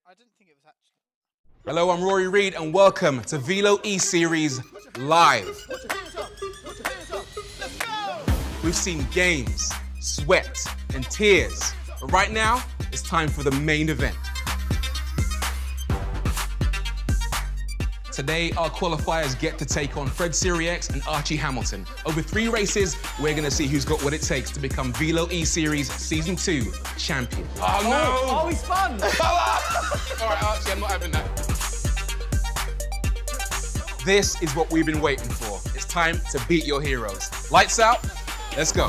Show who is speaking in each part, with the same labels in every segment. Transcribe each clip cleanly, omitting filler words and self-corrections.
Speaker 1: I didn't think it was actually...
Speaker 2: Hello, I'm Rory Reid and welcome to Velo E-Series Live. We've seen games, sweat and tears, but right now it's time for the main event. Today, our qualifiers get to take on Fred Sirieix and Archie Hamilton. Over 3 races, we're going to see who's got what it takes to become Velo E-Series Season 2 champion. Oh, no!
Speaker 3: Oh, he's fun!
Speaker 2: All right, Archie, I'm not having that. This is what we've been waiting for. It's time to beat your heroes. Lights out, let's go.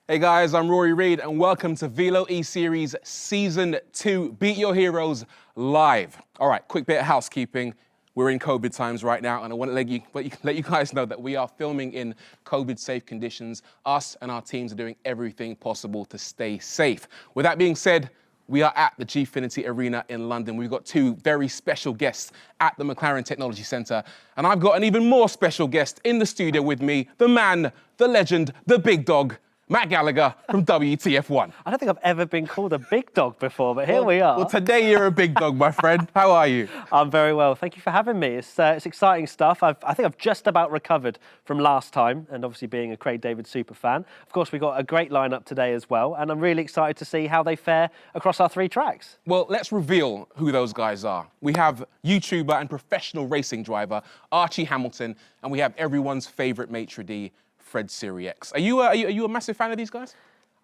Speaker 2: Hey guys, I'm Rory Reid and welcome to Velo E-Series Season 2, Beat Your Heroes Live. All right, quick bit of housekeeping. We're in COVID times right now and I want to let you guys know that we are filming in COVID-safe conditions. Us and our teams are doing everything possible to stay safe. With that being said, we are at the Gfinity Arena in London. We've got 2 very special guests at the McLaren Technology Centre. And I've got an even more special guest in the studio with me, the man, the legend, the big dog, Matt Gallagher from WTF1.
Speaker 3: I don't think I've ever been called a big dog before, but here we are.
Speaker 2: Well, today you're a big dog, my friend. How are you?
Speaker 3: I'm very well. Thank you for having me. It's exciting stuff. I think I've just about recovered from last time, and obviously being a Craig David super fan. Of course, we've got a great lineup today as well, and I'm really excited to see how they fare across our 3 tracks.
Speaker 2: Well, let's reveal who those guys are. We have YouTuber and professional racing driver Archie Hamilton, and we have everyone's favourite maitre d', Fred Sirieix. Are you a massive fan of these guys?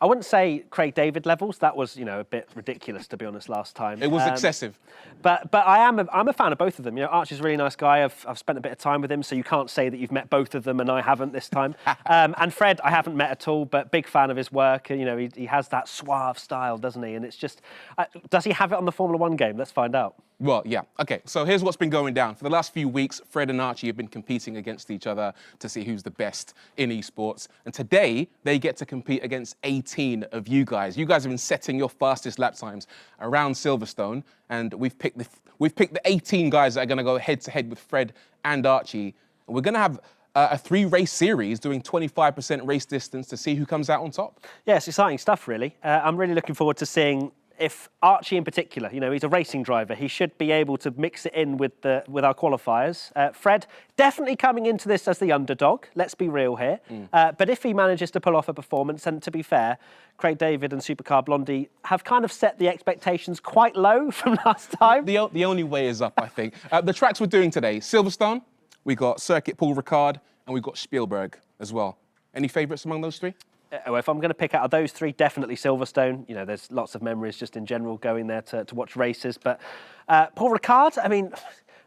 Speaker 3: I wouldn't say Craig David levels. That was, a bit ridiculous, to be honest, last time.
Speaker 2: It was excessive.
Speaker 3: But I'm a fan of both of them. Archie's a really nice guy. I've spent a bit of time with him, so you can't say that you've met both of them and I haven't this time. And Fred, I haven't met at all, but big fan of his work. He has that suave style, doesn't he? And it's just, does he have it on the Formula 1 game? Let's find out.
Speaker 2: Well, yeah. Okay, so here's what's been going down. For the last few weeks, Fred and Archie have been competing against each other to see who's the best in esports. And today, they get to compete against 18 of you guys. You guys have been setting your fastest lap times around Silverstone, and we've picked the 18 guys that are going to go head-to-head with Fred and Archie. And we're going to have a 3-race series doing 25% race distance to see who comes out on top.
Speaker 3: Yeah, it's exciting stuff, really. I'm really looking forward to seeing if Archie in particular, he's a racing driver, he should be able to mix it in with our qualifiers. Fred, definitely coming into this as the underdog, let's be real here. But if he manages to pull off a performance, and to be fair, Craig David and Supercar Blondie have kind of set the expectations quite low from last time.
Speaker 2: The only way is up, I think. The tracks we're doing today, Silverstone, we got Circuit Paul Ricard, and we've got Spielberg as well. Any favourites among those 3?
Speaker 3: If I'm going to pick out of those 3, definitely Silverstone. There's lots of memories just in general going there to watch races. But Paul Ricard,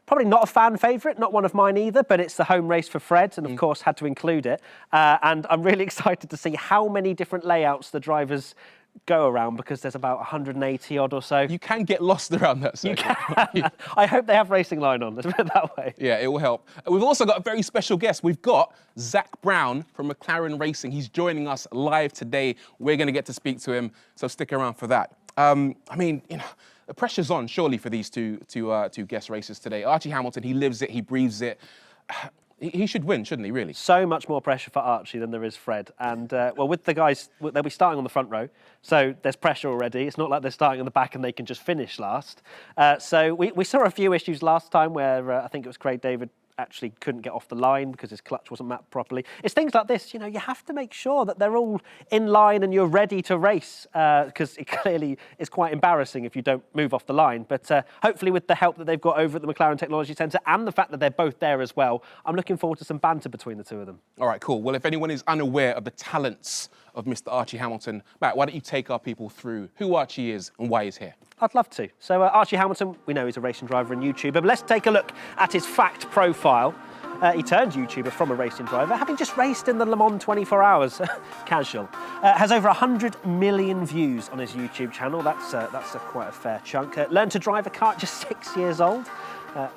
Speaker 3: probably not a fan favourite, not one of mine either, but it's the home race for Fred, and of course had to include it. And I'm really excited to see how many different layouts the drivers go around, because there's about 180 odd or so. You
Speaker 2: can get lost around that circuit.
Speaker 3: You can. I hope they have racing line on, let's put it that way.
Speaker 2: Yeah, it will help. We've also got a very special guest. We've got Zach Brown from McLaren Racing. He's joining us live today. We're going to get to speak to him, so stick around for that. The pressure's on, surely, for these two guest racers today. Archie Hamilton, he lives it, he breathes it. He should win, shouldn't he, really?
Speaker 3: So much more pressure for Archie than there is Fred. And, with the guys, they'll be starting on the front row, so there's pressure already. It's not like they're starting on the back and they can just finish last. So we saw a few issues last time where I think it was Craig David actually couldn't get off the line because his clutch wasn't mapped properly. It's things like this, you have to make sure that they're all in line and you're ready to race, because it clearly is quite embarrassing if you don't move off the line. But hopefully with the help that they've got over at the McLaren Technology Centre and the fact that they're both there as well, I'm looking forward to some banter between the 2 of them.
Speaker 2: All right, cool. Well, if anyone is unaware of the talents of Mr. Archie Hamilton, Matt, why don't you take our people through who Archie is and why he's here?
Speaker 3: I'd love to. So Archie Hamilton, we know he's a racing driver and YouTuber, but let's take a look at his fact profile. He turned YouTuber from a racing driver, having just raced in the Le Mans 24 Hours. Casual. Has over 100 million views on his YouTube channel. That's quite a fair chunk. Learned to drive a car at just 6 years old.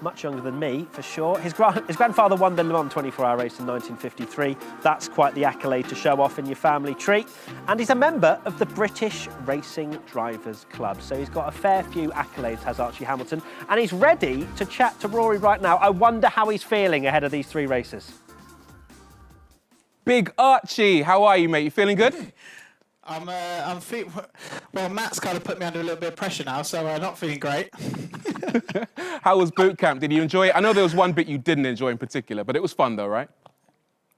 Speaker 3: Much younger than me, for sure. His grandfather won the Le Mans 24-hour race in 1953. That's quite the accolade to show off in your family tree. And he's a member of the British Racing Drivers Club. So he's got a fair few accolades, has Archie Hamilton. And he's ready to chat to Rory right now. I wonder how he's feeling ahead of these 3 races.
Speaker 2: Big Archie, how are you, mate? You feeling good?
Speaker 1: Well, Matt's kind of put me under a little bit of pressure now, so I'm not feeling great.
Speaker 2: How was boot camp? Did you enjoy it? I know there was one bit you didn't enjoy in particular, but it was fun though, right?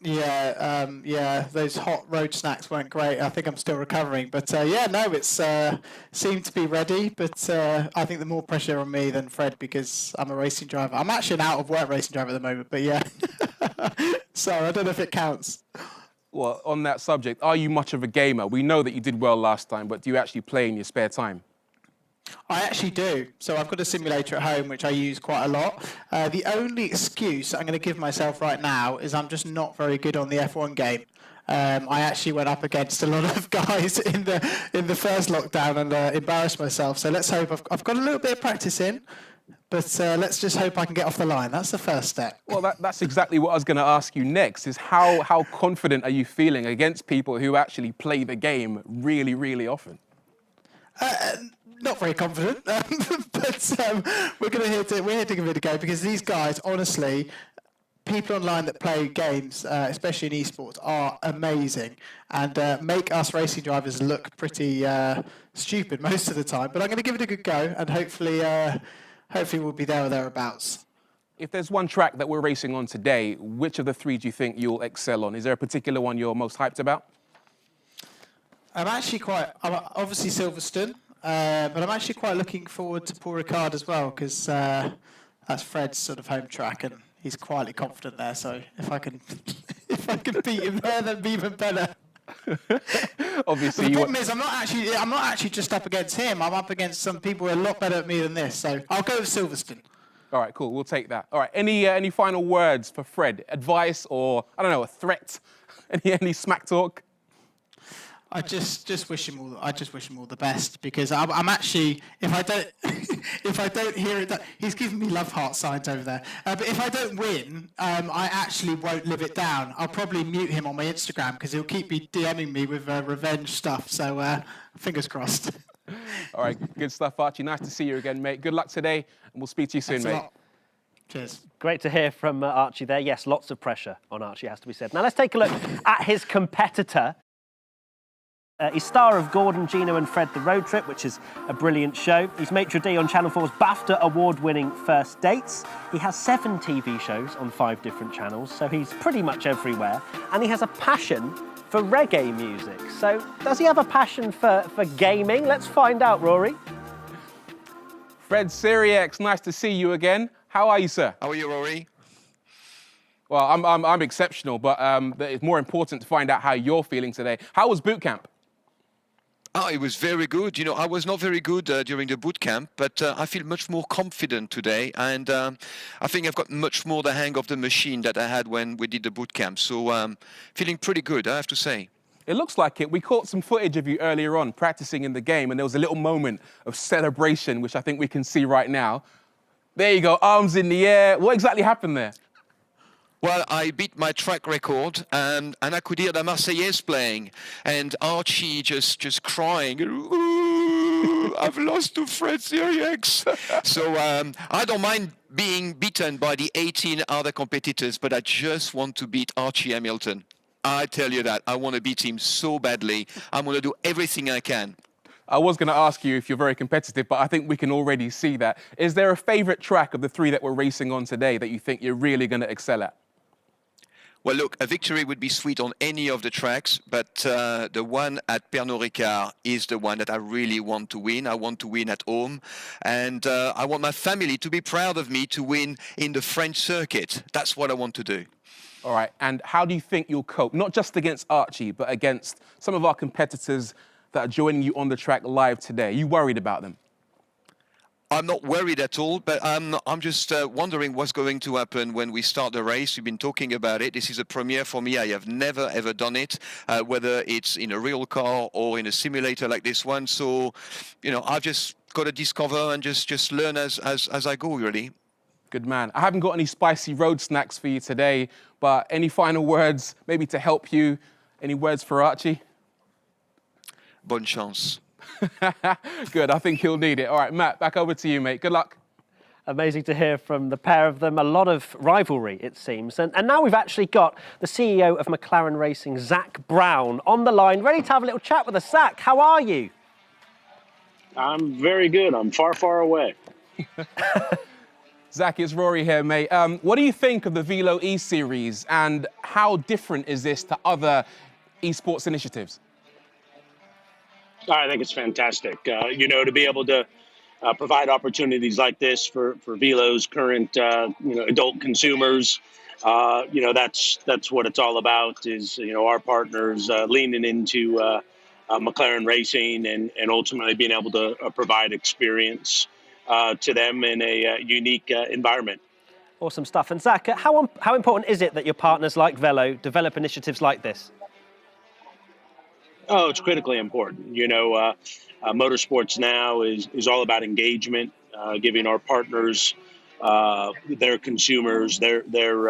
Speaker 1: Yeah, those hot road snacks weren't great. I think I'm still recovering, but it's seemed to be ready. But I think the more pressure on me than Fred because I'm a racing driver. I'm actually an out of work racing driver at the moment, but yeah. So I don't know if it counts.
Speaker 2: Well, on that subject, are you much of a gamer? We know that you did well last time, but do you actually play in your spare time?
Speaker 1: I actually do. So I've got a simulator at home, which I use quite a lot. The only excuse I'm going to give myself right now is I'm just not very good on the F1 game. I actually went up against a lot of guys in the first lockdown and embarrassed myself. So let's hope I've got a little bit of practice in. But let's just hope I can get off the line. That's the first step.
Speaker 2: Well, that's exactly what I was going to ask you next, is how confident are you feeling against people who actually play the game really, really often?
Speaker 1: Not very confident, but we're here to give it a go because these guys, honestly, people online that play games, especially in esports, are amazing and make us racing drivers look pretty stupid most of the time. But I'm going to give it a good go and hopefully we'll be there or thereabouts.
Speaker 2: If there's one track that we're racing on today, which of the three do you think you'll excel on? Is there a particular one you're most hyped about?
Speaker 1: I'm obviously Silverstone, but I'm actually quite looking forward to Paul Ricard as well because that's Fred's sort of home track and he's quietly confident there. So if I can beat him there, that'd be even better.
Speaker 2: Obviously,
Speaker 1: the problem is I'm not actually just up against him. I'm up against some people who are a lot better at me than this. So I'll go with Silverstone.
Speaker 2: All right, cool. We'll take that. All right. Any final words for Fred? Advice or I don't know, a threat? Any smack talk?
Speaker 1: I just wish him all. I just wish him all the best because I'm actually if I don't hear it, he's giving me love heart signs over there. But if I don't win, I actually won't live it down. I'll probably mute him on my Instagram because he'll keep DMing me with revenge stuff. So fingers crossed.
Speaker 2: All right, good stuff, Archie. Nice to see you again, mate. Good luck today, and we'll speak to you soon,
Speaker 1: Thanks a
Speaker 2: mate.
Speaker 1: lot. Cheers.
Speaker 3: Great to hear from Archie there. Yes, lots of pressure on Archie, has to be said. Now let's take a look at his competitor. He's star of Gordon, Gino and Fred The Road Trip, which is a brilliant show. He's maitre d' on Channel 4's BAFTA award-winning First Dates. He has 7 TV shows on 5 different channels, so he's pretty much everywhere. And he has a passion for reggae music. So does he have a passion for gaming? Let's find out, Rory.
Speaker 2: Fred Sirieix, nice to see you again. How are you, sir?
Speaker 4: How are you, Rory?
Speaker 2: Well, I'm exceptional, but it's more important to find out how you're feeling today. How was boot camp?
Speaker 4: Oh, it was very good. You know, I was not very good during the boot camp, but I feel much more confident today. And I think I've got much more the hang of the machine that I had when we did the boot camp. So feeling pretty good, I have to say.
Speaker 2: It looks like it. We caught some footage of you earlier on practicing in the game, and there was a little moment of celebration, which I think we can see right now. There you go, arms in the air. What exactly happened there?
Speaker 4: Well, I beat my track record, and I could hear the Marseillaise playing, and Archie just crying. Ooh, I've lost to Fred Sirieix. So I don't mind being beaten by the 18 other competitors, but I just want to beat Archie Hamilton. I tell you that. I want to beat him so badly. I'm going to do everything I can.
Speaker 2: I was going to ask you if you're very competitive, but I think we can already see that. Is there a favourite track of the 3 that we're racing on today that you think you're really going to excel at?
Speaker 4: Well, look, a victory would be sweet on any of the tracks, but the one at Pernod Ricard is the one that I really want to win. I want to win at home, and I want my family to be proud of me to win in the French circuit. That's what I want to do.
Speaker 2: All right, and how do you think you'll cope, not just against Archie, but against some of our competitors that are joining you on the track live today? Are you worried about them?
Speaker 4: I'm not worried at all, but I'm just wondering what's going to happen when we start the race. We've been talking about it. This is a premiere for me. I have never, ever done it, whether it's in a real car or in a simulator like this one. So, you know, I've just got to discover and just learn as I go, really.
Speaker 2: Good man. I haven't got any spicy road snacks for you today, but any final words maybe to help you? Any words for Archie?
Speaker 4: Bonne chance.
Speaker 2: Good, I think he'll need it. All right, Matt, back over to you, mate. Good luck.
Speaker 3: Amazing to hear from the pair of them. A lot of rivalry, it seems. And now we've actually got the CEO of McLaren Racing, Zach Brown, on the line, ready to have a little chat with us. Zach, how are you?
Speaker 5: I'm very good. I'm far, far away.
Speaker 2: Zach, it's Rory here, mate. What do you think of the Velo E-Series, and how different is this to other esports initiatives?
Speaker 5: I think it's fantastic. To be able to provide opportunities like this for Velo's current, adult consumers. That's what it's all about. Is our partners leaning into McLaren Racing and ultimately being able to provide experience to them in a unique environment.
Speaker 3: Awesome stuff. And Zach, how important is it that your partners like Velo develop initiatives like this?
Speaker 5: Oh, it's critically important. Motorsports now is all about engagement, giving our partners, their consumers, their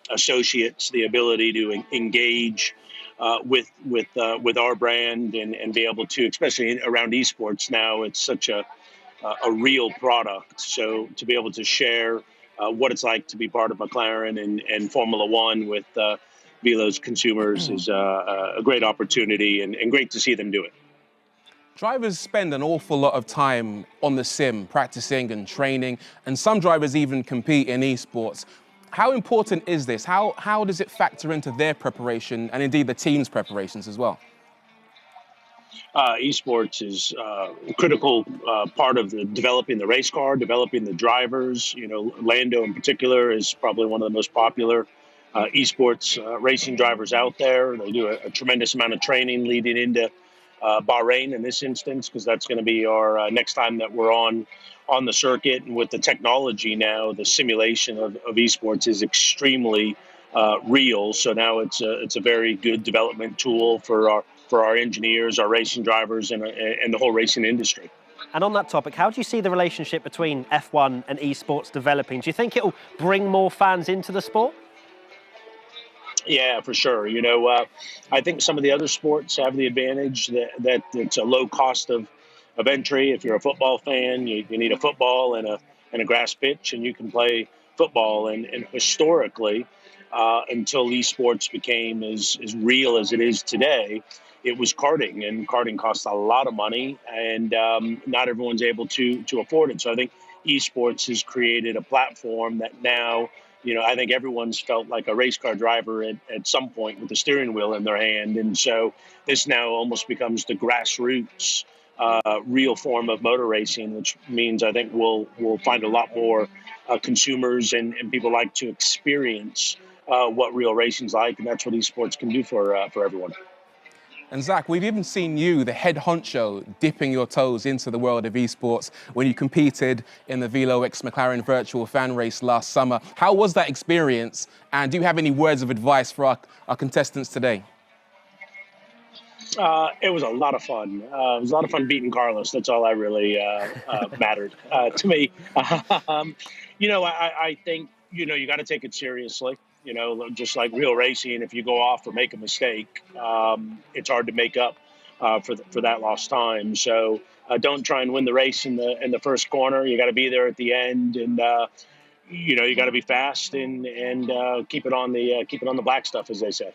Speaker 5: associates the ability to engage with our brand and be able to, especially around esports now, it's such a real product. So to be able to share what it's like to be part of McLaren and Formula One with Velo's consumers is a great opportunity and great to see them do it.
Speaker 2: Drivers spend an awful lot of time on the sim, practicing and training, and some drivers even compete in esports. How important is this? How does it factor into their preparation and indeed the team's preparations as well?
Speaker 5: Esports is a critical part of developing the race car, developing the drivers. Lando in particular is probably one of the most popular esports racing drivers out there. They do a tremendous amount of training leading into Bahrain in this instance, because that's going to be our next time that we're on the circuit. And with the technology now, the simulation of esports is extremely real. So now it's a very good development tool for our engineers, our racing drivers, and the whole racing industry.
Speaker 3: And on that topic, how do you see the relationship between F1 and esports developing? Do you think it'll bring more fans into the sport?
Speaker 5: Yeah, for sure. I think some of the other sports have the advantage that it's a low cost of entry. If you're a football fan, you need a football and a grass pitch, and you can play football. And historically, until esports became as real as it is today, it was karting, and karting costs a lot of money, and not everyone's able to afford it. So I think esports has created a platform that now, I think everyone's felt like a race car driver at some point with the steering wheel in their hand. And so this now almost becomes the grassroots real form of motor racing, which means I think we'll find a lot more consumers and people like to experience what real racing's like. And that's what esports can do for everyone.
Speaker 2: And Zach, we've even seen you, the head honcho, dipping your toes into the world of esports when you competed in the Velo X McLaren virtual fan race last summer. How was that experience? And do you have any words of advice for our contestants today?
Speaker 5: It was a lot of fun. It was a lot of fun beating Carlos. That's all I really mattered to me. I think, you got to take it seriously. Just like real racing, if you go off or make a mistake, it's hard to make up for that lost time. So don't try and win the race in the first corner. You got to be there at the end, and you got to be fast and keep it on the black stuff, as they say.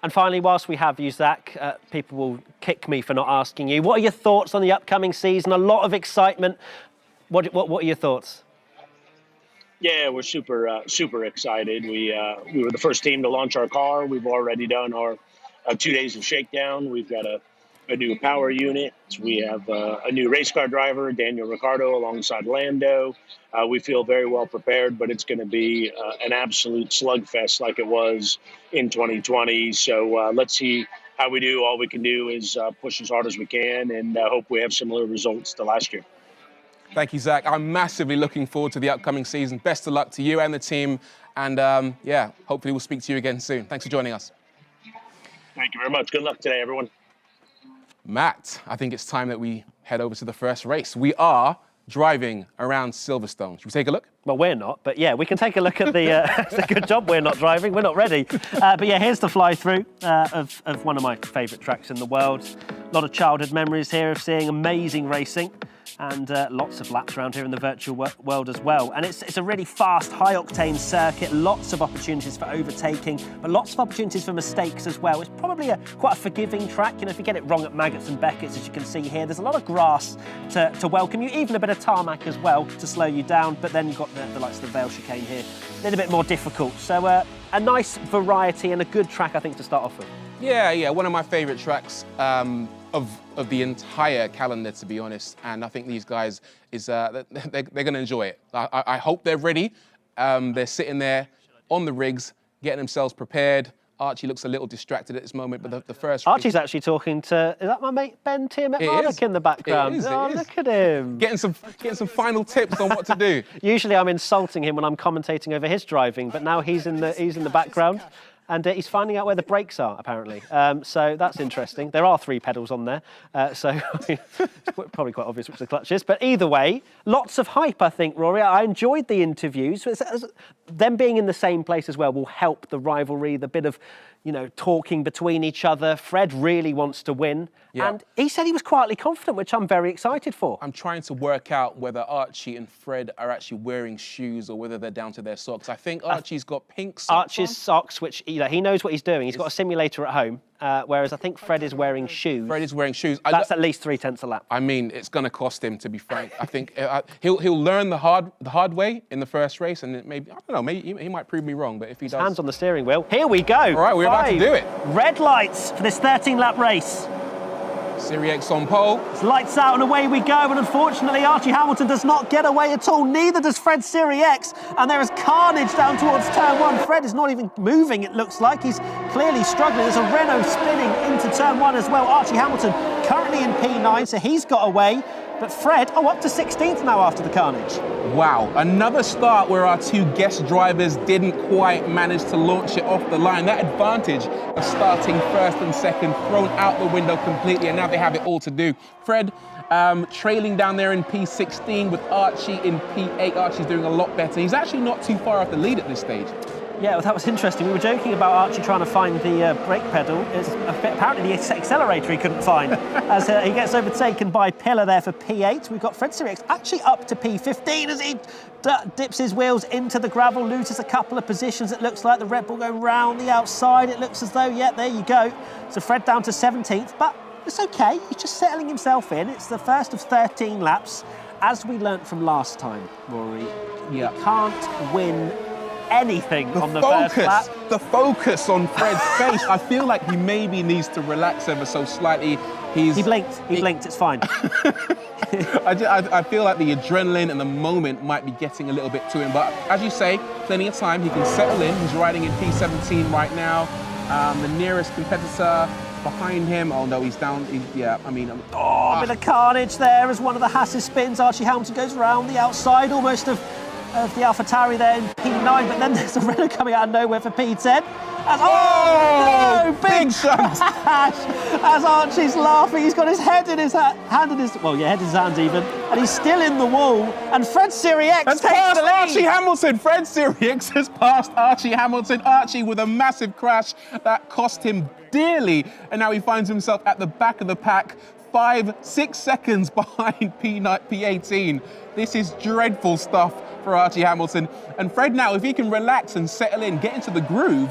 Speaker 3: And finally, whilst we have you, Zach, people will kick me for not asking you. What are your thoughts on the upcoming season? A lot of excitement. What are your thoughts?
Speaker 5: Yeah, we're super excited. We were the first team to launch our car. We've already done our 2 days of shakedown. We've got a new power unit. We have a new race car driver, Daniel Ricciardo, alongside Lando. We feel very well prepared, but it's going to be an absolute slugfest like it was in 2020. So let's see how we do. All we can do is push as hard as we can and hope we have similar results to last year.
Speaker 2: Thank you, Zach. I'm massively looking forward to the upcoming season. Best of luck to you and the team. And hopefully we'll speak to you again soon. Thanks for joining us.
Speaker 5: Thank you very much. Good luck today, everyone.
Speaker 2: Matt, I think it's time that we head over to the first race. We are driving around Silverstone. Should we take a look?
Speaker 3: Well, we're not, but yeah, we can take a look at the... it's a good job we're not driving. We're not ready. But yeah, here's the fly-through of one of my favourite tracks in the world. A lot of childhood memories here of seeing amazing racing. and lots of laps around here in the virtual world as well. And it's a really fast, high-octane circuit, lots of opportunities for overtaking, but lots of opportunities for mistakes as well. It's probably quite a forgiving track. You know, if you get it wrong at Maggotts and Beckett's, as you can see here, there's a lot of grass to welcome you, even a bit of tarmac as well to slow you down, but then you've got the likes of the Vale chicane here, a little bit more difficult. So a nice variety and a good track, I think, to start off with.
Speaker 2: Yeah, one of my favourite tracks of the entire calendar, to be honest. And I think these guys they're going to enjoy it. I hope they're ready. They're sitting there on the rigs, getting themselves prepared. Archie looks a little distracted at this moment, but the first...
Speaker 3: Archie's actually talking to, is that my mate Ben Tiamat in the background?
Speaker 2: It is.
Speaker 3: Look at him.
Speaker 2: Getting some final tips on what to do.
Speaker 3: Usually I'm insulting him when I'm commentating over his driving, but now he's in the background. And he's finding out where the brakes are, apparently. So that's interesting. There are 3 pedals on there, so it's probably quite obvious which the clutch is. But either way, lots of hype, I think, Rory. I enjoyed the interviews. Them being in the same place as well will help the rivalry, the bit of, you know, talking between each other. Fred really wants to win. Yeah. And he said he was quietly confident, which I'm very excited for.
Speaker 2: I'm trying to work out whether Archie and Fred are actually wearing shoes or whether they're down to their socks. I think Archie's got pink socks
Speaker 3: Archie's socks, which, you know, he knows what he's doing. He's got a simulator at home, whereas I think Fred is wearing shoes.
Speaker 2: Fred is wearing shoes.
Speaker 3: That's at least 3/10 a lap.
Speaker 2: I mean, it's going to cost him, to be frank. I think he'll learn the hard way in the first race, and maybe, I don't know, maybe he might prove me wrong, but if he does...
Speaker 3: Hands on the steering wheel. Here we go.
Speaker 2: All right, we're about to do it.
Speaker 3: Red lights for this 13-lap race.
Speaker 2: Sirieix on pole.
Speaker 3: It's lights out and away we go, but unfortunately Archie Hamilton does not get away at all, neither does Fred Sirieix, and there is carnage down towards turn 1. Fred is not even moving, it looks like. He's clearly struggling. There's a Renault spinning into turn 1 as well. Archie Hamilton currently in P9, so he's got away. But Fred, up to 16th now after the carnage.
Speaker 2: Wow, another start where our 2 guest drivers didn't quite manage to launch it off the line. That advantage of starting first and second thrown out the window completely, and now they have it all to do. Fred trailing down there in P16 with Archie in P8. Archie's doing a lot better. He's actually not too far off the lead at this stage.
Speaker 3: Yeah, well, that was interesting. We were joking about Archie trying to find the brake pedal. It's apparently the accelerator he couldn't find as he gets overtaken by Pillar there for P8. We've got Fred Sirieix actually up to P15 as he dips his wheels into the gravel, loses a couple of positions. It looks like the Red Bull going round the outside. It looks as though, yeah, there you go. So Fred down to 17th, but it's okay. He's just settling himself in. It's the first of 13 laps. As we learnt from last time, Rory, you can't win anything on the first lap.
Speaker 2: The focus on Fred's face. I feel like he maybe needs to relax ever so slightly.
Speaker 3: He blinked, it's fine.
Speaker 2: I feel like the adrenaline and the moment might be getting a little bit to him, but as you say, plenty of time. He can settle in. He's riding in P17 right now. The nearest competitor behind him, oh no, he's down. A bit
Speaker 3: of carnage there as one of the Hasses spins. Archie Hamilton goes around the outside almost of the AlphaTauri there in P9, but then there's a Renault coming out of nowhere for P10. No, big crash! As Archie's laughing, he's got his head in his head in his hands even, and he's still in the wall. And Fred Sirieix takes the lead.
Speaker 2: Archie Hamilton. Fred Sirieix has passed Archie Hamilton. Archie with a massive crash that cost him dearly, and now he finds himself at the back of the pack, 5-6 seconds behind P18. This is dreadful stuff for Archie Hamilton. And Fred now, if he can relax and settle in, get into the groove,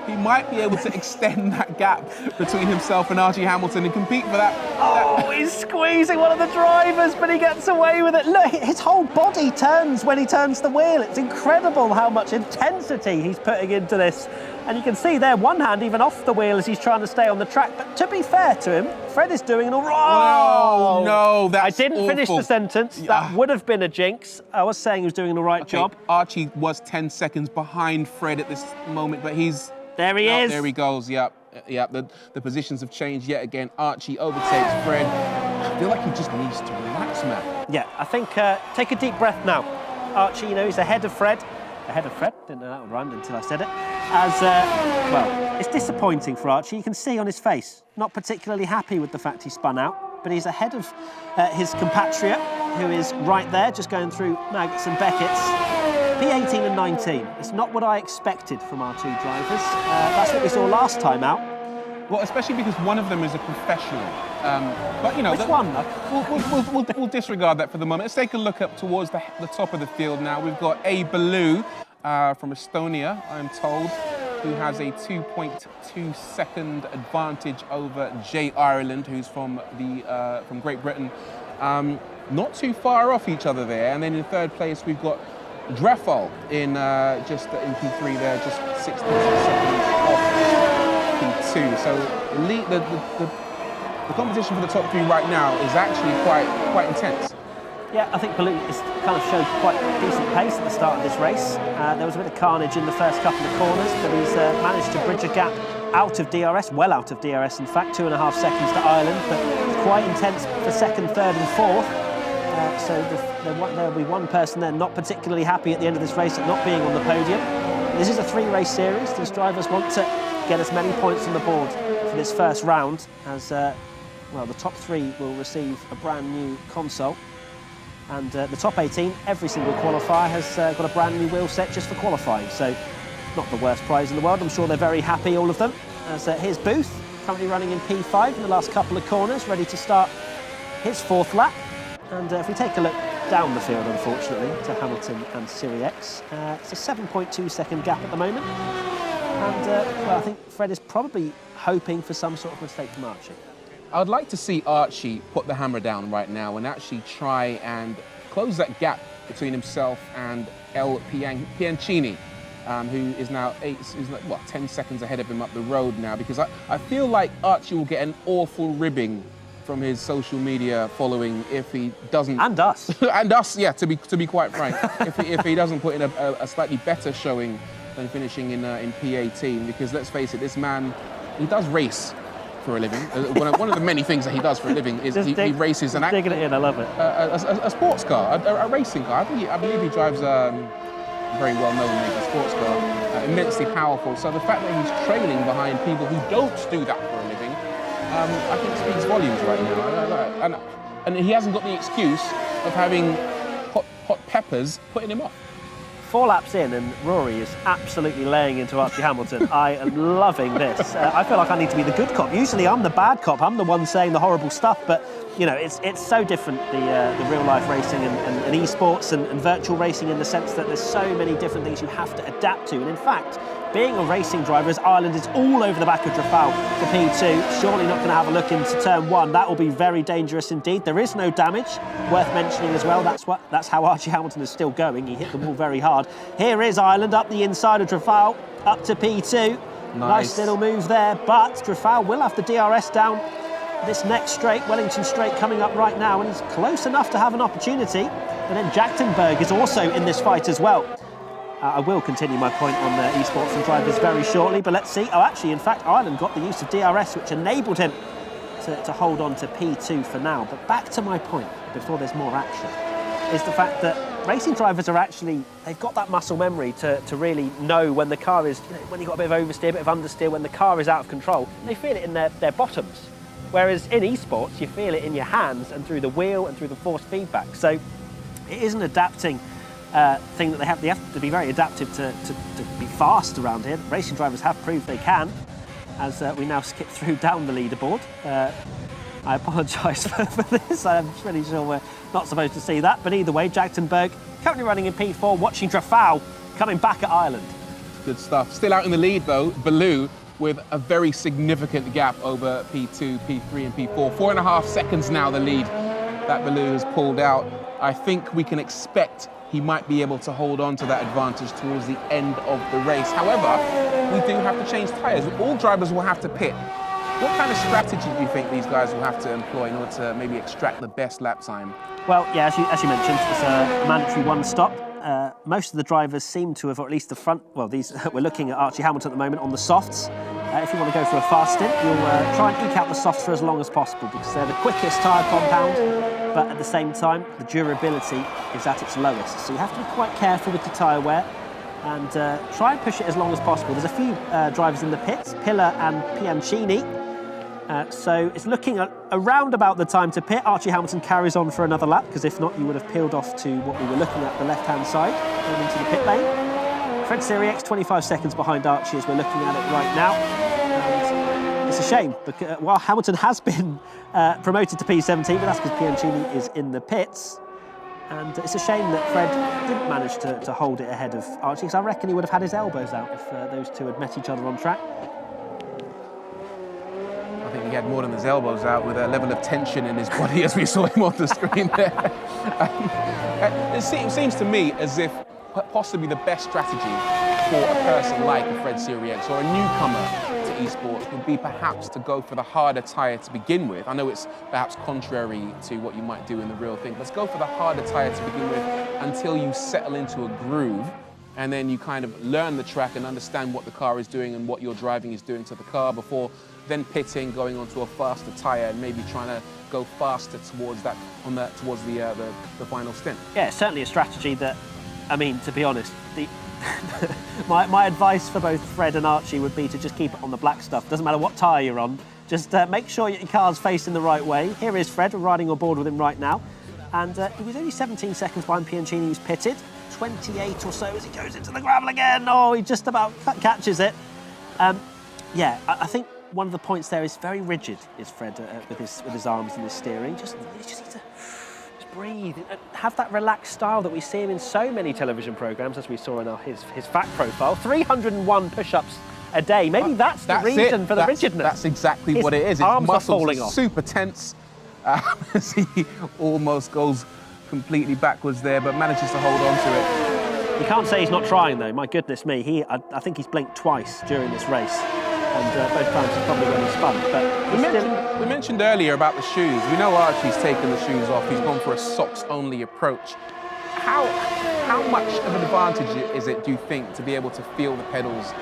Speaker 2: he might be able to extend that gap between himself and Archie Hamilton and compete for that.
Speaker 3: Oh, he's squeezing one of the drivers, but he gets away with it. Look, his whole body turns when he turns the wheel. It's incredible how much intensity he's putting into this. And you can see there, one hand even off the wheel as he's trying to stay on the track. But to be fair to him, Fred is doing an all right.
Speaker 2: Oh, no, that's
Speaker 3: I didn't
Speaker 2: awful.
Speaker 3: finish the sentence. That would have been a jinx. I was saying he was doing an all right job.
Speaker 2: Archie was 10 seconds behind Fred at this moment, but he's...
Speaker 3: There he is.
Speaker 2: There he goes, yep. The positions have changed yet again. Archie overtakes Fred. I feel like he just needs to relax, man.
Speaker 3: Yeah, I think take a deep breath now. Archie, he's ahead of Fred. Ahead of Fred, didn't know that would rhyme until I said it. Well, it's disappointing for Archie. You can see on his face, not particularly happy with the fact he spun out, but he's ahead of his compatriot, who is right there, just going through Maggotts and Beckett's. P18 and 19. It's not what I expected from our 2 drivers. That's what we saw last time out.
Speaker 2: Well, especially because one of them is a professional. But, you know...
Speaker 3: Which one?
Speaker 2: We'll disregard that for the moment. Let's take a look up towards the top of the field now. We've got A. Baloo from Estonia, I'm told, who has a 2.2 second advantage over J. Ireland, who's from Great Britain. Not too far off each other there. And then in third place, we've got Dreffel in P3 there, just 66 seconds off P2. So the competition for the top three right now is actually quite intense.
Speaker 3: Yeah, I think Baloo has kind of showed quite decent pace at the start of this race. There was a bit of carnage in the first couple of corners, but he's managed to bridge a gap out of DRS, well out of DRS in fact, 2.5 seconds to Ireland, but quite intense for second, third and fourth. So there'll be one person there not particularly happy at the end of this race at not being on the podium. This is a 3-race series. These drivers want to get as many points on the board for this first round as, well, the top 3 will receive a brand new console. And the top 18, every single qualifier has got a brand new wheel set just for qualifying. So not the worst prize in the world. I'm sure they're very happy, all of them. As here's Booth, currently running in P5 in the last couple of corners, ready to start his 4th lap. And if we take a look down the field, unfortunately, to Hamilton and Sirieix, it's a 7.2 second gap at the moment. And, well, I think Fred is probably hoping for some sort of mistake from Archie.
Speaker 2: I'd like to see Archie put the hammer down right now and actually try and close that gap between himself and El Piancini, who is now 10 seconds ahead of him up the road now, because I feel like Archie will get an awful ribbing from his social media following if he doesn't...
Speaker 3: And us.
Speaker 2: And us, yeah, to be quite frank. if he doesn't put in a slightly better showing than finishing in P18, because let's face it, this man, he does race for a living. One of the many things that he does for a living is he races an
Speaker 3: digging it in, I love it.
Speaker 2: A sports car, a racing car. I believe he drives a very well-known make of sports car, immensely powerful. So the fact that he's trailing behind people who don't do that for a living, I think speaks volumes right now. And he hasn't got the excuse of having hot peppers putting him off.
Speaker 3: 4 laps in and Rory is absolutely laying into Archie Hamilton. I am loving this. I feel like I need to be the good cop. Usually I'm the bad cop. I'm the one saying the horrible stuff, but you know, it's so different, the real life racing and esports and virtual racing, in the sense that there's so many different things you have to adapt to. And in fact, being a racing driver, as Ireland is all over the back of Dreffel for P2, surely not going to have a look into turn 1. That will be very dangerous indeed. There is no damage, worth mentioning as well. That's how Archie Hamilton is still going. He hit the wall very hard. Here is Ireland up the inside of Dreffel, up to P2. Nice little move there, but Dreffel will have the DRS down this next straight, Wellington Straight, coming up right now, and he's close enough to have an opportunity. But then Jachtenberg is also in this fight as well. I will continue my point on esports and drivers very shortly, but let's see. Oh, actually, in fact, Ireland got the use of DRS, which enabled him to hold on to P2 for now. But back to my point, before there's more action, is the fact that racing drivers are actually, they've got that muscle memory to really know when the car is, when you've got a bit of oversteer, a bit of understeer, when the car is out of control. They feel it in their bottoms. Whereas in esports, you feel it in your hands and through the wheel and through the force feedback. So it is an adapting thing that they have to be very adaptive to be fast around here. Racing drivers have proved they can, as we now skip through down the leaderboard. I apologise for this. I'm pretty sure we're not supposed to see that. But either way, Jachtenberg currently running in P4, watching Dreffel coming back at Ireland.
Speaker 2: Good stuff. Still out in the lead though, Baloo, with a very significant gap over P2, P3 and P4. 4.5 seconds now the lead that Baloo has pulled out. I think we can expect he might be able to hold on to that advantage towards the end of the race. However, we do have to change tyres. All drivers will have to pit. What kind of strategy do you think these guys will have to employ in order to maybe extract the best lap time?
Speaker 3: Well, yeah, as you mentioned, it's a mandatory one stop. Most of the drivers seem to have, or at least the front, well, we're looking at Archie Hamilton at the moment on the softs. If you want to go for a fast stint, you'll try and eke out the softs for as long as possible, because they're the quickest tyre compound, but at the same time, the durability is at its lowest. So you have to be quite careful with the tyre wear and try and push it as long as possible. There's a few drivers in the pits, Pillar and Piancini. So it's looking at around about the time to pit. Archie Hamilton carries on for another lap, because if not, you would have peeled off to what we were looking at, the left-hand side, going into the pit lane. Fred Sirieix, 25 seconds behind Archie as we're looking at it right now. And it's a shame, because while Hamilton has been promoted to P17, but that's because Piancini is in the pits. And it's a shame that Fred didn't manage to hold it ahead of Archie, because I reckon he would have had his elbows out if those two had met each other on track.
Speaker 2: I think he had more than his elbows out, with a level of tension in his body as we saw him on the screen there. It seems to me as if possibly the best strategy for a person like a Fred Sirieix or a newcomer to esports would be perhaps to go for the harder tyre to begin with. I know it's perhaps contrary to what you might do in the real thing, but let's go for the harder tyre to begin with until you settle into a groove, and then you kind of learn the track and understand what the car is doing and what your driving is doing to the car before then pitting, going onto a faster tyre and maybe trying to go faster towards the final stint.
Speaker 3: Yeah, it's certainly a strategy that, I mean, to be honest, my advice for both Fred and Archie would be to just keep it on the black stuff. Doesn't matter what tyre you're on, just make sure your car's facing the right way. Here is Fred, we're riding on board with him right now. And he was only 17 seconds behind Piancini, who's pitted. 28 or so as he goes into the gravel again. Oh, he just about catches it. Yeah, I think one of the points there is very rigid, is Fred, with his arms and his steering. Just needs to breathe, have that relaxed style that we see him in so many television programmes, as we saw in his fact profile. 301 push-ups a day. Maybe that's the reason for the rigidness.
Speaker 2: That's exactly what it is. His
Speaker 3: arms
Speaker 2: muscles
Speaker 3: are falling off.
Speaker 2: Super tense as he almost goes completely backwards there, but manages to hold on to it.
Speaker 3: You can't say he's not trying, though. My goodness me, I think he's blinked twice during this race. And both times he's probably when he spun. But
Speaker 2: we mentioned earlier about the shoes. We know Archie's taken the shoes off. He's gone for a socks-only approach. How much of an advantage is it, do you think, to be able to feel the pedals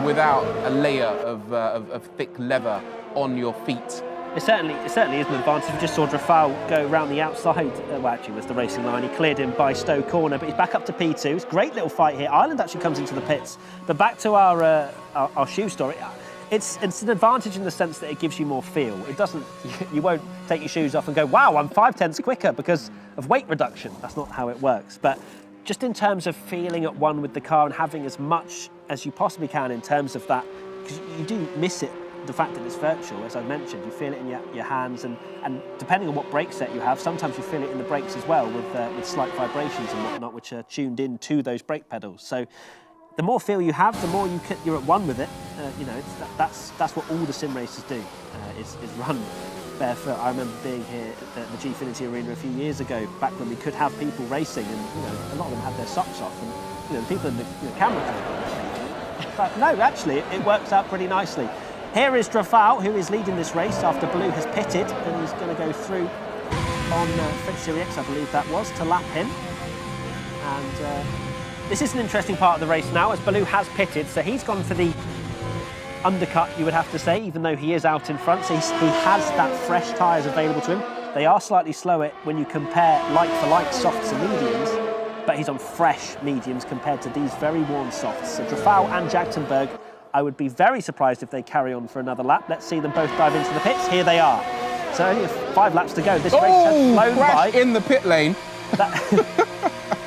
Speaker 2: without a layer of thick leather on your feet?
Speaker 3: It certainly is an advantage. We just saw Drafal go round the outside. Well, actually, it was the racing line. He cleared him by Stowe Corner, but he's back up to P2. It's a great little fight here. Ireland actually comes into the pits. But back to our shoe story. It's an advantage in the sense that it gives you more feel. It doesn't. You won't take your shoes off and go, wow, I'm 5/10 quicker because of weight reduction. That's not how it works. But just in terms of feeling at one with the car and having as much as you possibly can in terms of that, because you do miss it. The fact that it's virtual, as I mentioned, you feel it in your hands, and depending on what brake set you have, sometimes you feel it in the brakes as well, with slight vibrations and whatnot, which are tuned in to those brake pedals. So the more feel you have, the more you're at one with it. That's what all the sim racers do, is run barefoot. I remember being here at the Gfinity Arena a few years ago, back when we could have people racing, and a lot of them had their socks off, and people in the camera crew. But no, actually, it works out pretty nicely. Here is Drafal, who is leading this race after Blue has pitted, and he's going to go through on Fred Sirieix, I believe that was, to lap him. And this is an interesting part of the race now, as Blue has pitted, so he's gone for the undercut, you would have to say, even though he is out in front, so he has that fresh tyres available to him. They are slightly slower when you compare like-for-like softs and mediums, but he's on fresh mediums compared to these very worn softs. So Drafal and Jagtenberg, I would be very surprised if they carry on for another lap. Let's see them both dive into the pits. Here they are. So only 5 laps to go. This race has flown by.
Speaker 2: In the pit lane.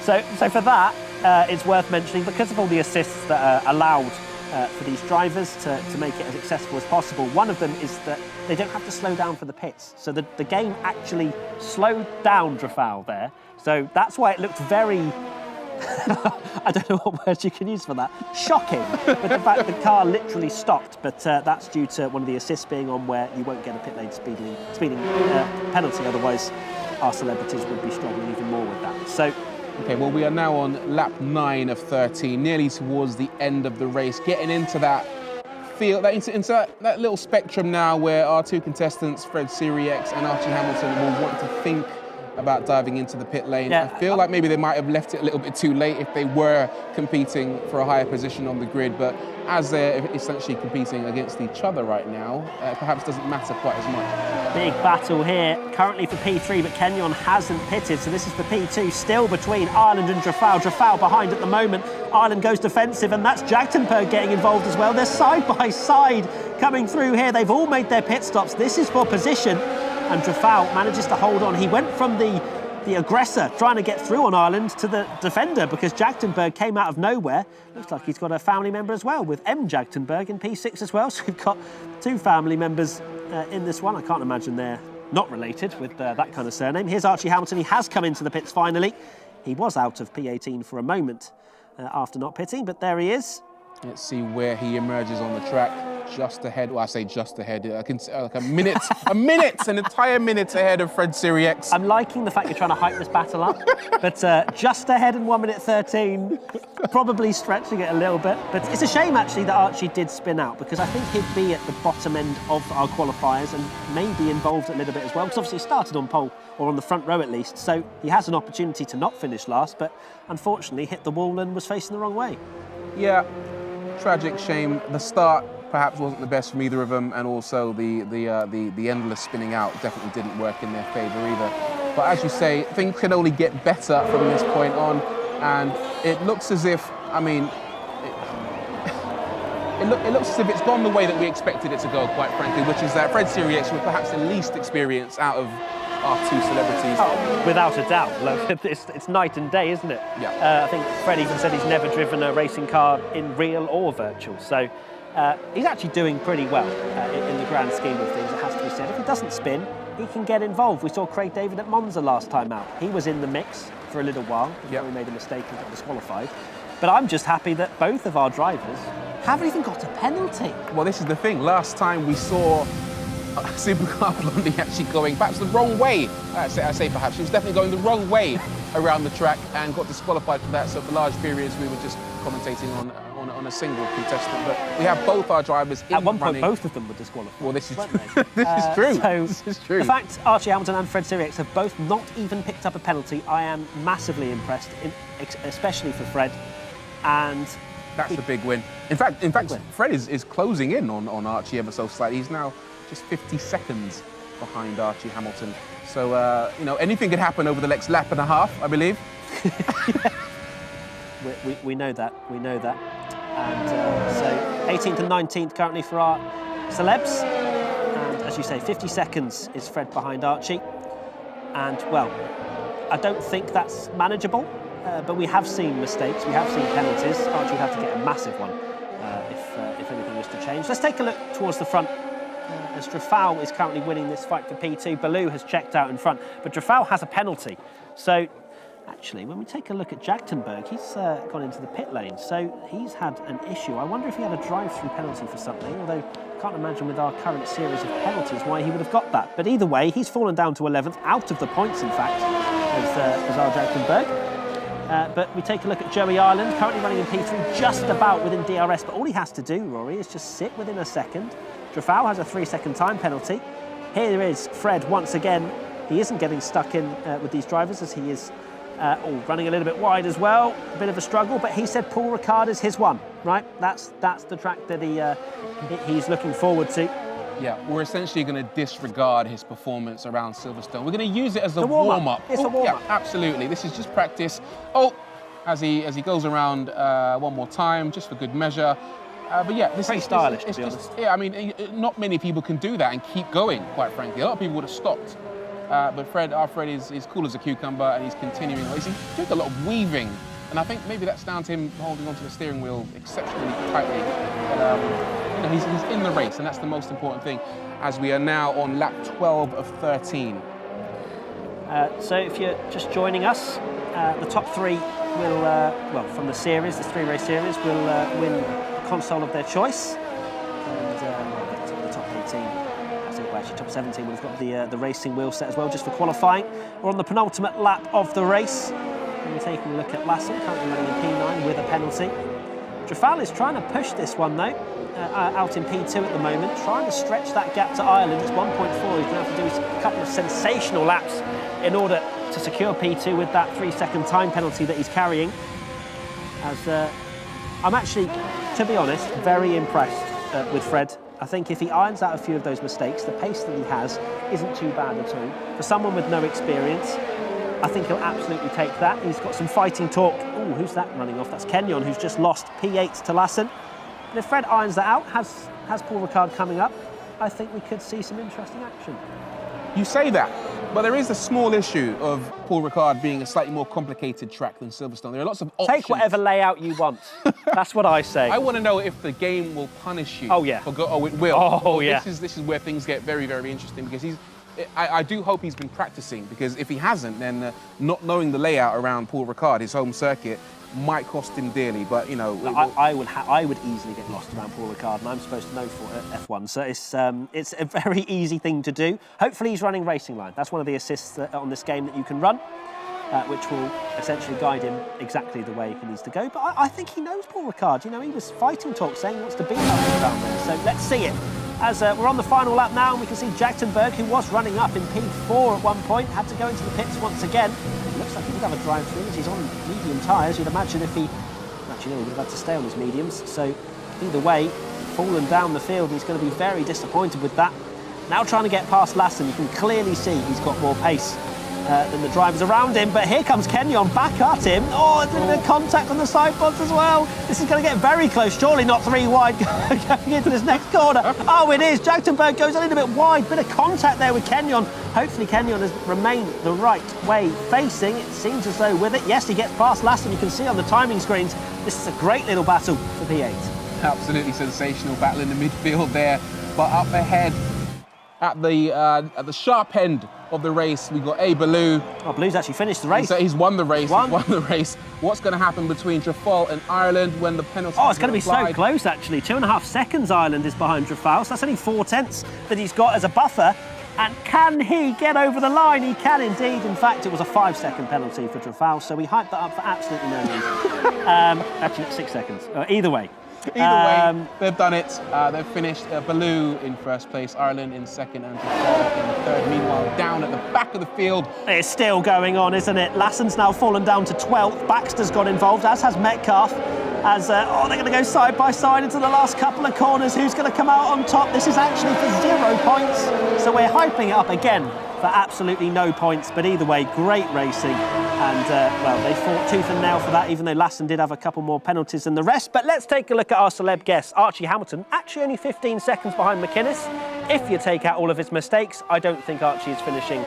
Speaker 3: So for that, it's worth mentioning, because of all the assists that are allowed for these drivers to make it as accessible as possible. One of them is that they don't have to slow down for the pits. So the game actually slowed down Drafal there. So that's why it looked very... I don't know what words you can use for that. Shocking, with the fact the car literally stopped, but that's due to one of the assists being on, where you won't get a pit lane speeding penalty. Otherwise, our celebrities would be struggling even more with that. So,
Speaker 2: okay, well, we are now on lap 9 of 13, nearly towards the end of the race, getting into that feel, into that little spectrum now, where our two contestants, Fred Sirieix and Archie Hamilton, will want to think about diving into the pit lane.
Speaker 3: Yeah,
Speaker 2: I feel like maybe they might have left it a little bit too late if they were competing for a higher position on the grid, but as they're essentially competing against each other right now, perhaps doesn't matter quite as much.
Speaker 3: Big battle here, currently for P3, but Kenyon hasn't pitted, so this is for P2, still between Ireland and Drafal. Drafal behind at the moment. Ireland goes defensive, and that's Jagtenberg getting involved as well. They're side by side coming through here. They've all made their pit stops. This is for position. And Drafal manages to hold on. He went from the the aggressor trying to get through on Ireland to the defender because Jagtenberg came out of nowhere. Looks like he's got a family member as well with M. Jagtenberg in P6 as well. So we've got 2 family members in this one. I can't imagine they're not related with that kind of surname. Here's Archie Hamilton. He has come into the pits finally. He was out of P18 for a moment after not pitting, but there he is.
Speaker 2: Let's see where he emerges on the track. Just ahead, well, I say just ahead, I can say like a minute, an entire minute ahead of Fred Sirieix.
Speaker 3: I'm liking the fact you're trying to hype this battle up, but just ahead in 1 minute 13, probably stretching it a little bit. But it's a shame, actually, that Archie did spin out, because I think he'd be at the bottom end of our qualifiers and maybe involved a little bit as well, because obviously he started on pole, or on the front row at least, so he has an opportunity to not finish last, but unfortunately hit the wall and was facing the wrong way.
Speaker 2: Yeah, tragic shame. The start perhaps wasn't the best from either of them, and also the endless spinning out definitely didn't work in their favour either. But as you say, things can only get better from this point on, and it looks as if, I mean, it looks as if it's gone the way that we expected it to go, quite frankly, which is that Fred Sirieix with perhaps the least experience out of our 2 celebrities.
Speaker 3: Oh, without a doubt. It's night and day, isn't it?
Speaker 2: Yeah.
Speaker 3: I think Fred even said he's never driven a racing car in real or virtual, so he's actually doing pretty well in the grand scheme of things, it has to be said. If he doesn't spin, he can get involved. We saw Craig David at Monza last time out. He was in the mix for a little while before he made a mistake and got disqualified. But I'm just happy that both of our drivers haven't even got a penalty.
Speaker 2: Well, this is the thing. Last time we saw Supercar Blondie actually going perhaps the wrong way. I say perhaps. She was definitely going the wrong way around the track and got disqualified for that. So for large periods, we were just commentating on a single contestant. But we have both our drivers in
Speaker 3: At one point,
Speaker 2: running.
Speaker 3: both of them were disqualified.
Speaker 2: Well, this is
Speaker 3: weren't
Speaker 2: true.
Speaker 3: they?
Speaker 2: This is true.
Speaker 3: So
Speaker 2: this is true.
Speaker 3: The fact Archie Hamilton and Fred Sirieix have both not even picked up a penalty, I am massively impressed, especially for Fred. And
Speaker 2: that's a big win. In fact, Fred is closing in on Archie ever so slightly. He's now just 50 seconds behind Archie Hamilton. So, you know, anything could happen over the next lap and a half, I believe.
Speaker 3: we know that. We know that. And so 18th and 19th currently for our celebs. And as you say, 50 seconds is Fred behind Archie. And, well, I don't think that's manageable. But we have seen mistakes, we have seen penalties. Archie would have to get a massive one if anything was to change. Let's take a look towards the front. As Drafal is currently winning this fight for P2, Baloo has checked out in front, but Drafal has a penalty. So, actually, when we take a look at Jagtenberg, he's gone into the pit lane, so he's had an issue. I wonder if he had a drive-through penalty for something, although I can't imagine with our current series of penalties why he would have got that. But either way, he's fallen down to 11th, out of the points, in fact, as our Jagtenberg. But we take a look at Joey Ireland, currently running in P3, just about within DRS. But all he has to do, Rory, is just sit within a second. Drafal has a 3-second time penalty. Here is Fred once again. He isn't getting stuck in with these drivers as he is running a little bit wide as well. A bit of a struggle, but he said Paul Ricard is his one, right? That's the track that he's looking forward to.
Speaker 2: Yeah, we're essentially going to disregard his performance around Silverstone. We're going to use it as a warm-up.
Speaker 3: It's a warm-up.
Speaker 2: Yeah, absolutely. This is just practice. Oh, as he goes around one more time, just for good measure. But yeah, this
Speaker 3: pretty
Speaker 2: is
Speaker 3: stylish,
Speaker 2: it's
Speaker 3: to be
Speaker 2: just,
Speaker 3: honest.
Speaker 2: yeah, I mean, not many people can do that and keep going, quite frankly. A lot of people would have stopped. But our Fred is cool as a cucumber, and he's continuing. He's doing a lot of weaving, and I think maybe that's down to him holding onto the steering wheel exceptionally tightly. But, you know, he's in the race, and that's the most important thing, as we are now on lap 12 of 13.
Speaker 3: So if you're just joining us, the top 3 will, well, from the series, the 3-race series, will win a console of their choice. And the top 18, actually top 17 will have got the racing wheel set as well, just for qualifying. We're on the penultimate lap of the race. And we're taking a look at Lassen, currently running in P9 with a penalty. Drafal is trying to push this one though, out in P2 at the moment, trying to stretch that gap to Ireland. It's 1.4. He's going to have to do a couple of sensational laps in order to secure P2 with that 3-second time penalty that he's carrying. As I'm actually, to be honest, very impressed with Fred. I think if he irons out a few of those mistakes, the pace that he has isn't too bad at all. For someone with no experience, I think he'll absolutely take that. He's got some fighting talk. Ooh, who's that running off? That's Kenyon, who's just lost P8 to Lassen. But if Fred irons that out, has Paul Ricard coming up, I think we could see some interesting action.
Speaker 2: You say that, But there is a small issue of Paul Ricard being a slightly more complicated track than Silverstone. There are lots of options.
Speaker 3: Take whatever layout you want. That's what I say.
Speaker 2: I want to know if the game will punish you.
Speaker 3: Oh, yeah.
Speaker 2: Oh, it will.
Speaker 3: Oh, yeah.
Speaker 2: This is where things get very, very interesting, because I do hope he's been practicing, because if he hasn't, then not knowing the layout around Paul Ricard, his home circuit, might cost him dearly. But, you know...
Speaker 3: I would easily get lost around Paul Ricard, and I'm supposed to know for F1, so it's a very easy thing to do. Hopefully he's running Racing Line. That's one of the assists on this game that you can run, which will essentially guide him exactly the way he needs to go. But I think he knows Paul Ricard. You know, he was fighting talk saying he wants to beat him down there. So let's see it. As we're on the final lap now, and we can see Jachtenberg, who was running up in P4 at one point, had to go into the pits once again. Looks like he did have a drive-through, as he's on medium tyres. You'd imagine if he... Actually, no, he would have had to stay on his mediums. So either way, fallen down the field, and he's going to be very disappointed with that. Now trying to get past Lassen, you can clearly see he's got more pace than the drivers around him, but here comes Kenyon back at him. Oh, a little bit of contact on the side pods as well. This is going to get very close, surely not 3 wide going into this next corner. Oh, it is. Jachtenberg goes a little bit wide, bit of contact there with Kenyon. Hopefully Kenyon has remained the right way facing. It seems as though with it, yes, he gets past Lassen. You can see on the timing screens, this is a great little battle for P8.
Speaker 2: Absolutely sensational battle in the midfield there, but up ahead at the sharp end of the race, we've got Baloo.
Speaker 3: Oh, Blue's actually finished the race.
Speaker 2: So he's won the race.
Speaker 3: He's won
Speaker 2: the race. What's going to happen between Trafal and Ireland when the penalty?
Speaker 3: Oh, it's going to be so close, actually. 2.5 seconds Ireland is behind Trafal, so that's only 4/10 that he's got as a buffer. And can he get over the line? He can indeed. In fact, it was a 5-second penalty for Trafal, so we hyped that up for absolutely no reason. Actually, 6 seconds. Either way.
Speaker 2: Either way, they've done it. They've finished Baloo in first place, Ireland in second, and Trafal in third. Meanwhile, down at the back of the field,
Speaker 3: it's still going on, isn't it? Lassen's now fallen down to 12th. Baxter's got involved, as has Metcalf. As they're going to go side by side into the last couple of corners. Who's going to come out on top? This is actually for 0 points. So we're hyping it up again for absolutely no points. But either way, great racing. And, well, they fought tooth and nail for that, even though Lassen did have a couple more penalties than the rest. But let's take a look at our celeb guest, Archie Hamilton. Actually only 15 seconds behind McInnes. If you take out all of his mistakes, I don't think Archie is finishing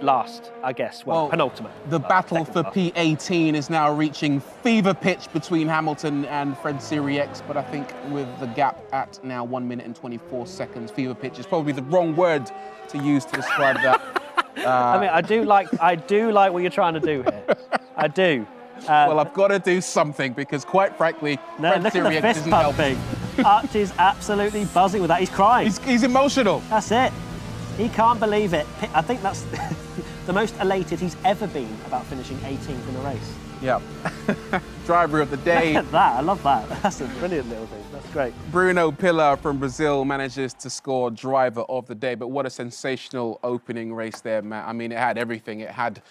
Speaker 3: last, I guess. Well, penultimate.
Speaker 2: The battle for P18 is now reaching fever pitch between Hamilton and Fred Sirieix, but I think with the gap at now 1 minute and 24 seconds, fever pitch is probably the wrong word to use to describe that.
Speaker 3: I mean, I do like what you're trying to do here. I do.
Speaker 2: Well, I've got to do something because, quite frankly, Fred
Speaker 3: look at the
Speaker 2: Sirieix
Speaker 3: fist
Speaker 2: isn't helping.
Speaker 3: pumping. Archie's absolutely buzzing with that. He's crying.
Speaker 2: He's emotional.
Speaker 3: That's it. He can't believe it. I think that's the most elated he's ever been about finishing 18th in a race.
Speaker 2: Yeah. Driver of the day.
Speaker 3: Look at that. I love that. That's a brilliant little thing. That's great.
Speaker 2: Bruno Pilar from Brazil manages to score driver of the day, but what a sensational opening race there, Matt. I mean, it had everything. It had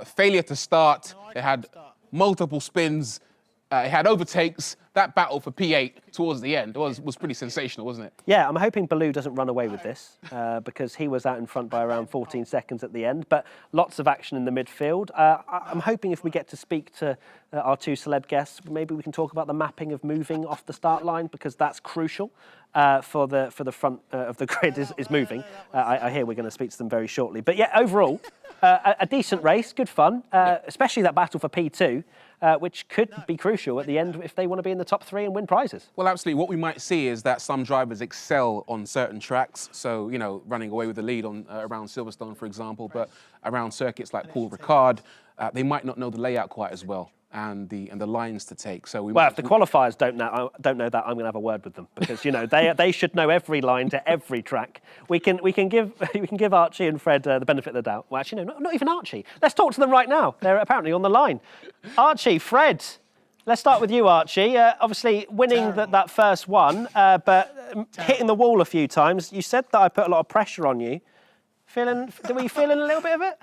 Speaker 2: failure to start. It had multiple spins. It had overtakes. That battle for P8 towards the end was pretty sensational, wasn't it?
Speaker 3: Yeah, I'm hoping Baloo doesn't run away with this because he was out in front by around 14 seconds at the end, but lots of action in the midfield. I'm hoping if we get to speak to our 2 celeb guests, maybe we can talk about the mapping of moving off the start line because that's crucial for the front of the grid is moving. I hear we're going to speak to them very shortly. But yeah, overall, a decent race, good fun, especially that battle for P2. Which could be crucial at the end if they want to be in the top 3 and win prizes.
Speaker 2: Well, absolutely. What we might see is that some drivers excel on certain tracks. So, you know, running away with the lead on around Silverstone, for example, but around circuits like Paul Ricard, they might not know the layout quite as well and the lines to take. So
Speaker 3: well, if the qualifiers don't know that, I'm going to have a word with them because you know they should know every line to every track. We can give Archie and Fred the benefit of the doubt. Well, actually, no, not even Archie. Let's talk to them right now. They're apparently on the line. Archie, Fred. Let's start with you, Archie. Obviously, winning that first one, but hitting the wall a few times. You said that I put a lot of pressure on you. Were you feeling a little bit of it?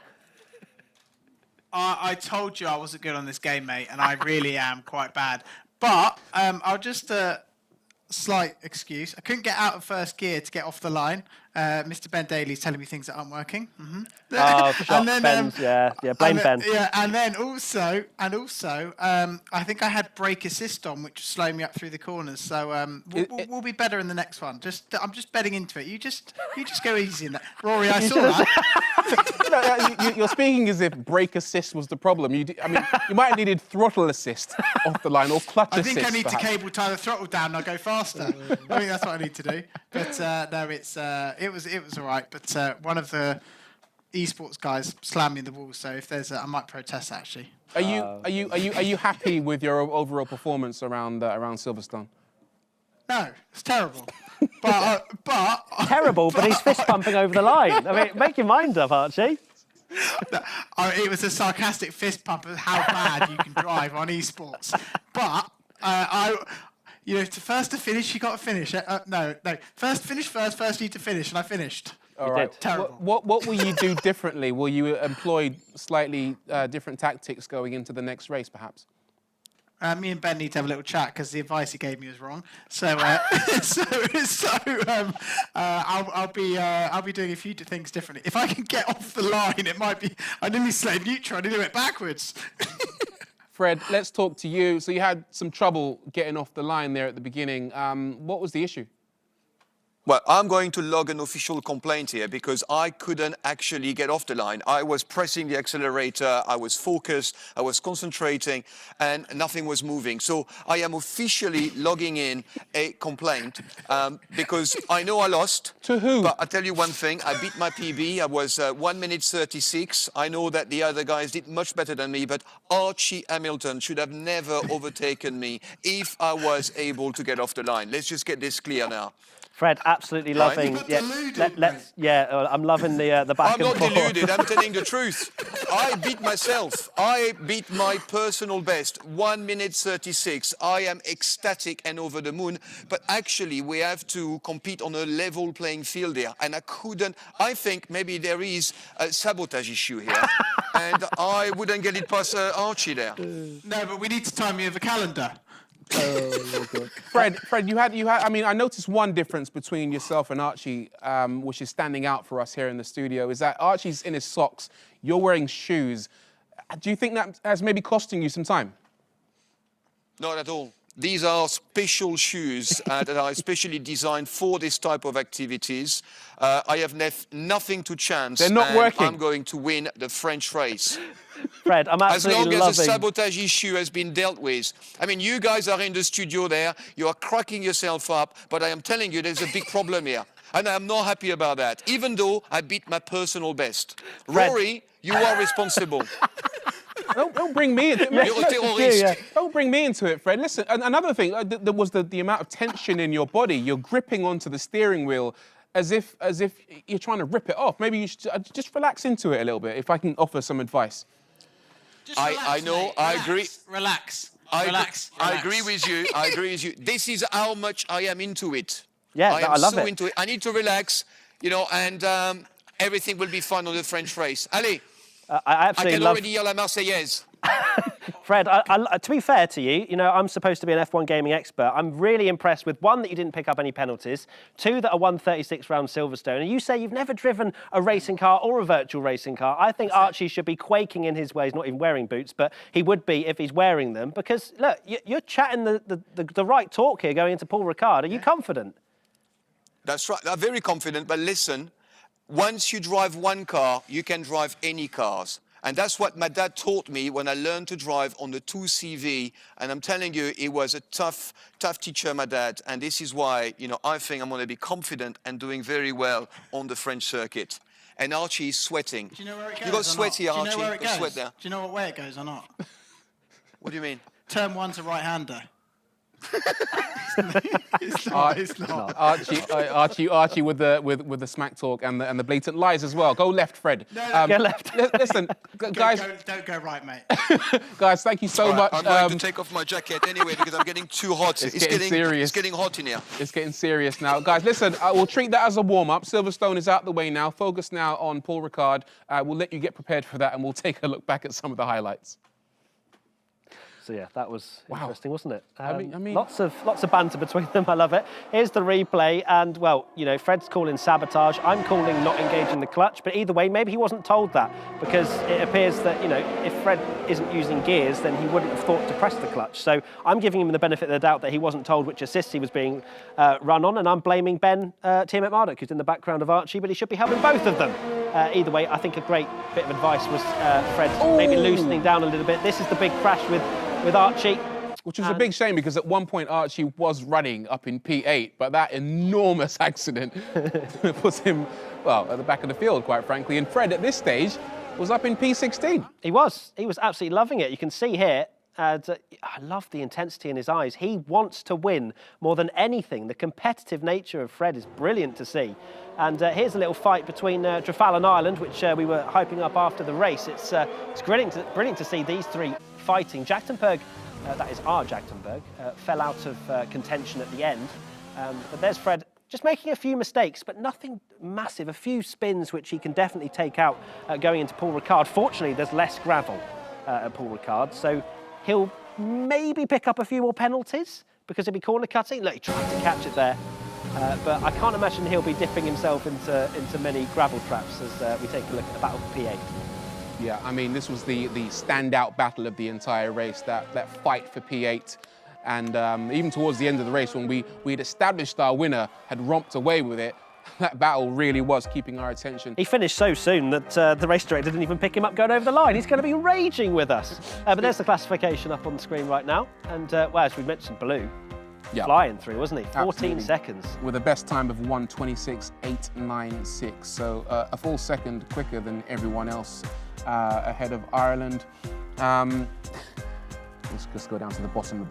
Speaker 1: I told you I wasn't good on this game, mate, and I really am quite bad. But I'll just slight excuse. I couldn't get out of first gear to get off the line, Mr. Ben Daly's telling me things that aren't working.
Speaker 3: Oh, shot, Ben's, blame Ben.
Speaker 1: Yeah, and then also, I think I had brake assist on, which slowed me up through the corners. So we'll be better in the next one. I'm just betting into it. You just go easy in that, Rory. I saw that.
Speaker 2: You're speaking as if brake assist was the problem. You might have needed throttle assist off the line or clutch assist.
Speaker 1: I think I need
Speaker 2: perhaps.
Speaker 1: to cable tie the throttle down and I'll go faster. I think that's what I need to do. But no, it was all right. But one of the esports guys slammed me in the wall. So if there's I might protest actually.
Speaker 2: Are you happy with your overall performance around Silverstone?
Speaker 1: No, it's terrible. But
Speaker 3: Terrible, but he's fist pumping over the line. I mean, make your mind up, Archie.
Speaker 1: It was a sarcastic fist pump of how bad you can drive on esports. But to finish, you got to finish. No. First you need to finish, and I finished.
Speaker 2: All right.
Speaker 1: Terrible.
Speaker 2: What will you do differently? Will you employ slightly different tactics going into the next race, perhaps?
Speaker 1: Me and Ben need to have a little chat because the advice he gave me was wrong. So, I'll be doing a few things differently. If I can get off the line, it might be. I nearly slayed neutral. I nearly went backwards.
Speaker 2: Fred, let's talk to you. So you had some trouble getting off the line there at the beginning. What was the issue?
Speaker 4: Well, I'm going to log an official complaint here because I couldn't actually get off the line. I was pressing the accelerator, I was focused, I was concentrating, and nothing was moving. So I am officially logging in a complaint because I know I lost.
Speaker 2: To who?
Speaker 4: But I'll tell you one thing, I beat my PB. I was 1 minute 36. I know that the other guys did much better than me, but Archie Hamilton should have never overtaken me if I was able to get off the line. Let's just get this clear now.
Speaker 3: Fred, absolutely loving. I'm loving the back
Speaker 4: I'm
Speaker 3: and forth.
Speaker 4: not deluded. I'm telling the truth. I beat myself. I beat my personal best, 1 minute 36. I am ecstatic and over the moon. But actually, we have to compete on a level playing field here, and I couldn't. I think maybe there is a sabotage issue here, and I wouldn't get it past Archie there.
Speaker 1: No, but we need to time you with a calendar.
Speaker 3: Oh,
Speaker 2: Fred, you had. I mean, I noticed one difference between yourself and Archie, which is standing out for us here in the studio, is that Archie's in his socks, you're wearing shoes. Do you think that has maybe costing you some time?
Speaker 4: Not at all. These are special shoes that are especially designed for this type of activities. I have nothing to chance.
Speaker 2: They're not working.
Speaker 4: I'm going to win the French race.
Speaker 3: Fred, I'm absolutely
Speaker 4: as long as the
Speaker 3: loving.
Speaker 4: sabotage issue has been dealt with. I mean, you guys are in the studio there, you are cracking yourself up, but I am telling you there's a big problem here. And I'm not happy about that, even though I beat my personal best.
Speaker 3: Fred.
Speaker 4: Rory, you are responsible.
Speaker 2: Don't bring me into it.
Speaker 4: You're a terrorist.
Speaker 2: Don't bring me into it, Fred. Listen, another thing, there was the amount of tension in your body. You're gripping onto the steering wheel as if you're trying to rip it off. Maybe you should just relax into it a little bit, if I can offer some advice.
Speaker 4: I know,
Speaker 1: mate.
Speaker 4: I agree.
Speaker 1: Relax.
Speaker 4: I agree with you. I agree with you. This is how much I am into it.
Speaker 3: Yeah,
Speaker 4: I am
Speaker 3: I love
Speaker 4: so
Speaker 3: it.
Speaker 4: into it. I need to relax, and everything will be fine on the French race. Allez,
Speaker 3: I
Speaker 4: I
Speaker 3: absolutely
Speaker 4: can
Speaker 3: love.
Speaker 4: already hear la Marseillaise.
Speaker 3: Fred, to be fair to you, I'm supposed to be an F1 gaming expert. I'm really impressed with, one, that you didn't pick up any penalties, two, that I won 36 round Silverstone, and you say you've never driven a racing car or a virtual racing car. I think Archie should be quaking in his ways, not even wearing boots, but he would be if he's wearing them, because, look, you're chatting the right talk here going into Paul Ricard. Are you confident?
Speaker 4: That's right. I'm very confident, but listen, once you drive one car, you can drive any cars. And that's what my dad taught me when I learned to drive on the 2CV. And I'm telling you, he was a tough teacher, my dad. And this is why, I think I'm going to be confident and doing very well on the French circuit. And Archie is sweating.
Speaker 1: Do you know where it goes?
Speaker 4: You got sweaty, Archie.
Speaker 1: Do you know where it goes?
Speaker 4: Sweat there.
Speaker 1: Do you know what way it goes or not?
Speaker 4: What do you mean?
Speaker 1: Turn one's a right-hander. It's not.
Speaker 2: Archie with the smack talk and the blatant lies as well. Go left, Fred.
Speaker 1: No,
Speaker 3: Go left.
Speaker 2: Listen, guys.
Speaker 1: Don't go right, mate.
Speaker 2: Guys, thank you so much.
Speaker 4: I'm going to take off my jacket anyway because I'm getting too hot.
Speaker 2: It's getting serious.
Speaker 4: It's getting hot in here.
Speaker 2: It's getting serious now. Guys, listen, we'll treat that as a warm-up. Silverstone is out the way now. Focus now on Paul Ricard. We'll let you get prepared for that and we'll take a look back at some of the highlights.
Speaker 3: So yeah, that was
Speaker 2: Wow.
Speaker 3: interesting, wasn't it?
Speaker 2: I mean-
Speaker 3: lots of banter between them. I love it. Here's the replay, and well, you know, Fred's calling sabotage. I'm calling not engaging the clutch. But either way, maybe he wasn't told that, because it appears that, you know, if Fred isn't using gears, then he wouldn't have thought to press the clutch. So I'm giving him the benefit of the doubt that he wasn't told which assist he was being run on, and I'm blaming Ben Tiamat Marduk, who's in the background of Archie, but he should be helping both of them. Either way, I think a great bit of advice was Fred maybe loosening down a little bit. This is the big crash with Archie.
Speaker 2: Which was a big shame, because at one point Archie was running up in P8, but that enormous accident puts him, well, at the back of the field, quite frankly. And Fred, at this stage, was up in P16.
Speaker 3: He was absolutely loving it. You can see here, I love the intensity in his eyes. He wants to win more than anything. The competitive nature of Fred is brilliant to see. And here's a little fight between Trafalgar Island, which we were hyping up after the race. It's brilliant to see these three fighting. Jachtenberg, that is our Jachtenberg, fell out of contention at the end. But there's Fred just making a few mistakes, but nothing massive. A few spins which he can definitely take out going into Paul Ricard. Fortunately, there's less gravel at Paul Ricard, so he'll maybe pick up a few more penalties because he'll be corner cutting. Look, he tried to catch it there. But I can't imagine he'll be dipping himself into many gravel traps as we take a look at the battle for P8.
Speaker 2: Yeah, I mean, this was the standout battle of the entire race, that fight for P8. And even towards the end of the race, when we'd established our winner, had romped away with it, that battle really was keeping our attention.
Speaker 3: He finished so soon that the race director didn't even pick him up going over the line. He's going to be raging with us. But there's the classification up on the screen right now. And, well, as we mentioned, Blue.
Speaker 2: Yeah.
Speaker 3: Flying through, wasn't he? 14
Speaker 2: Absolutely.
Speaker 3: seconds.
Speaker 2: With a best time of 1:26.896. So a full second quicker than everyone else ahead of Ireland. Let's just go down to the bottom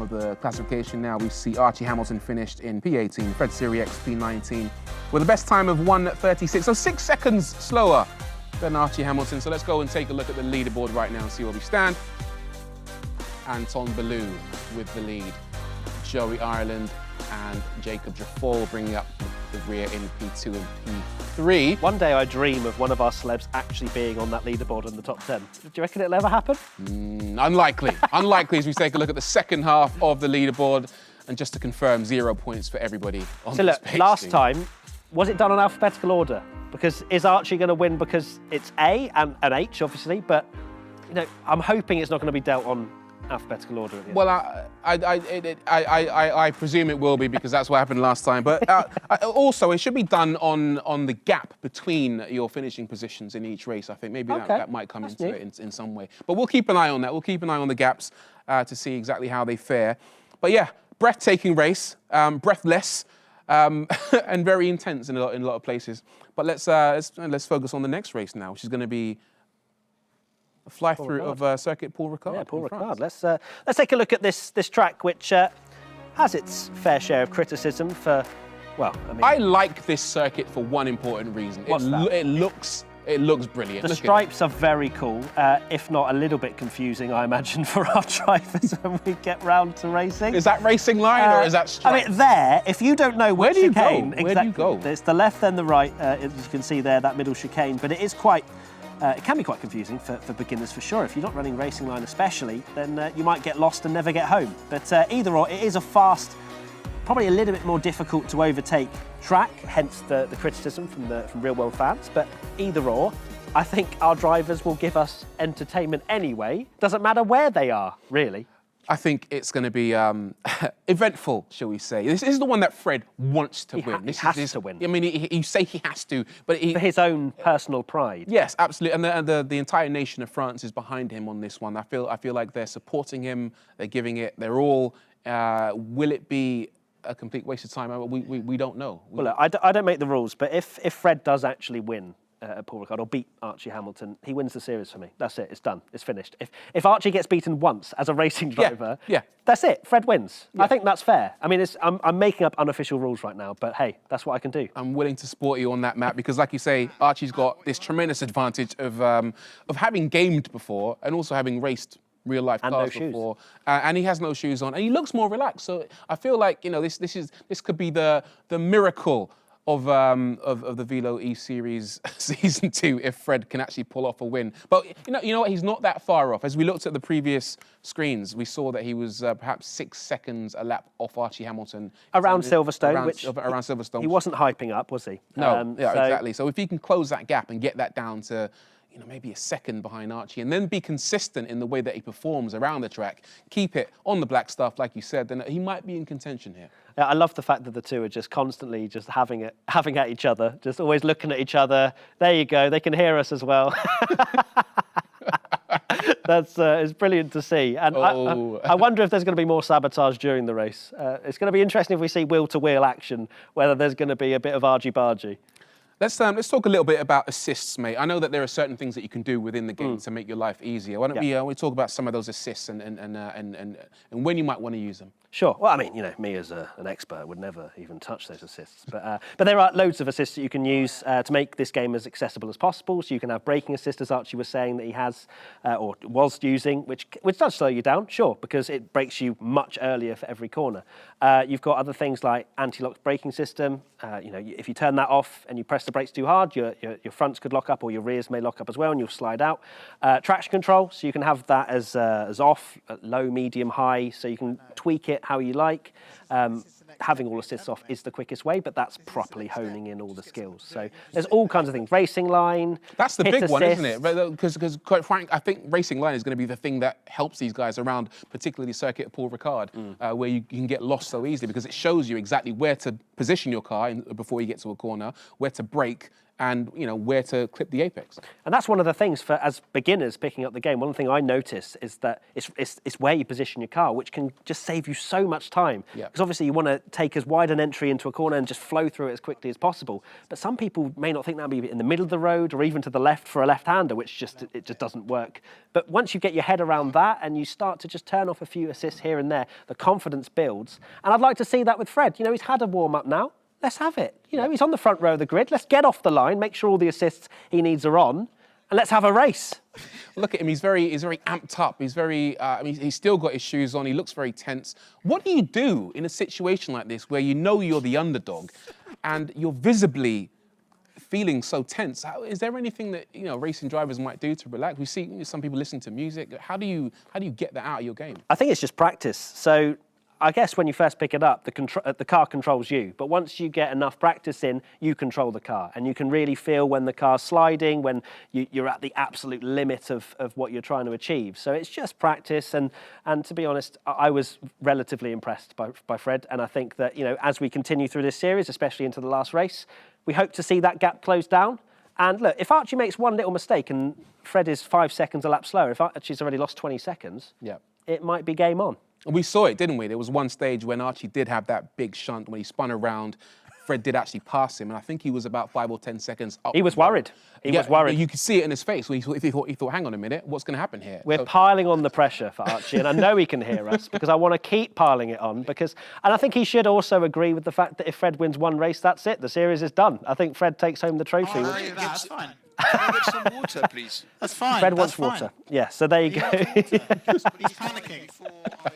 Speaker 2: of the classification now. We see Archie Hamilton finished in P18, Fred Sirieix P19, with a best time of 1:36. So 6 seconds slower than Archie Hamilton. So let's go and take a look at the leaderboard right now and see where we stand. Anton Ballou with the lead. Joey Ireland and Jacob Jaffall bringing up the rear in P2 and P3.
Speaker 3: One day I dream of one of our celebs actually being on that leaderboard in the top 10. Do you reckon it'll ever happen?
Speaker 2: Unlikely. Unlikely as we take a look at the second half of the leaderboard. And just to confirm, 0 points for everybody on
Speaker 3: So
Speaker 2: this
Speaker 3: look,
Speaker 2: page.
Speaker 3: last time, was it done in alphabetical order? Because is Archie going to win because it's A and an H, obviously, but you know, I'm hoping it's not going to be dealt on alphabetical order at the end.
Speaker 2: Well, I presume it will be, because that's what happened last time. But also, it should be done on the gap between your finishing positions in each race. I think maybe that might come into it in some way. But we'll keep an eye on that. We'll keep an eye on the gaps to see exactly how they fare. But yeah, breathtaking race, breathless, and very intense in a lot of places. But let's focus on the next race now, which is going to be a fly-through of Circuit Paul Ricard.
Speaker 3: Yeah, Paul Ricard. Let's take a look at this track, which has its fair share of criticism for, well, I mean,
Speaker 2: I like this circuit for one important reason. It looks brilliant.
Speaker 3: the stripes are very cool, if not a little bit confusing, I imagine, for our drivers when we get round to racing.
Speaker 2: Is that racing line or is that stripes?
Speaker 3: I mean, there, if you don't know which chicane,
Speaker 2: Where do you go?
Speaker 3: It's the left then the right, as you can see there, that middle chicane, but it is quite. It can be quite confusing for beginners, for sure. If you're not running racing line especially, then you might get lost and never get home. But either or, it is a fast, probably a little bit more difficult to overtake track, hence the criticism from real-world fans. But either or, I think our drivers will give us entertainment anyway. Doesn't matter where they are, really.
Speaker 2: I think it's going to be eventful, shall we say. This is the one that Fred wants to win.
Speaker 3: He has to win.
Speaker 2: I mean, you say he has to, but
Speaker 3: For his own personal pride.
Speaker 2: Yes, absolutely. And the entire nation of France is behind him on this one. I feel like they're supporting him. They're giving it their all. Will it be a complete waste of time? We don't know.
Speaker 3: Well, look, I don't make the rules, but if Fred does actually win at Paul Ricard or beat Archie Hamilton, he wins the series for me. That's it. It's done. It's finished. If Archie gets beaten once as a racing driver, that's it. Fred wins. Yeah. I think that's fair. I mean, I'm making up unofficial rules right now, but hey, that's what I can do.
Speaker 2: I'm willing to support you on that, Matt, because like you say, Archie's got this tremendous advantage of having gamed before and also having raced real-life cars before, and he has no shoes on, and he looks more relaxed. So I feel like, you know, this could be the miracle of the Velo E-Series Season 2 if Fred can actually pull off a win. But you know what? He's not that far off. As we looked at the previous screens, we saw that he was perhaps 6 seconds a lap off Archie Hamilton.
Speaker 3: Around Silverstone,
Speaker 2: around Silverstone.
Speaker 3: He wasn't hyping up, was he?
Speaker 2: No, exactly. So if he can close that gap and get that down to maybe a second behind Archie, and then be consistent in the way that he performs around the track, keep it on the black stuff, like you said, then he might be in contention here.
Speaker 3: I love the fact that the two are just constantly just having at each other, just always looking at each other. There you go. They can hear us as well. That's it's brilliant to see. And I wonder if there's going to be more sabotage during the race. It's going to be interesting if we see wheel-to-wheel action, whether there's going to be a bit of argy-bargy.
Speaker 2: Let's talk a little bit about assists, mate. I know that there are certain things that you can do within the game to make your life easier. Why don't we talk about some of those assists and when you might want to use them?
Speaker 3: Sure. Well, I mean, me as an expert would never even touch those assists. But there are loads of assists that you can use to make this game as accessible as possible. So you can have braking assist, as Archie was saying, that he has or was using, which does slow you down, sure, because it brakes you much earlier for every corner. You've got other things like anti-lock braking system. If you turn that off and you press the brakes too hard, your fronts could lock up or your rears may lock up as well and you'll slide out. Traction control, so you can have that as off, low, medium, high, so you can tweak it how you like. Having all assists off is the quickest way, but that's properly honing in all the skills. So there's all kinds of things. Racing line.
Speaker 2: That's the big one, isn't it? Because quite frankly, I think racing line is going to be the thing that helps these guys around, particularly the circuit of Paul Ricard, where you can get lost so easily because it shows you exactly where to position your car before you get to a corner, where to brake, and where to clip the apex.
Speaker 3: And that's one of the things for as beginners picking up the game. One thing I notice is that it's where you position your car, which can just save you so much time. Because obviously you want to take as wide an entry into a corner and just flow through it as quickly as possible. But some people may not think that'll be in the middle of the road or even to the left for a left-hander, which it just doesn't work. But once you get your head around that and you start to just turn off a few assists here and there, the confidence builds. And I'd like to see that with Fred. He's had a warm-up now. Let's have it. He's on the front row of the grid. Let's get off the line, make sure all the assists he needs are on, and let's have a race.
Speaker 2: Look at him. He's very amped up. He's very. He's still got his shoes on. He looks very tense. What do you do in a situation like this where you're the underdog, and you're visibly feeling so tense? Is there anything that racing drivers might do to relax? We see some people listen to music. How do you get that out of your game?
Speaker 3: I think it's just practice. So I guess when you first pick it up, the car controls you. But once you get enough practice in, you control the car. And you can really feel when the car's sliding, when you're at the absolute limit of what you're trying to achieve. So it's just practice. And to be honest, I was relatively impressed by Fred. And I think that, as we continue through this series, especially into the last race, we hope to see that gap close down. And look, if Archie makes one little mistake and Fred is 5 seconds a lap slower, if Archie's already lost 20 seconds, it might be game on.
Speaker 2: We saw it, didn't we? There was one stage when Archie did have that big shunt when he spun around. Fred did actually pass him, and I think he was about 5 or 10 seconds up.
Speaker 3: He was worried. He was worried.
Speaker 2: You could see it in his face. He thought, hang on a minute, what's going to happen here?
Speaker 3: We're piling on the pressure for Archie, and I know he can hear us because I want to keep piling it on. And I think he should also agree with the fact that if Fred wins one race, that's it. The series is done. I think Fred takes home the trophy.
Speaker 1: That's fine.
Speaker 4: Can I get some water, please?
Speaker 1: That's fine.
Speaker 3: Fred wants water. Yeah, so there you go.
Speaker 1: He's panicking.
Speaker 4: Before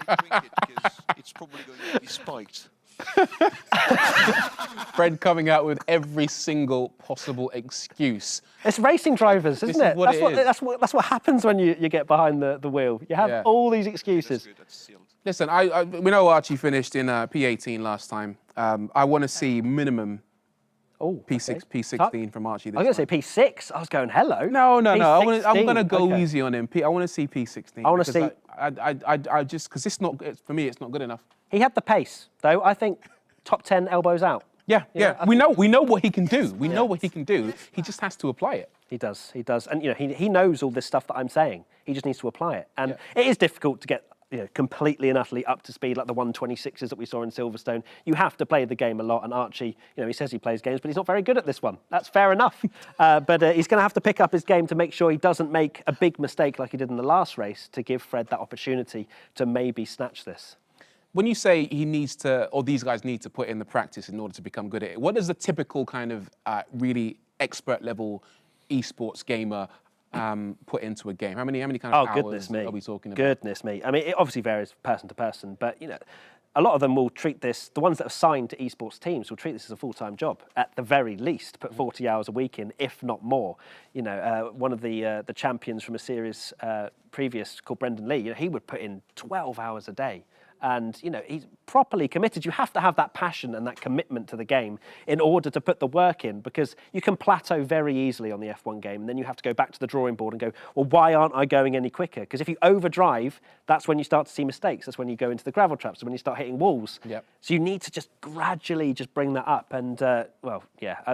Speaker 4: I drink it, because it's probably going to be spiked.
Speaker 2: Fred coming out with every single possible excuse.
Speaker 3: It's racing drivers, isn't it? That's what happens when you get behind the wheel. You have all these excuses.
Speaker 4: That's good, that's sealed.
Speaker 2: Listen, we know Archie finished in P18 last time. I want to see minimum P16 from Archie.
Speaker 3: I was going to say P6. I was going, hello.
Speaker 2: No. I'm going to go easy on him. I want to see P16.
Speaker 3: I want to see.
Speaker 2: I just because for me, it's not good enough.
Speaker 3: He had the pace, though. I think top 10 elbows out.
Speaker 2: Yeah. We know what he can do. We know what he can do. He just has to apply it.
Speaker 3: He does. And he knows all this stuff that I'm saying. He just needs to apply it. And it is difficult to get completely and utterly up to speed like the 126s that we saw in Silverstone. You have to play the game a lot, and Archie, he says he plays games, but he's not very good at this one. That's fair enough. But he's going to have to pick up his game to make sure he doesn't make a big mistake like he did in the last race to give Fred that opportunity to maybe snatch this.
Speaker 2: When you say he needs to, or these guys need to put in the practice in order to become good at it, what does a typical kind of really expert level esports gamer put into a game? How many kind of hours are we talking about?
Speaker 3: Goodness me. I mean, it obviously varies person to person, but a lot of them will treat this, the ones that are signed to esports teams will treat this as a full-time job, at the very least, put 40 hours a week in, if not more. You know, one of the champions from a series previous called Brendan Lee, you know, he would put in 12 hours a day. And, you know, he's properly committed. You have to have that passion and that commitment to the game in order to put the work in, because you can plateau very easily on the F1 game. And then you have to go back to the drawing board and go, well, why aren't I going any quicker? Because if you overdrive, that's when you start to see mistakes. That's when you go into the gravel traps, when you start hitting walls.
Speaker 2: Yep.
Speaker 3: So you need to just gradually just bring that up. And,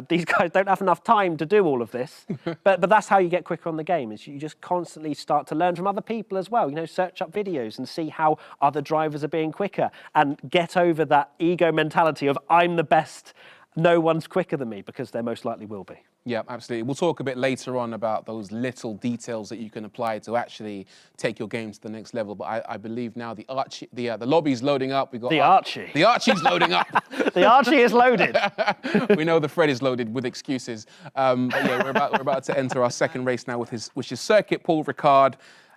Speaker 3: these guys don't have enough time to do all of this. but that's how you get quicker on the game, is you just constantly start to learn from other people as well. You know, search up videos and see how other drivers are being quicker, and get over that ego mentality of I'm the best, no one's quicker than me, because there most likely will be.
Speaker 2: Yeah, absolutely. We'll talk a bit later on about those little details that you can apply to actually take your game to the next level. But I believe now the Archie, the lobby's loading up. We got
Speaker 3: the Archie.
Speaker 2: The Archie's loading up.
Speaker 3: The Archie is loaded.
Speaker 2: We know the Fred is loaded with excuses. But yeah, we're about to enter our second race now, which is Circuit Paul Ricard.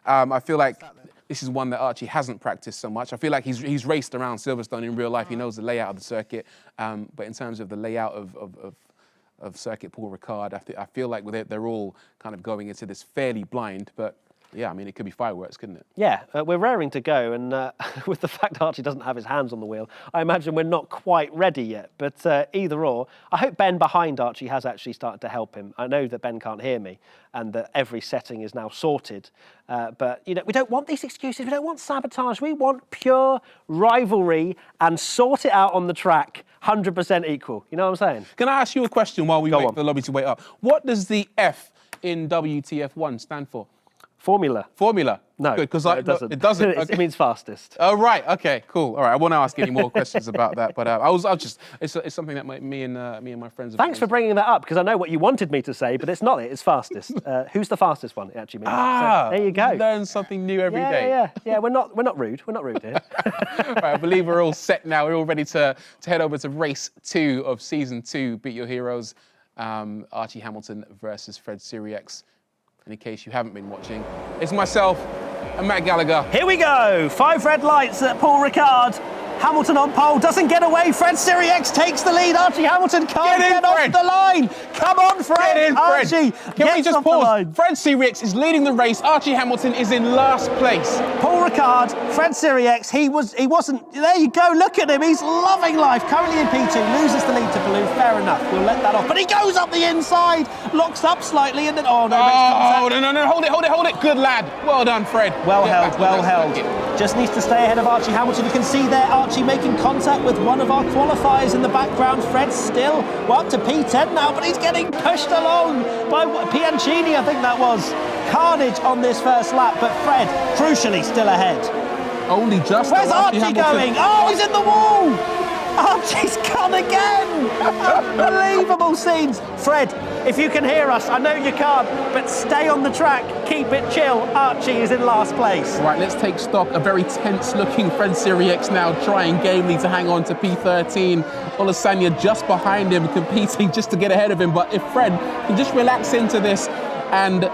Speaker 2: I feel like this is one that Archie hasn't practiced so much. I feel like he's raced around Silverstone in real life. He knows the layout of the circuit. But in terms of the layout of Circuit Paul Ricard, I feel like they're all kind of going into this fairly blind. But yeah, I mean, it could be fireworks, couldn't it?
Speaker 3: Yeah, we're raring to go. And with the fact Archie doesn't have his hands on the wheel, I imagine we're not quite ready yet. But either or, I hope Ben behind Archie has actually started to help him. I know that Ben can't hear me and that every setting is now sorted. But, you know, we don't want these excuses. We don't want sabotage. We want pure rivalry and sort it out on the track, 100% equal. You know what I'm saying?
Speaker 2: Can I ask you a question while we wait for the lobby to wait up? What does the F in WTF1 stand for?
Speaker 3: Formula.
Speaker 2: Formula?
Speaker 3: No,
Speaker 2: good, because
Speaker 3: it doesn't.
Speaker 2: It doesn't. Okay.
Speaker 3: It means fastest.
Speaker 2: Oh, right. Okay, cool. All right. I won't ask any more questions about that. But it's something that me and my friends.
Speaker 3: Thanks for bringing that up, because I know what you wanted me to say, but it's not it. It's fastest. Who's the fastest one? It actually means. So, there you go.
Speaker 2: Learn something new every day.
Speaker 3: Yeah. We're not rude. We're not rude here.
Speaker 2: Right, I believe we're all set now. We're all ready to head over to race 2 of season 2. Beat Your Heroes. Archie Hamilton versus Fred Sirieix. In case you haven't been watching, it's myself and Matt Gallagher.
Speaker 3: Here we go. 5 red lights at Paul Ricard. Hamilton on pole, doesn't get away. Fred Sirieix takes the lead. Archie Hamilton can't get off the line. Come on, Fred.
Speaker 2: Get in, Fred.
Speaker 3: Archie,
Speaker 2: can we just pause? Fred Sirieix is leading the race. Archie Hamilton is in last place.
Speaker 3: Paul Ricard, Fred Sirieix, he wasn't, there you go, look at him. He's loving life. Currently in P2, loses the lead to Blue. Fair enough, we'll let that off. But he goes up the inside, locks up slightly, and then, no.
Speaker 2: Hold it. Good lad. Well done, Fred.
Speaker 3: Well held. Just needs to stay ahead of Archie Hamilton. You can see there Archie making contact with one of our qualifiers in the background. Fred's still up to P10 now, but he's getting pushed along by Piancini, I think that was. Carnage on this first lap, but Fred, crucially, still ahead.
Speaker 2: Only just.
Speaker 3: Where's Archie going? Oh, he's in the wall! Archie's gone again! Unbelievable scenes. Fred, if you can hear us, I know you can't, but stay on the track, keep it chill. Archie is in last place.
Speaker 2: Right, let's take stock. A very tense-looking Fred Sirieix now trying gamely to hang on to P13. Olasanya just behind him, competing just to get ahead of him. But if Fred can just relax into this and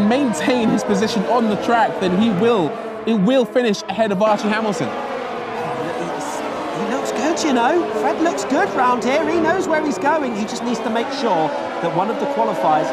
Speaker 2: maintain his position on the track, then he will finish ahead of Archie Hamilton.
Speaker 3: He looks good, you know. Fred looks good round here. He knows where he's going. He just needs to make sure that one of the qualifiers,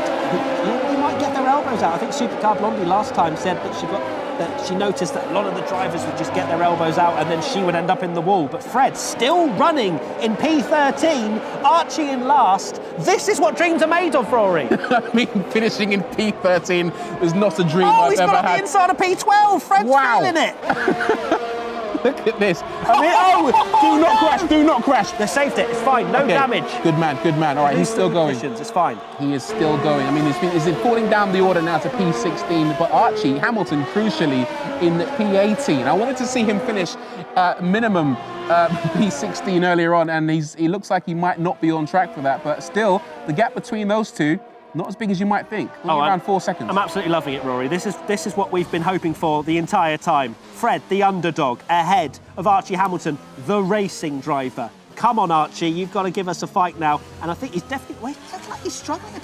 Speaker 3: he might get their elbows out. I think Supercar Blondie last time said that she noticed that a lot of the drivers would just get their elbows out and then she would end up in the wall. But Fred still running in P13, Archie in last. This is what dreams are made of, Rory.
Speaker 2: I mean, finishing in P13 was not a dream I've
Speaker 3: he's
Speaker 2: ever
Speaker 3: got on
Speaker 2: had.
Speaker 3: the inside of P12. Fred's feeling it.
Speaker 2: Look at this. Do not crash.
Speaker 3: They saved it. It's fine. No damage.
Speaker 2: Good man. All right, he's still going.
Speaker 3: It's fine.
Speaker 2: He is still going. I mean, he's been falling down the order now to P16, but Archie Hamilton, crucially, in P18. I wanted to see him finish minimum P16 earlier on, and he looks like he might not be on track for that, but still, the gap between those two, not as big as you might think. Only around 4 seconds.
Speaker 3: I'm absolutely loving it, Rory. This is what we've been hoping for the entire time. Fred, the underdog, ahead of Archie Hamilton, the racing driver. Come on, Archie, you've got to give us a fight now. And I think he's definitely... Wait, it looks like he's struggling.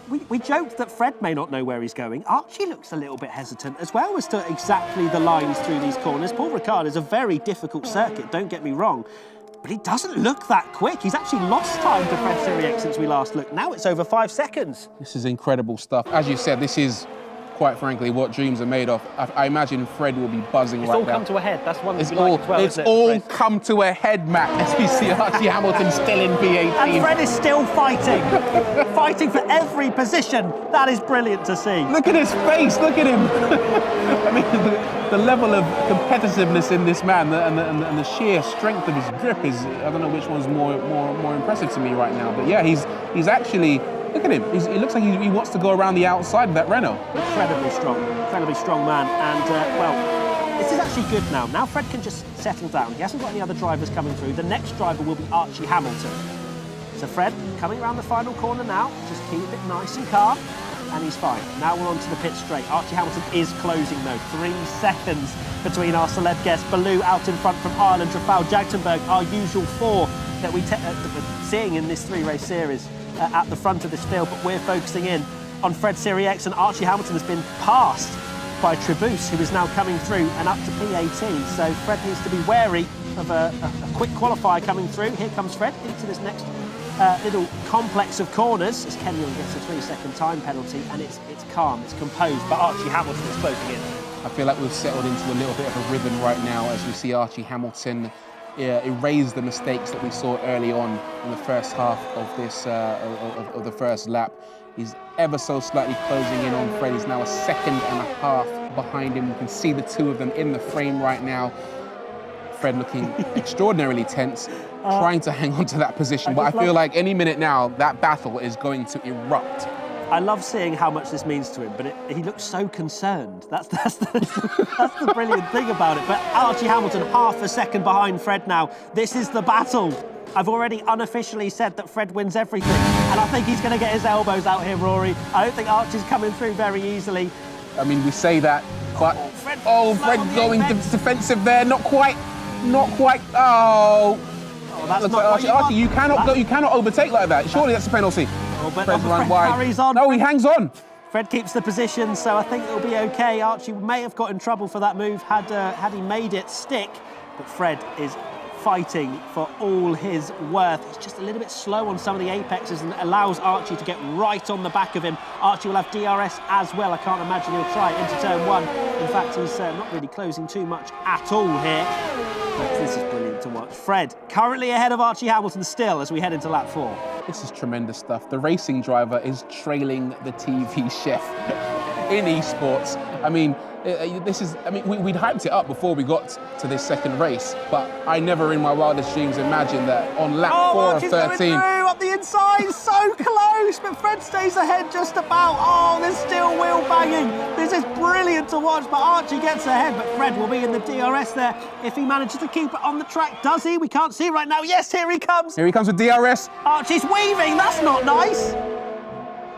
Speaker 3: we joked that Fred may not know where he's going. Archie looks a little bit hesitant as well as to exactly the lines through these corners. Paul Ricard is a very difficult circuit, don't get me wrong. But he doesn't look that quick. He's actually lost time to Fred Sirieix since we last looked. Now it's over 5 seconds.
Speaker 2: This is incredible stuff. As you said, this is, quite frankly, what dreams are made of. I imagine Fred will be buzzing right now.
Speaker 3: It's all come to a head. That's one
Speaker 2: It's
Speaker 3: thing we like as well,
Speaker 2: it's
Speaker 3: isn't it,
Speaker 2: all
Speaker 3: Fred?
Speaker 2: come to a head, Matt, as we see Archie Hamilton still in P18.
Speaker 3: And Fred is still fighting. Fighting for every position. That is brilliant to see.
Speaker 2: Look at his face, look at him. I mean, the level of competitiveness in this man and the sheer strength of his grip is, I don't know which one's more impressive to me right now. But yeah, he's actually, look at him. It looks like he wants to go around the outside of that Renault.
Speaker 3: Incredibly strong man. And, well, this is actually good now. Now Fred can just settle down. He hasn't got any other drivers coming through. The next driver will be Archie Hamilton. So Fred, coming around the final corner now, just keep it nice and calm, and he's fine. Now we're on to the pit straight. Archie Hamilton is closing though. 3 seconds between our celeb guest, Baloo out in front from Ireland, Rafał Jagtenberg, our usual 4 that we're seeing in this 3-race series at the front of this field, but we're focusing in on Fred Sirieix, and Archie Hamilton has been passed by Tribus, who is now coming through and up to P18. So Fred needs to be wary of a quick qualifier coming through. Here comes Fred into this next little complex of corners as Kenyon gets a 3-second time penalty, and it's calm, it's composed, but Archie Hamilton is closing in.
Speaker 2: I feel like we've settled into a little bit of a rhythm right now as we see Archie Hamilton erase the mistakes that we saw early on in the first half of this of the first lap. He's ever so slightly closing in on Fred. He's now a 1.5 seconds behind him. You can see the two of them in the frame right now. Fred looking extraordinarily tense, trying to hang on to that position. But I feel like any minute now, that battle is going to erupt.
Speaker 3: I love seeing how much this means to him, but he looks so concerned. That's the brilliant thing about it. But Archie Hamilton, 0.5 second behind Fred now. This is the battle. I've already unofficially said that Fred wins everything, and I think he's going to get his elbows out here, Rory. I don't think Archie's coming through very easily.
Speaker 2: I mean, we say that, but Fred going defensive there, not quite. Oh,
Speaker 3: that's
Speaker 2: look,
Speaker 3: not
Speaker 2: Archie, you cannot overtake like that. Surely that's a penalty.
Speaker 3: Oh, but
Speaker 2: Fred's
Speaker 3: Fred
Speaker 2: wide.
Speaker 3: carries on.
Speaker 2: No, he hangs on.
Speaker 3: Fred keeps the position, so I think it'll be okay. Archie may have got in trouble for that move had he made it stick, but Fred is fighting for all his worth. He's just a little bit slow on some of the apexes and allows Archie to get right on the back of him. Archie will have DRS as well. I can't imagine he'll try it into turn 1. In fact, he's not really closing too much at all here. But this is brilliant to watch. Fred currently ahead of Archie Hamilton still as we head into lap 4.
Speaker 2: This is tremendous stuff. The racing driver is trailing the TV chef in esports. I mean, we'd hyped it up before we got to this second race, but I never in my wildest dreams imagined that on lap 4 of 13.
Speaker 3: Up the inside, so close, but Fred stays ahead just about. Oh, there's still wheel banging. This is brilliant to watch, but Archie gets ahead, but Fred will be in the DRS there if he manages to keep it on the track. Does he? We can't see right now. Yes, here he comes.
Speaker 2: Here he comes with DRS.
Speaker 3: Archie's weaving. That's not nice.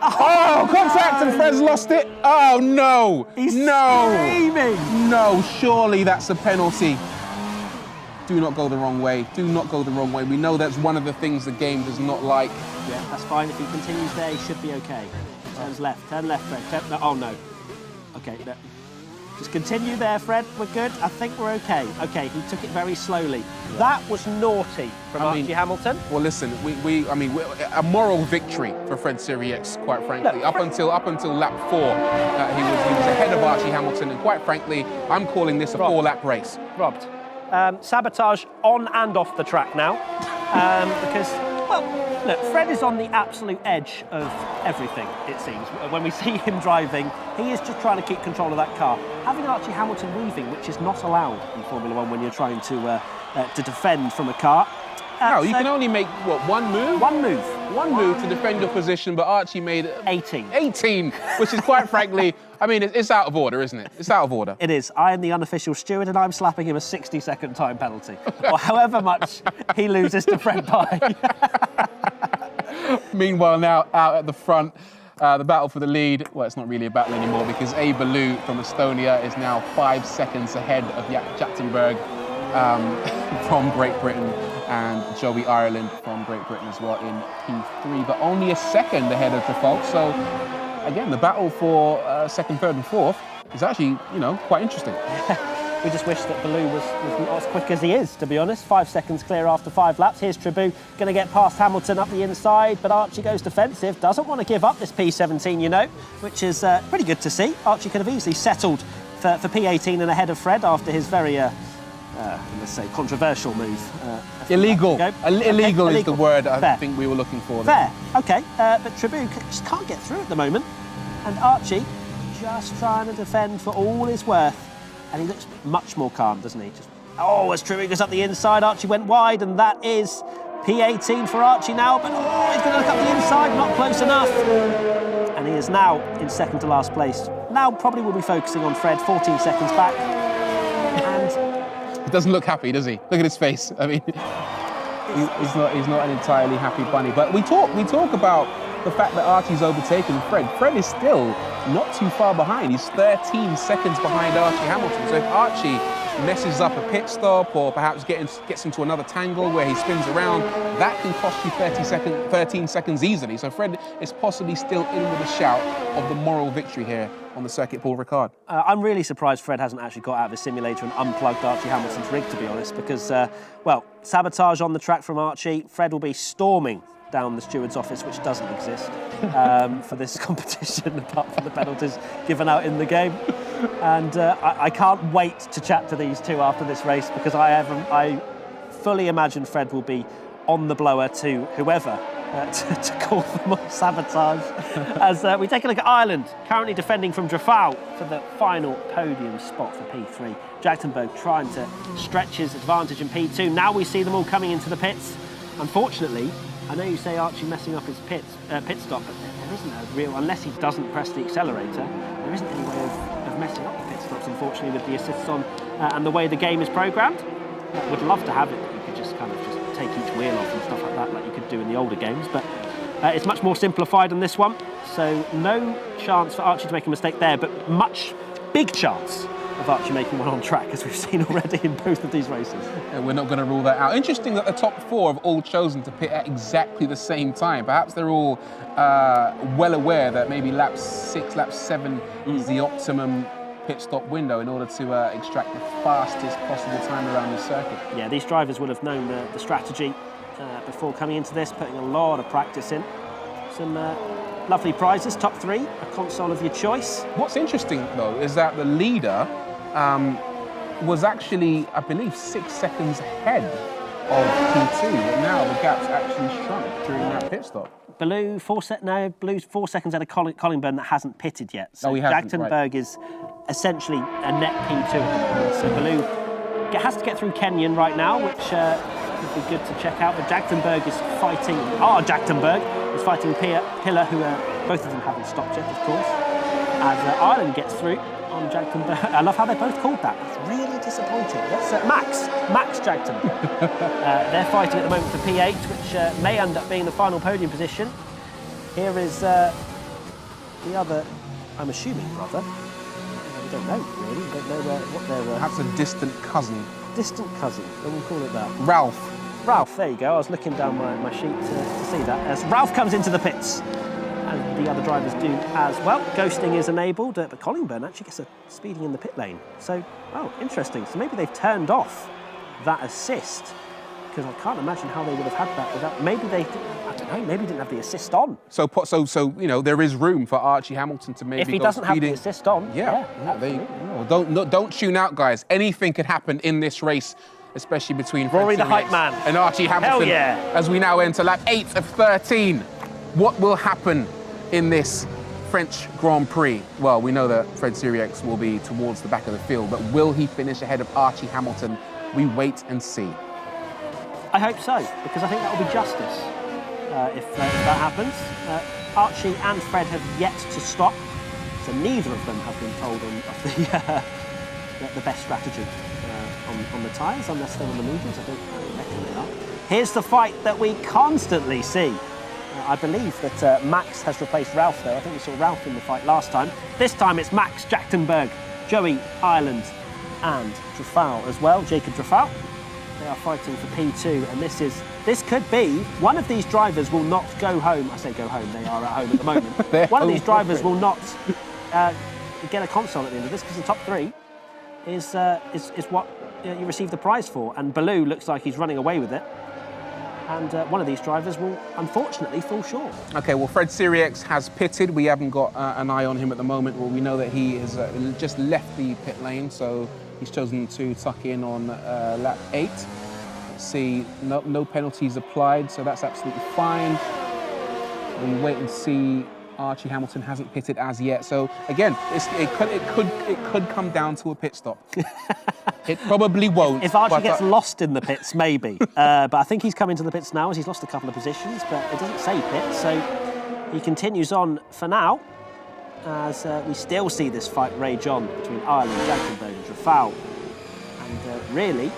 Speaker 2: Oh, contact, and Fred's lost it. Oh, no.
Speaker 3: He's screaming.
Speaker 2: No, surely that's a penalty. Do not go the wrong way. Do not go the wrong way. We know that's one of the things the game does not like.
Speaker 3: Yeah, that's fine. If he continues there, he should be okay. Turn left, Fred. Oh, no. Okay, no. Just continue there, Fred. We're good. I think we're okay. Okay, he took it very slowly. Yeah. That was naughty from Archie Hamilton.
Speaker 2: Well, listen, a moral victory for Fred Sirieix, quite frankly. Up until lap 4, he was ahead of Archie Hamilton, and quite frankly, I'm calling this a 4-lap race.
Speaker 3: Robbed. Sabotage on and off the track now, because, well, look, Fred is on the absolute edge of everything, it seems. When we see him driving, he is just trying to keep control of that car. Having Archie Hamilton weaving, which is not allowed in Formula 1 when you're trying to defend from a car.
Speaker 2: No, you can only make, one move?
Speaker 3: One move.
Speaker 2: One move to defend your position, but Archie made
Speaker 3: 18.
Speaker 2: 18, which is quite frankly, I mean, it's out of order, isn't it? It's out of order.
Speaker 3: It is. I am the unofficial steward, and I'm slapping him a 60-second time penalty, or however much he loses to Fred by.
Speaker 2: Meanwhile, now out at the front, the battle for the lead. Well, it's not really a battle anymore because Baloo from Estonia is now 5 seconds ahead of Jagtenberg from Great Britain. and Joey Ireland from Great Britain as well in P3, but only a second ahead of Trafalgar. So again, the battle for second, third and fourth is actually, quite interesting.
Speaker 3: We just wish that Baloo was not as quick as he is, to be honest. 5 seconds clear after 5 laps. Here's Tribou going to get past Hamilton up the inside, but Archie goes defensive. Doesn't want to give up this P17, which is pretty good to see. Archie could have easily settled for P18 and ahead of Fred after his very, let's say, controversial move.
Speaker 2: Illegal. Illegal is the word I think we were looking for.
Speaker 3: Fair. OK, but Tribou just can't get through at the moment. And Archie just trying to defend for all his worth. And he looks much more calm, doesn't he? As Tribou goes up the inside, Archie went wide, and that is P18 for Archie now. But he's going to look up the inside, not close enough. And he is now in second to last place. Now probably will be focusing on Fred, 14 seconds back. And
Speaker 2: he doesn't look happy, does he? Look at his face. I mean, he's not an entirely happy bunny. But we talk about the fact that Archie's overtaken Fred. Fred is still not too far behind. He's 13 seconds behind Archie Hamilton. So if Archie messes up a pit stop or perhaps gets into another tangle where he spins around, that can cost you 13 seconds easily. So Fred is possibly still in with a shout of the moral victory here on the circuit Paul Ricard.
Speaker 3: I'm really surprised Fred hasn't actually got out of his simulator and unplugged Archie Hamilton's rig, to be honest, because, sabotage on the track from Archie. Fred will be storming down the steward's office, which doesn't exist for this competition, apart from the penalties given out in the game. And I can't wait to chat to these two after this race, because I fully imagine Fred will be on the blower to whoever to call them on sabotage. As we take a look at Ireland, currently defending from Trafalgar for the final podium spot for P3. Jachtenberg trying to stretch his advantage in P2. Now we see them all coming into the pits. Unfortunately, I know you say Archie messing up his pit stop, but there isn't a real, unless he doesn't press the accelerator, there isn't any way of messing up the pit stops, unfortunately, with the assists on and the way the game is programmed. Would love to have it that you could just take each wheel off and stuff like that, like you could do in the older games, but it's much more simplified on this one, so no chance for Archie to make a mistake there, but big chance of Archie making one on track, as we've seen already in both of these races.
Speaker 2: And we're not going to rule that out. Interesting that the top 4 have all chosen to pit at exactly the same time. Perhaps they're all well aware that maybe lap 6, lap 7 is the optimum pit stop window in order to extract the fastest possible time around the circuit.
Speaker 3: Yeah, these drivers will have known the strategy before coming into this, putting a lot of practice in. Some lovely prizes, top 3, a console of your choice.
Speaker 2: What's interesting, though, is that the leader was actually, I believe, 6 seconds ahead of P2, but now the gap's actually shrunk during that pit stop.
Speaker 3: Blue's 4 seconds out of Collingburn that hasn't pitted yet. So Jachtenberg right. Is essentially a net P2 at the moment. So Blue has to get through Kenyon right now, which would be good to check out. But Jachtenberg is fighting, Pillar, who both of them haven't stopped yet, of course. As Ireland gets through on Jachtenberg. I love how they both called that. It's really disappointing. That's Max Jachtenberg. They're fighting at the moment for P8, which may end up being the final podium position. Here is the other, I'm assuming, brother. We don't know, really. We don't know what they're...
Speaker 2: Perhaps a distant cousin.
Speaker 3: Distant cousin, we'll call it that.
Speaker 2: Ralph,
Speaker 3: there you go. I was looking down my sheet to see that. As Ralph comes into the pits, and the other drivers do as well. Ghosting is enabled, but Collingburn actually gets a speeding in the pit lane. So, interesting. So maybe they've turned off that assist, because I can't imagine how they would have had that without. Maybe they, I don't know. Maybe didn't have the assist on.
Speaker 2: So there is room for Archie Hamilton to maybe.
Speaker 3: If he doesn't have the assist on,
Speaker 2: don't tune out, guys. Anything could happen in this race, especially between
Speaker 3: Rory the hype man
Speaker 2: and Archie Hamilton.
Speaker 3: Hell yeah.
Speaker 2: As we now enter lap 8 of 13, what will happen in this French Grand Prix? Well, we know that Fred Sirieix will be towards the back of the field, but will he finish ahead of Archie Hamilton? We wait and see.
Speaker 3: I hope so, because I think that will be justice if that happens. Archie and Fred have yet to stop, so neither of them have been told of the best strategy on the tyres, unless they're on the mediums. I don't reckon they are. Here's the fight that we constantly see. I believe that Max has replaced Ralph, though. I think we saw Ralph in the fight last time. This time it's Max Jachtenberg, Joey Ireland, and Trafalgar as well, Jacob Trafalgar. They are fighting for P2, and this could be one of these drivers will not go home. I say go home; they are at home at the moment. One of these drivers will not get a console at the end of this, because the top 3 is what you receive the prize for. And Baloo looks like he's running away with it. And one of these drivers will, unfortunately, fall short.
Speaker 2: Okay, well, Fred Sirieix has pitted. We haven't got an eye on him at the moment. Well, we know that he has just left the pit lane, so he's chosen to tuck in on lap 8. Let's see, no penalties applied, so that's absolutely fine. We wait and see. Archie Hamilton hasn't pitted as yet, so again, it could come down to a pit stop. It probably won't.
Speaker 3: If Archie gets lost in the pits, maybe. But I think he's come into the pits now, as he's lost a couple of positions, but it doesn't say pit, so he continues on for now, as we still see this fight rage on between Ireland, Jackenberg and Trafal. And really...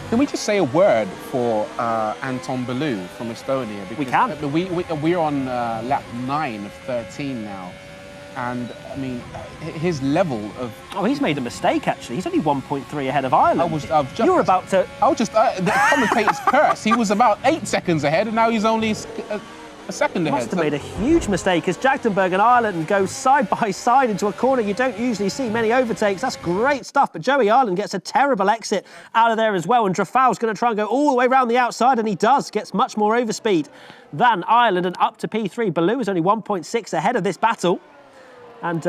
Speaker 2: Can we just say a word for Anton Baloo from Estonia?
Speaker 3: We can.
Speaker 2: We're on lap 9 of 13 now. And, I mean, his level of...
Speaker 3: Oh, he's made a mistake, actually. He's only 1.3 ahead of Ireland.
Speaker 2: You were about to... the commentator's curse. He was about 8 seconds ahead, and now he's only a second ahead.
Speaker 3: Must have made a huge mistake, as Jackenberg and Ireland go side by side into a corner. You don't usually see many overtakes. That's great stuff, but Joey Ireland gets a terrible exit out of there as well, and Trafal's going to try and go all the way around the outside, and he does. Gets much more overspeed than Ireland, and up to P3. Baloo is only 1.6 ahead of this battle. And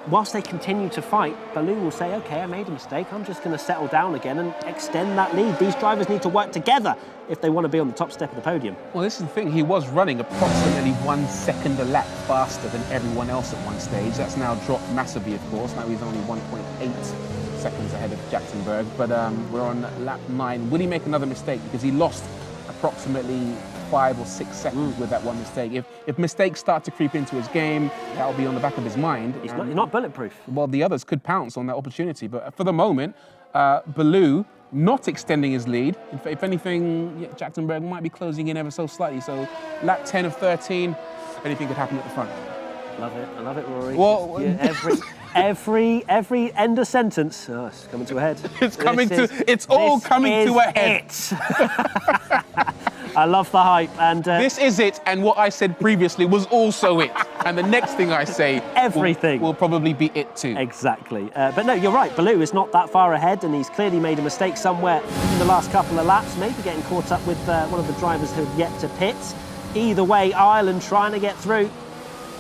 Speaker 3: whilst they continue to fight, Baloo will say, OK, I made a mistake. I'm just going to settle down again and extend that lead. These drivers need to work together if they want to be on the top step of the podium.
Speaker 2: Well, this is the thing. He was running approximately 1 second a lap faster than everyone else at one stage. That's now dropped massively, of course. Now he's only 1.8 seconds ahead of Jackenberg. But we're on lap 9. Will he make another mistake? Because he lost approximately 5 or 6 seconds with that one mistake. If mistakes start to creep into his game, that'll be on the back of his mind.
Speaker 3: He's not bulletproof.
Speaker 2: Well, the others could pounce on that opportunity. But for the moment, Baloo not extending his lead. If anything, Jackenberg might be closing in ever so slightly. So lap 10 of 13, anything could happen at the front.
Speaker 3: Love it. I love it, Rory.
Speaker 2: Well,
Speaker 3: every end of sentence. Oh, it's coming to a head.
Speaker 2: It's all coming to a head.
Speaker 3: I love the hype, and
Speaker 2: this is it, and what I said previously was also it. And the next thing I say
Speaker 3: everything
Speaker 2: will probably be it too.
Speaker 3: Exactly. But no, you're right. Baloo is not that far ahead, and he's clearly made a mistake somewhere in the last couple of laps, maybe getting caught up with one of the drivers who have yet to pit. Either way, Ireland trying to get through.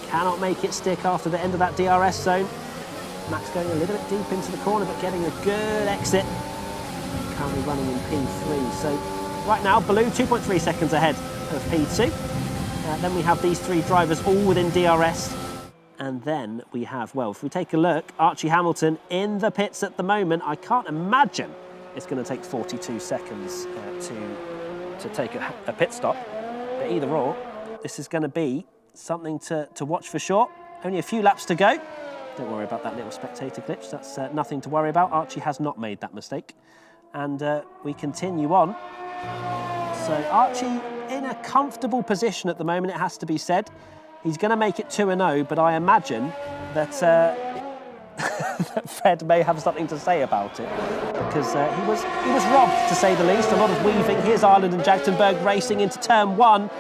Speaker 3: Cannot make it stick after the end of that DRS zone. Max going a little bit deep into the corner, but getting a good exit. Currently running in P3. So right now, Baloo 2.3 seconds ahead of P2. Then we have these 3 drivers all within DRS. And then we have, well, if we take a look, Archie Hamilton in the pits at the moment. I can't imagine it's going to take 42 seconds to take a pit stop. But either or, this is going to be something to watch for sure. Only a few laps to go. Don't worry about that little spectator glitch. That's nothing to worry about. Archie has not made that mistake. And we continue on. So Archie in a comfortable position at the moment, it has to be said. He's going to make it 2-0, but I imagine that, that Fred may have something to say about it, because he was robbed, to say the least. A lot of weaving. Here's Ireland and Jackenberg racing into turn 1.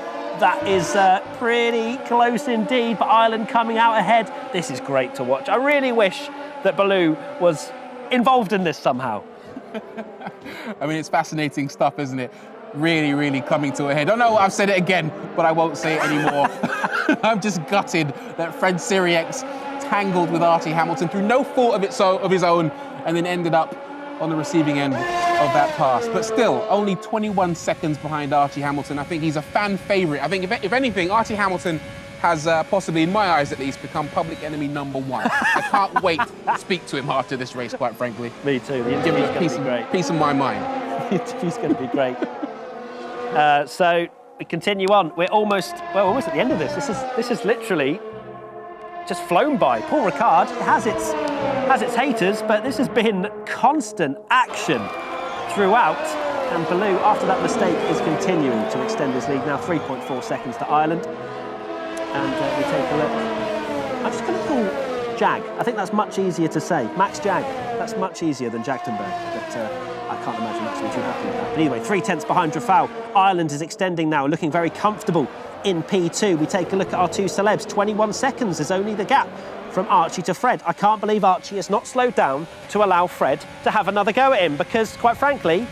Speaker 3: That is pretty close indeed, but Ireland coming out ahead. This is great to watch. I really wish that Baloo was involved in this somehow.
Speaker 2: I mean, it's fascinating stuff, isn't it? Really, really coming to a head. Oh no, I've said it again, but I won't say it anymore. I'm just gutted that Fred Sirieix tangled with Archie Hamilton through no fault of his own, and then ended up on the receiving end of that pass. But still, only 21 seconds behind Archie Hamilton. I think he's a fan favourite. I think, if anything, Archie Hamilton has possibly, in my eyes at least, become public enemy number 1. I can't wait to speak to him after this race, quite frankly.
Speaker 3: Me too. The
Speaker 2: Give me
Speaker 3: interview's going to be great.
Speaker 2: Peace of my mind.
Speaker 3: The interview's going to be great. So we continue on. We're almost at the end of this. This is literally just flown by. Paul Ricard has its haters, but this has been constant action throughout. And Baloo, after that mistake, is continuing to extend his lead now 3.4 seconds to Ireland. And we take a look. I'm just going to call Jag. I think that's much easier to say. Max Jag. That's much easier than Jachtenberg, but I can't imagine Max will be too happy with that. But anyway, 3/10 behind Rafał. Ireland is extending now, looking very comfortable in P2. We take a look at our two celebs. 21 seconds is only the gap from Archie to Fred. I can't believe Archie has not slowed down to allow Fred to have another go at him, because, quite frankly,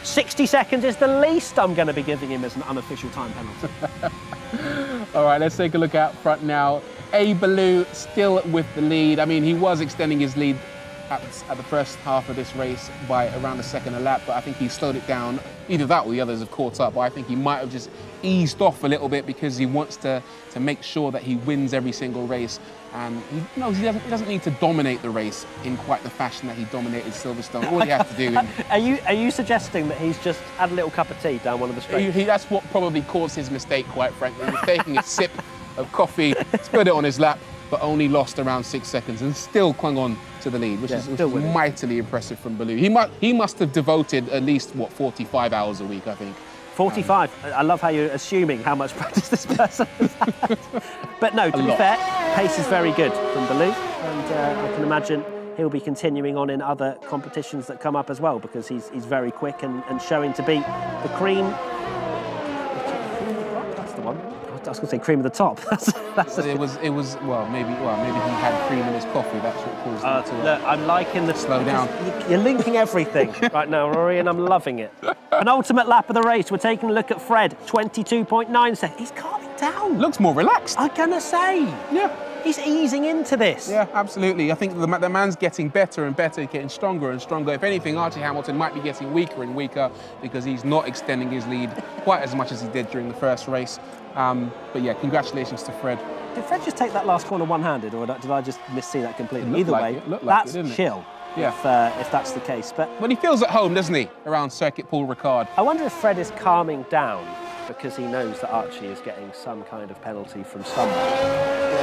Speaker 3: 60 seconds is the least I'm going to be giving him as an unofficial time penalty.
Speaker 2: All right, let's take a look out front now. Baloo still with the lead. I mean, he was extending his lead at the first half of this race by around a second a lap, but I think he slowed it down. Either that or the others have caught up, but I think he might have just eased off a little bit because he wants to make sure that he wins every single race. And he doesn't need to dominate the race in quite the fashion that he dominated Silverstone. All he has to do...
Speaker 3: Are you suggesting that he's just had a little cup of tea down one of the straights?
Speaker 2: That's what probably caused his mistake, quite frankly. He was taking a sip of coffee, spilled it on his lap, but only lost around 6 seconds and still clung on to the lead, which is mightily impressive from Baloo. He must have devoted at least, 45 hours a week, I think.
Speaker 3: 45. I love how you're assuming how much practice this person has had. But no, to be fair, pace is very good from Baloo, and I can imagine he'll be continuing on in other competitions that come up as well, because he's very quick and showing to be the cream. That's the one. I was going to say cream of the top.
Speaker 2: It was maybe he had cream in his coffee. That's what caused him to
Speaker 3: look, I'm liking the
Speaker 2: slow down.
Speaker 3: You're linking everything right now, Rory, and I'm loving it. An ultimate lap of the race. We're taking a look at Fred. 22.9 seconds. He's calming down.
Speaker 2: Looks more relaxed.
Speaker 3: I'm gonna say.
Speaker 2: Yeah.
Speaker 3: He's easing into this.
Speaker 2: Yeah, absolutely. I think the man's getting better and better, getting stronger and stronger. If anything, Archie Hamilton might be getting weaker and weaker because he's not extending his lead quite as much as he did during the first race. But yeah, congratulations to Fred.
Speaker 3: Did Fred just take that last corner one-handed, or did I just miss-see that completely? Either way, that's chill.
Speaker 2: Yeah.
Speaker 3: If that's the case. But
Speaker 2: he feels at home, doesn't he, around Circuit Paul Ricard?
Speaker 3: I wonder if Fred is calming down because he knows that Archie is getting some kind of penalty from someone.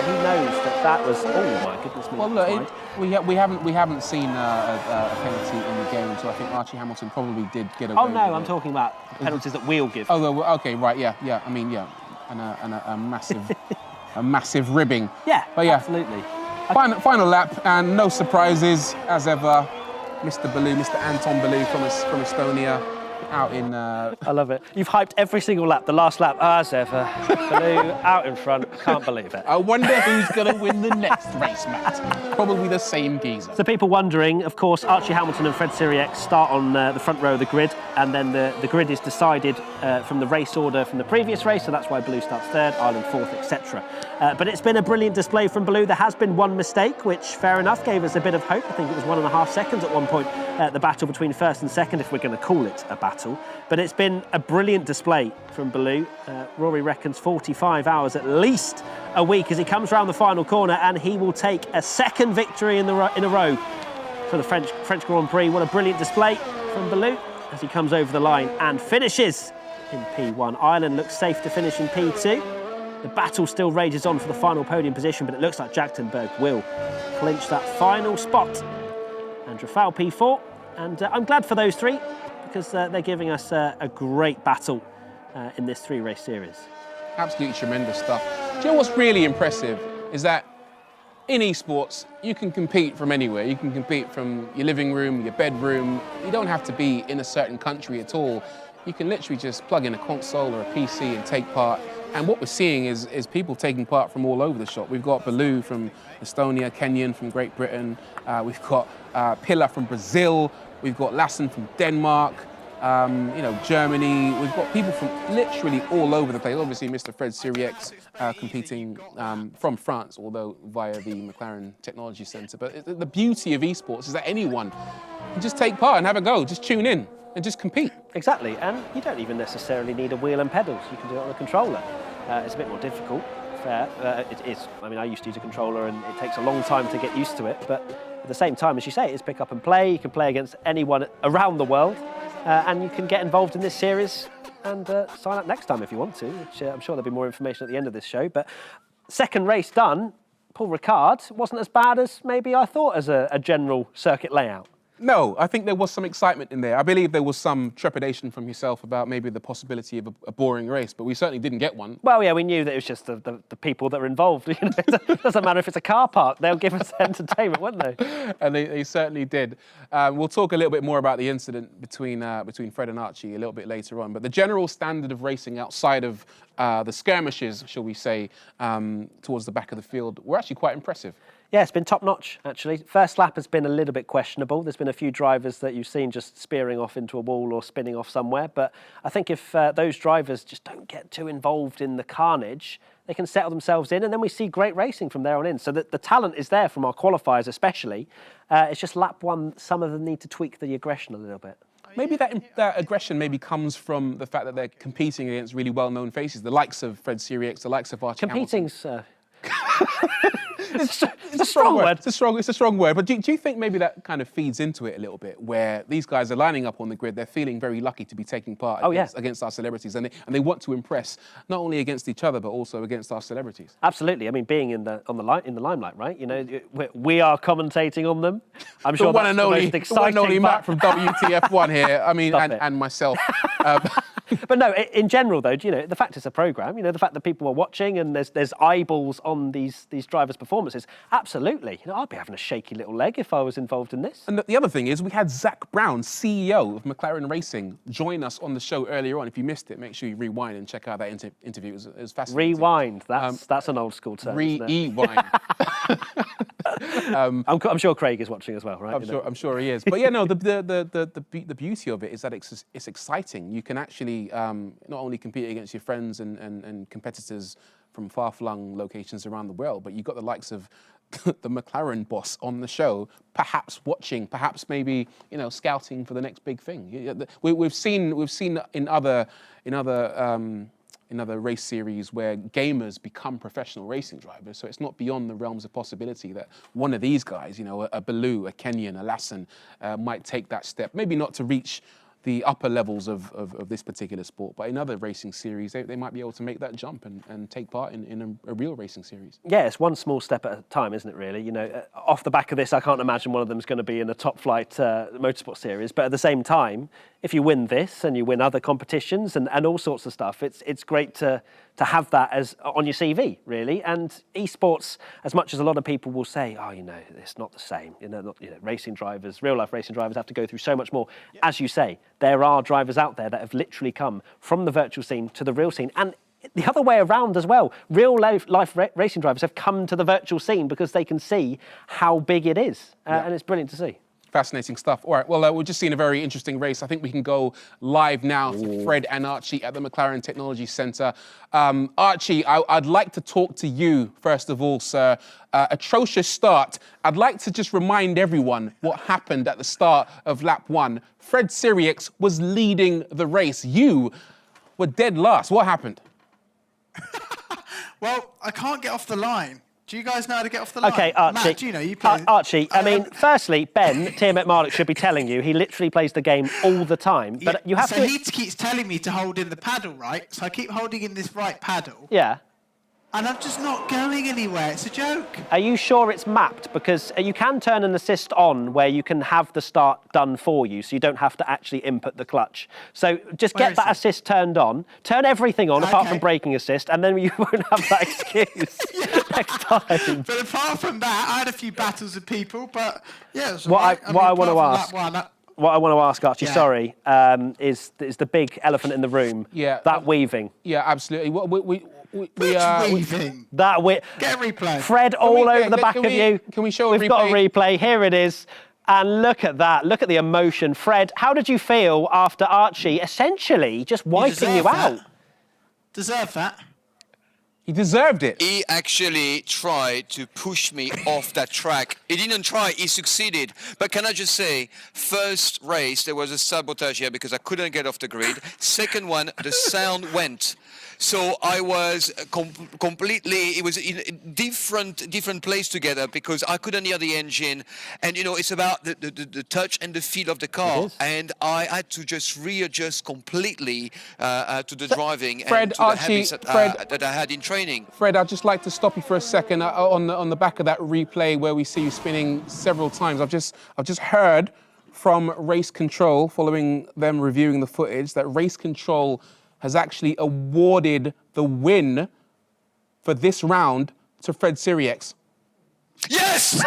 Speaker 3: He knows that was. Oh my goodness me!
Speaker 2: Well, look, we haven't seen a penalty in the game, so I think Archie Hamilton probably did get away.
Speaker 3: Oh no, I'm talking about penalties that we'll give.
Speaker 2: Oh, okay, right, yeah. I mean, yeah, and a massive, a massive ribbing.
Speaker 3: Yeah,
Speaker 2: but yeah,
Speaker 3: absolutely.
Speaker 2: Final lap, and no surprises as ever. Mr. Baloo, Mr. Anton Baloo from Estonia, out in...
Speaker 3: I love it. You've hyped every single lap, the last lap, as ever. Baloo out in front, can't believe it.
Speaker 2: I wonder who's going to win the next race, Matt. Probably the same geezer.
Speaker 3: So people wondering, of course, Archie Hamilton and Fred Sirieix start on the front row of the grid, and then the grid is decided from the race order from the previous race, so that's why Baloo starts third, Ireland fourth, etc. But it's been a brilliant display from Baloo. There has been one mistake, which, fair enough, gave us a bit of hope. I think it was 1.5 seconds at one point, the battle between first and second, if we're going to call it a battle. But it's been a brilliant display from Baloo. Rory reckons 45 hours at least a week as he comes round the final corner, and he will take a second victory in a row for the French Grand Prix. What a brilliant display from Baloo as he comes over the line and finishes in P1. Ireland looks safe to finish in P2. The battle still rages on for the final podium position, but it looks like Jachtenberg will clinch that final spot. And Rafał P4, and I'm glad for those three, because they're giving us a great battle in this three-race series.
Speaker 2: Absolutely tremendous stuff. Do you know what's really impressive is that in esports, you can compete from anywhere. You can compete from your living room, your bedroom. You don't have to be in a certain country at all. You can literally just plug in a console or a PC and take part. And what we're seeing is people taking part from all over the shop. We've got Baloo from Estonia, Kenyan from Great Britain. We've got Pilar from Brazil. We've got Lassen from Denmark. Germany. We've got people from literally all over the place. Obviously, Mr. Fred Sirieix competing from France, although via the McLaren Technology Centre. But the beauty of esports is that anyone can just take part and have a go. Just tune in and just compete.
Speaker 3: Exactly, and you don't even necessarily need a wheel and pedals. You can do it on a controller. It's a bit more difficult. Fair. It is. I mean, I used to use a controller, and it takes a long time to get used to it. But at the same time, as you say, it's pick up and play. You can play against anyone around the world. And you can get involved in this series and sign up next time if you want to, which I'm sure there'll be more information at the end of this show. But second race done, Paul Ricard wasn't as bad as maybe I thought as a general circuit layout.
Speaker 2: No, I think there was some excitement in there. I believe there was some trepidation from yourself about maybe the possibility of a boring race, but we certainly didn't get one.
Speaker 3: Well, yeah, we knew that it was just the people that were involved. You know, it doesn't matter if it's a car park; they'll give us entertainment, won't they?
Speaker 2: And they certainly did. We'll talk a little bit more about the incident between Fred and Archie a little bit later on. But the general standard of racing outside of the skirmishes, shall we say, towards the back of the field, were actually quite impressive.
Speaker 3: Yeah, it's been top-notch, actually. First lap has been a little bit questionable. There's been a few drivers that you've seen just spearing off into a wall or spinning off somewhere. But I think if those drivers just don't get too involved in the carnage, they can settle themselves in, and then we see great racing from there on in. So the talent is there from our qualifiers especially. It's just lap one, some of them need to tweak the aggression a little bit.
Speaker 2: Maybe that aggression maybe comes from the fact that they're competing against really well-known faces, the likes of Fred Sirieix, the likes of Archie
Speaker 3: Competing's...
Speaker 2: It's a strong word. It's a strong word. But do you think maybe that kind of feeds into it a little bit, where these guys are lining up on the grid, they're feeling very lucky to be taking part against our celebrities, and they want to impress not only against each other but also against our celebrities.
Speaker 3: Absolutely. I mean, being in the limelight, right? You know, we are commentating on them. I'm sure
Speaker 2: the one
Speaker 3: that's the most exciting
Speaker 2: and only Matt
Speaker 3: part.
Speaker 2: from WTF1 here. I mean, and myself.
Speaker 3: But no, in general, though, you know, the fact it's a programme, you know, the fact that people are watching and there's eyeballs on these drivers' performances, absolutely. You know, I'd be having a shaky little leg if I was involved in this.
Speaker 2: And the other thing is, we had Zach Brown, CEO of McLaren Racing, join us on the show earlier on. If you missed it, make sure you rewind and check out that interview. It was fascinating.
Speaker 3: Rewind, that's an old school term.
Speaker 2: Rewind.
Speaker 3: I'm sure Craig is watching as well, right?
Speaker 2: I'm sure he is. But yeah, no, the beauty of it is that it's exciting. You can actually not only compete against your friends and competitors from far-flung locations around the world, but you've got the likes of the McLaren boss on the show, perhaps watching, perhaps maybe, you know, scouting for the next big thing. We've seen in other race series where gamers become professional racing drivers. So it's not beyond the realms of possibility that one of these guys, you know, a Baloo, a Kenyan, a Lassen, might take that step. Maybe not to reach the upper levels of this particular sport, but in other racing series, they might be able to make that jump and take part in a real racing series.
Speaker 3: Yeah, it's one small step at a time, isn't it, really? You know, off the back of this, I can't imagine one of them is going to be in a top-flight motorsport series, but at the same time, if you win this and you win other competitions and all sorts of stuff, it's great to have that as on your CV, really. And esports, as much as a lot of people will say, oh, you know, it's not the same. Racing drivers, real-life racing drivers have to go through so much more. Yeah. As you say, there are drivers out there that have literally come from the virtual scene to the real scene. And the other way around as well. Real-life racing drivers have come to the virtual scene because they can see how big it is. And it's brilliant to see.
Speaker 2: Fascinating stuff. All right, well, we've just seen a very interesting race. I think we can go live now to Fred and Archie at the McLaren Technology Centre. Archie, I'd like to talk to you, first of all, sir. Atrocious start. I'd like to just remind everyone what happened at the start of lap one. Fred Sirieix was leading the race. You were dead last. What happened?
Speaker 1: Well, I can't get off the line. Do you guys know how to get off the line?
Speaker 3: Okay, Archie.
Speaker 1: Matt, do you know, you play...
Speaker 3: Archie, I mean, firstly, Ben, Tim McMahon should be telling you, he literally plays the game all the time. But you have
Speaker 1: so he keeps telling me to hold in the paddle, right? So I keep holding in this right paddle.
Speaker 3: Yeah.
Speaker 1: And I'm just not going anywhere. It's a joke.
Speaker 3: Are you sure it's mapped? Because you can turn an assist on where you can have the start done for you, so you don't have to actually input the clutch. So just get that assist turned on, turn everything on apart from braking assist, and then you won't have that excuse next time.
Speaker 1: But apart from that, I had a few battles with people, but yeah.
Speaker 3: What I want to ask, Archie, sorry, is the big elephant in the room.
Speaker 2: Yeah.
Speaker 3: That weaving.
Speaker 2: Yeah, absolutely.
Speaker 1: Weaving.
Speaker 3: Get
Speaker 1: a replay.
Speaker 3: Fred all over the back of you.
Speaker 2: Can we show
Speaker 3: We've got a replay. Here it is. And look at that. Look at the emotion. Fred, how did you feel after Archie essentially just wiping you out?
Speaker 1: Deserve that.
Speaker 2: He deserved it.
Speaker 4: He actually tried to push me off that track. He didn't try, he succeeded. But can I just say, first race, there was a sabotage here because I couldn't get off the grid. Second one, the sound went. So I was completely, it was in a different place together because I couldn't hear the engine. And, you know, it's about the touch and the feel of the car. And I had to just readjust completely to the driving and to the habits that I had in training.
Speaker 2: Fred, I'd just like to stop you for a second on the back of that replay where we see you spinning several times. I've just heard from Race Control, following them reviewing the footage, that Race Control has actually awarded the win for this round to Fred Sirieix.
Speaker 4: Yes!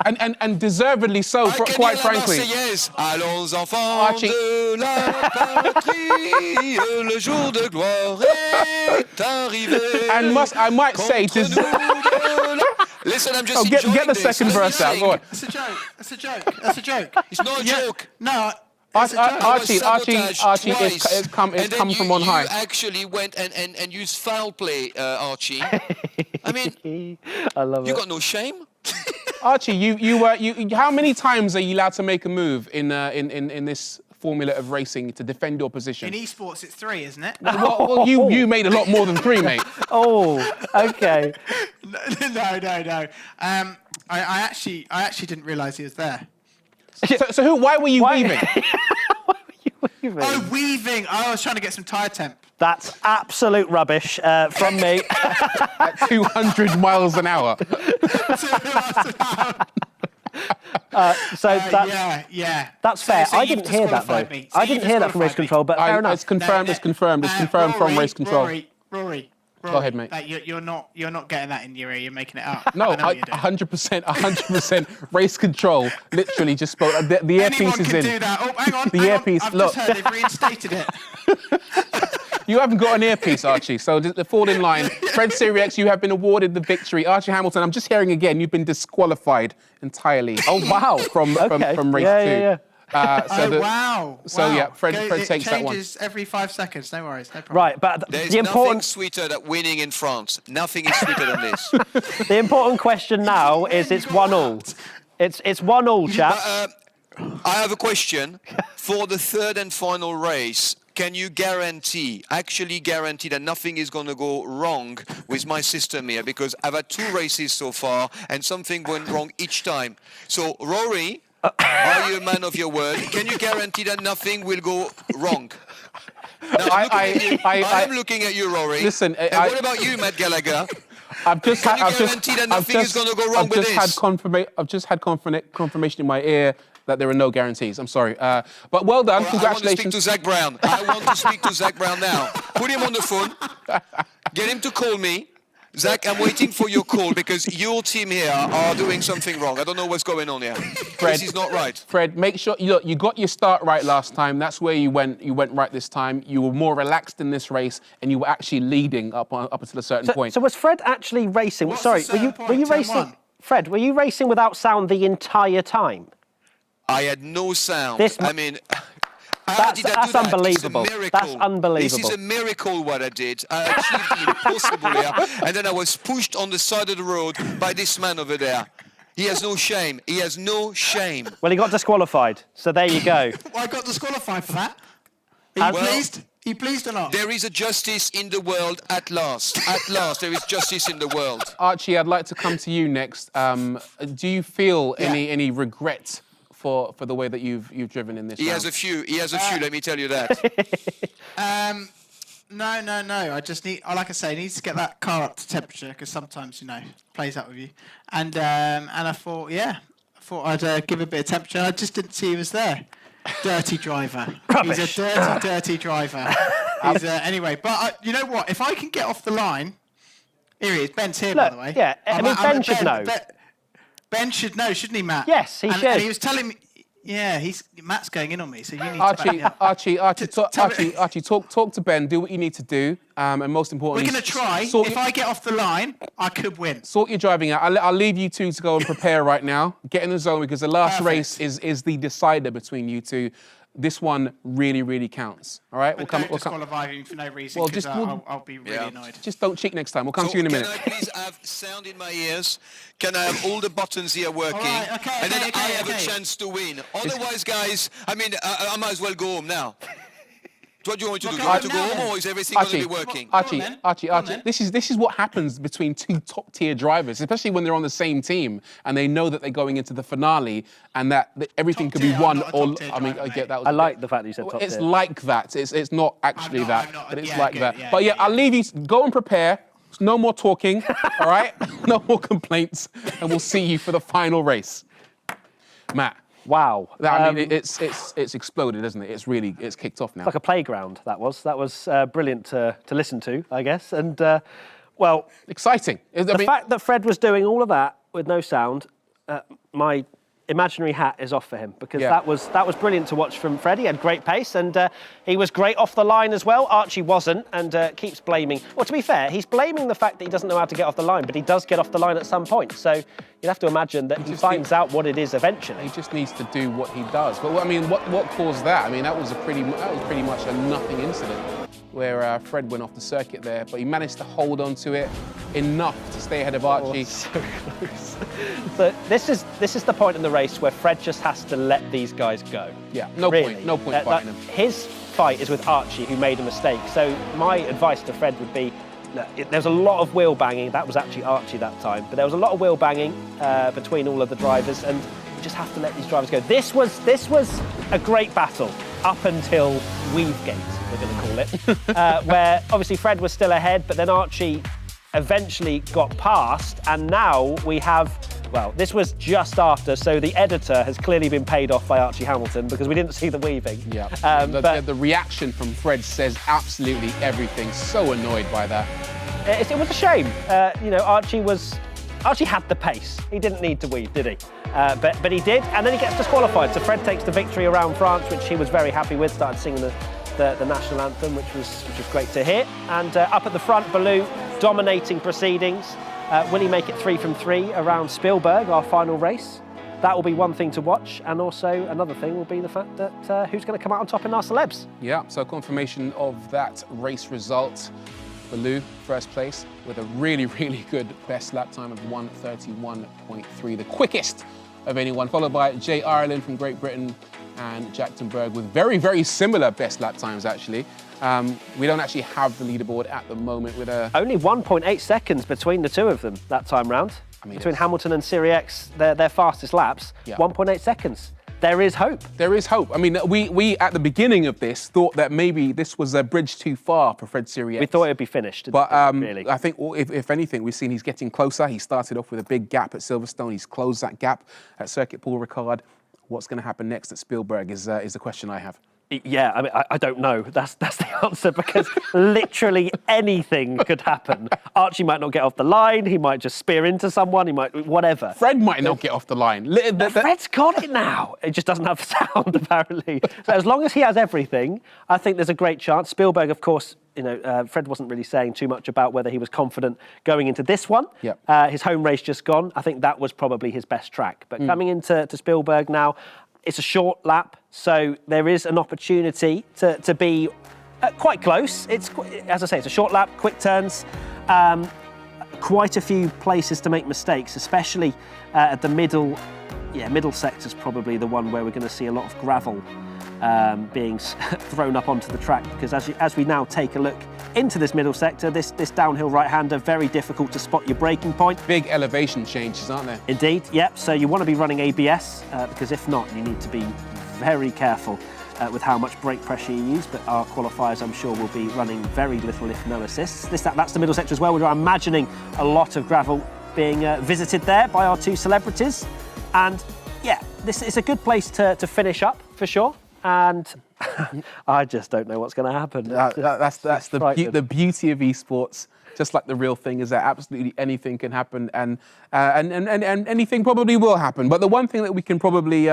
Speaker 2: And deservedly so, quite frankly.
Speaker 4: Allons enfants
Speaker 2: Archie.
Speaker 4: de la patrie, le jour de gloire est arrivé.
Speaker 2: And I might say,
Speaker 4: Listen, I'm just
Speaker 2: get the second verse out. Go on.
Speaker 1: It's a joke. It's a joke. That's a joke.
Speaker 4: It's not a joke.
Speaker 1: No.
Speaker 2: Archie, it's come from on high.
Speaker 4: You actually went and used foul play, Archie. I mean,
Speaker 3: I love
Speaker 4: you
Speaker 3: it.
Speaker 4: got no shame.
Speaker 2: Archie, you how many times are you allowed to make a move in this formula of racing to defend your position?
Speaker 1: In esports, it's 3, isn't it?
Speaker 2: Well, you made a lot more than 3, mate.
Speaker 3: Oh, okay.
Speaker 1: No. I actually didn't realise he was there.
Speaker 2: So why were you weaving?
Speaker 3: Why were you weaving?
Speaker 1: Oh, weaving. Oh, I was trying to get some tyre temp.
Speaker 3: That's absolute rubbish from me.
Speaker 2: At 200 miles an hour.
Speaker 3: That's fair.
Speaker 1: So
Speaker 3: I didn't hear that though.
Speaker 1: me.
Speaker 3: I didn't hear that from Race Control, but fair enough.
Speaker 2: It's confirmed. It's confirmed. It's confirmed from Race Control.
Speaker 1: Rory.
Speaker 2: Go ahead, mate.
Speaker 1: You're not getting that in your ear. You're making it up.
Speaker 2: No,
Speaker 1: I know what you're doing.
Speaker 2: 100% Race Control. Literally just spoke. The earpiece is in.
Speaker 1: Anyone can do that. Oh, hang on.
Speaker 2: The earpiece.
Speaker 1: I've
Speaker 2: Look.
Speaker 1: just heard they've reinstated it.
Speaker 2: You haven't got an earpiece, Archie, so fall in line. Fred Sirieix, you have been awarded the victory. Archie Hamilton, I'm just hearing again, you've been disqualified entirely.
Speaker 3: Oh, wow.
Speaker 2: From race 2.
Speaker 3: Yeah.
Speaker 1: Wow.
Speaker 2: So, yeah, Fred takes that one.
Speaker 1: It changes every 5 seconds. No worries. No problem.
Speaker 3: Right, but
Speaker 4: There's
Speaker 3: the
Speaker 4: nothing
Speaker 3: important
Speaker 4: sweeter than winning in France. Nothing is sweeter than this.
Speaker 3: the important question now is it's 1-1. It's 1-1, chaps.
Speaker 4: I have a question. For the third and final race, can you actually guarantee that nothing is going to go wrong with my system here? Because I've had 2 races so far and something went wrong each time. So, Rory, are you a man of your word? Can you guarantee that nothing will go wrong? Now, I'm looking at you, Rory.
Speaker 2: Listen,
Speaker 4: and what about you, Matt Gallagher?
Speaker 2: I've just
Speaker 4: is going to go wrong with this?
Speaker 2: I've just had confirmation in my ear that there are no guarantees. I'm sorry. But well done. Congratulations.
Speaker 4: I want to speak to Zach Brown now. Put him on the phone. Get him to call me. Zach, I'm waiting for your call because your team here are doing something wrong. I don't know what's going on here.
Speaker 2: Fred,
Speaker 4: this is not right.
Speaker 2: Fred, make sure you got your start right last time. That's where you went right this time. You were more relaxed in this race, and you were actually leading up until a certain point.
Speaker 3: So was Fred actually racing?
Speaker 1: What's
Speaker 3: Sorry,
Speaker 1: the
Speaker 3: were you
Speaker 1: point?
Speaker 3: racing?
Speaker 1: 10-1.
Speaker 3: Fred, were you racing without sound the entire time?
Speaker 4: I had no sound. I mean,
Speaker 3: that's unbelievable. That's unbelievable.
Speaker 4: This is a miracle what I did. I achieved the impossible here. And then I was pushed on the side of the road by this man over there. He has no shame. He has no shame.
Speaker 3: Well, he got disqualified. So there you go.
Speaker 1: I got disqualified for that. Are you pleased? Are you pleased or not?
Speaker 4: There is a justice in the world at last. At last, there is justice in the world.
Speaker 2: Archie, I'd like to come to you next. Do you feel any regret for the way that you've driven in this round?
Speaker 4: He has a few, let me tell you that.
Speaker 1: No. I just need, like I say, I need to get that car up to temperature because sometimes, plays up with you. And I thought, I'd give a bit of temperature. I just didn't see he was there. Dirty driver.
Speaker 3: Rubbish.
Speaker 1: He's a dirty driver. Anyway, but you know what? If I can get off the line, here he is. Ben's here, by the way.
Speaker 3: Yeah, Ben should know.
Speaker 1: Ben should know, shouldn't he, Matt?
Speaker 3: Yes, he should.
Speaker 1: And he was telling me, Matt's going in on me, so you need to back me up.
Speaker 2: Archie, talk to Ben, do what you need to do, and most importantly...
Speaker 1: We're going to try. If I get off the line, I could win.
Speaker 2: Sort your driving out. I'll leave you two to go and prepare right now. Get in the zone because the last race is the decider between you two. This one really, really counts. All right?
Speaker 1: But don't disqualify him for no reason because I'll be really annoyed.
Speaker 2: Just don't cheat next time. We'll come to you in a minute.
Speaker 4: Can I please have sound in my ears? Can I have all the buttons here working?
Speaker 1: Right,
Speaker 4: and then I have a chance to win. Otherwise, guys, I might as well go home now. What do you want me to do? Do you want to go home or is everything going to be working?
Speaker 2: Archie, this is what happens between 2 top-tier drivers, especially when they're on the same team and they know that they're going into the finale and that everything could be won or... I get that.
Speaker 3: I like the fact that you said top tier.
Speaker 2: It's like that. It's not actually that, but it's like that.
Speaker 1: Yeah,
Speaker 2: but I'll leave you. Go and prepare. No more talking, all right? No more complaints, and we'll see you for the final race. Matt.
Speaker 3: Wow.
Speaker 2: I mean, it's exploded, isn't it? It's kicked off now.
Speaker 3: Like a playground, that was. That was brilliant to listen to, I guess. And, well...
Speaker 2: Exciting.
Speaker 3: The fact that Fred was doing all of that with no sound, my imaginary hat is off for him, because that was brilliant to watch from Fred. He had great pace, and he was great off the line as well. Archie wasn't, and keeps blaming... Well, to be fair, he's blaming the fact that he doesn't know how to get off the line, but he does get off the line at some point. So you'd have to imagine that he finds out what it is eventually.
Speaker 2: He just needs to do what he does. But I mean, what caused that? I mean, that was pretty much a nothing incident, where Fred went off the circuit there, but he managed to hold on to it enough to stay ahead of Archie.
Speaker 3: So close. But this is the point in the race where Fred just has to let these guys go.
Speaker 2: Yeah, no point fighting him.
Speaker 3: His fight is with Archie, who made a mistake. So my advice to Fred would be, there's a lot of wheel banging. That was actually Archie that time, but there was a lot of wheel banging between all of the drivers, and you just have to let these drivers go. This was a great battle up until Weavegate, we're going to call it, where obviously Fred was still ahead, but then Archie eventually got past, and now we have, well, this was just after, so the editor has clearly been paid off by Archie Hamilton, because we didn't see the weaving.
Speaker 2: Yeah,
Speaker 3: but
Speaker 2: the reaction from Fred says absolutely everything. So annoyed by that.
Speaker 3: It was a shame. Archie had the pace. He didn't need to weave, did he? But he did, and then he gets disqualified. So Fred takes the victory around France, which he was very happy with, started singing the national anthem, which was great to hear. And up at the front, Baloo dominating proceedings. Will he make it 3 from 3 around Spielberg, our final race? That will be one thing to watch, and also another thing will be the fact that who's going to come out on top in our celebs. Yeah,
Speaker 2: so confirmation of that race result. Baloo, first place, with a really, really good best lap time of 1:31.3, the quickest of anyone, followed by Jay Ireland from Great Britain and Jack Tenberg with very, very similar best lap times, actually. We don't actually have the leaderboard at the moment with a...
Speaker 3: Only 1.8 seconds between the two of them that time round. I mean, between Hamilton and Sirieix, their fastest laps, 1.8 seconds. There is hope.
Speaker 2: There is hope. I mean, we at the beginning of this thought that maybe this was a bridge too far for Fred Sirieix.
Speaker 3: We thought it would be finished.
Speaker 2: But
Speaker 3: really.
Speaker 2: I think if anything, we've seen he's getting closer. He started off with a big gap at Silverstone. He's closed that gap at Circuit Paul Ricard. What's going to happen next at Spielberg is the question I have.
Speaker 3: Yeah, I mean, I don't know. That's the answer, because literally anything could happen. Archie might not get off the line. He might just spear into someone. He might, whatever.
Speaker 2: Fred might not get off the line.
Speaker 3: Fred's got it now. It just doesn't have sound, apparently. So as long as he has everything, I think there's a great chance. Spielberg, of course, Fred wasn't really saying too much about whether he was confident going into this one.
Speaker 2: Yep.
Speaker 3: His home race just gone. I think that was probably his best track. But coming into Spielberg now, it's a short lap, so there is an opportunity to be quite close. As I say, it's a short lap, quick turns, quite a few places to make mistakes, especially at the middle. Yeah, middle sector's probably the one where we're going to see a lot of gravel being thrown up onto the track, because as we now take a look into this middle sector, this downhill right-hander, very difficult to spot your braking point.
Speaker 2: Big elevation changes, aren't there?
Speaker 3: Indeed, yep. So you want to be running ABS, because if not, you need to be very careful with how much brake pressure you use, but our qualifiers, I'm sure, will be running very little, if no assists. That's the middle sector as well. We're imagining a lot of gravel being visited there by our two celebrities. And yeah, this is a good place to finish up, for sure. And I just don't know what's going to happen.
Speaker 2: That's the beauty of esports. Just like the real thing, is that absolutely anything can happen, and anything probably will happen. But the one thing that we can probably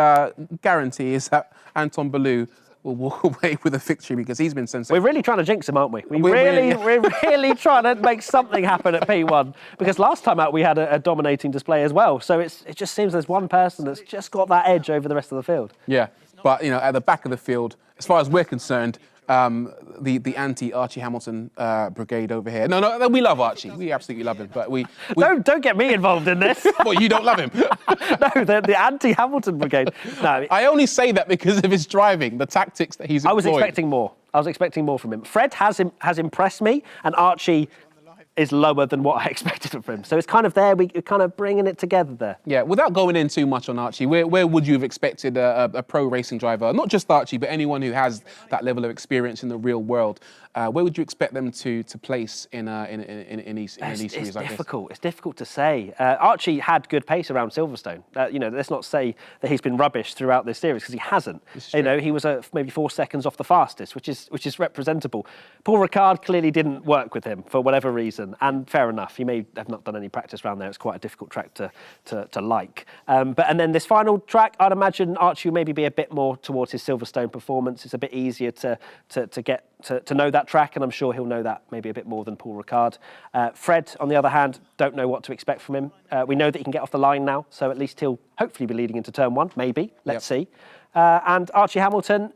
Speaker 2: guarantee is that Anton Baloo will walk away with a victory, because he's been sensational.
Speaker 3: We're really trying to jinx him, aren't we? We're really trying to make something happen at P1, because last time out we had a dominating display as well. So it just seems there's one person that's just got that edge over the rest of the field.
Speaker 2: Yeah, but at the back of the field, as far as we're concerned, the anti-Archie Hamilton brigade over here. No, we love Archie. We absolutely love him. But we
Speaker 3: don't get me involved in this.
Speaker 2: Well, you don't love him.
Speaker 3: No, the anti-Hamilton brigade. No,
Speaker 2: I only say that because of his driving, the tactics that he's employed.
Speaker 3: I was expecting more from him. Fred has impressed me, and Archie is lower than what I expected from him. So it's kind of there, we're kind of bringing it together there.
Speaker 2: Yeah, without going in too much on Archie, where would you have expected a pro racing driver, not just Archie, but anyone who has that level of experience in the real world, Where would you expect them to place in an E-Series like
Speaker 3: difficult. It's difficult to say. Archie had good pace around Silverstone. Let's not say that he's been rubbish throughout this series, because he hasn't. He was maybe 4 seconds off the fastest, which is representable. Paul Ricard clearly didn't work with him for whatever reason, and fair enough. He may have not done any practice around there. It's quite a difficult track to like. And then this final track, I'd imagine Archie will maybe be a bit more towards his Silverstone performance. It's a bit easier to get to know that track, and I'm sure he'll know that maybe a bit more than Paul Ricard. Fred, on the other hand, don't know what to expect from him. We know that he can get off the line now, so at least he'll hopefully be leading into turn 1, maybe. Let's see. And Archie Hamilton,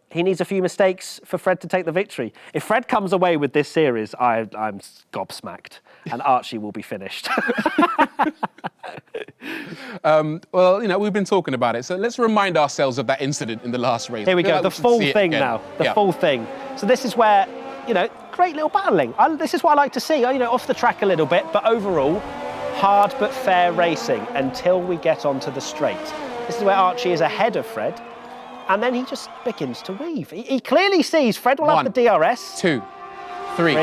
Speaker 3: he needs a few mistakes for Fred to take the victory. If Fred comes away with this series, I'm gobsmacked, and Archie will be finished.
Speaker 2: Well, we've been talking about it, so let's remind ourselves of that incident in the last race.
Speaker 3: Here we go,
Speaker 2: like
Speaker 3: the full thing now. The full thing. So this is where, great little battling. This is what I like to see, off the track a little bit, but overall, hard but fair racing until we get onto the straight. This is where Archie is ahead of Fred, and then he just begins to weave. He clearly sees Fred will have the DRS.
Speaker 2: 2, 3,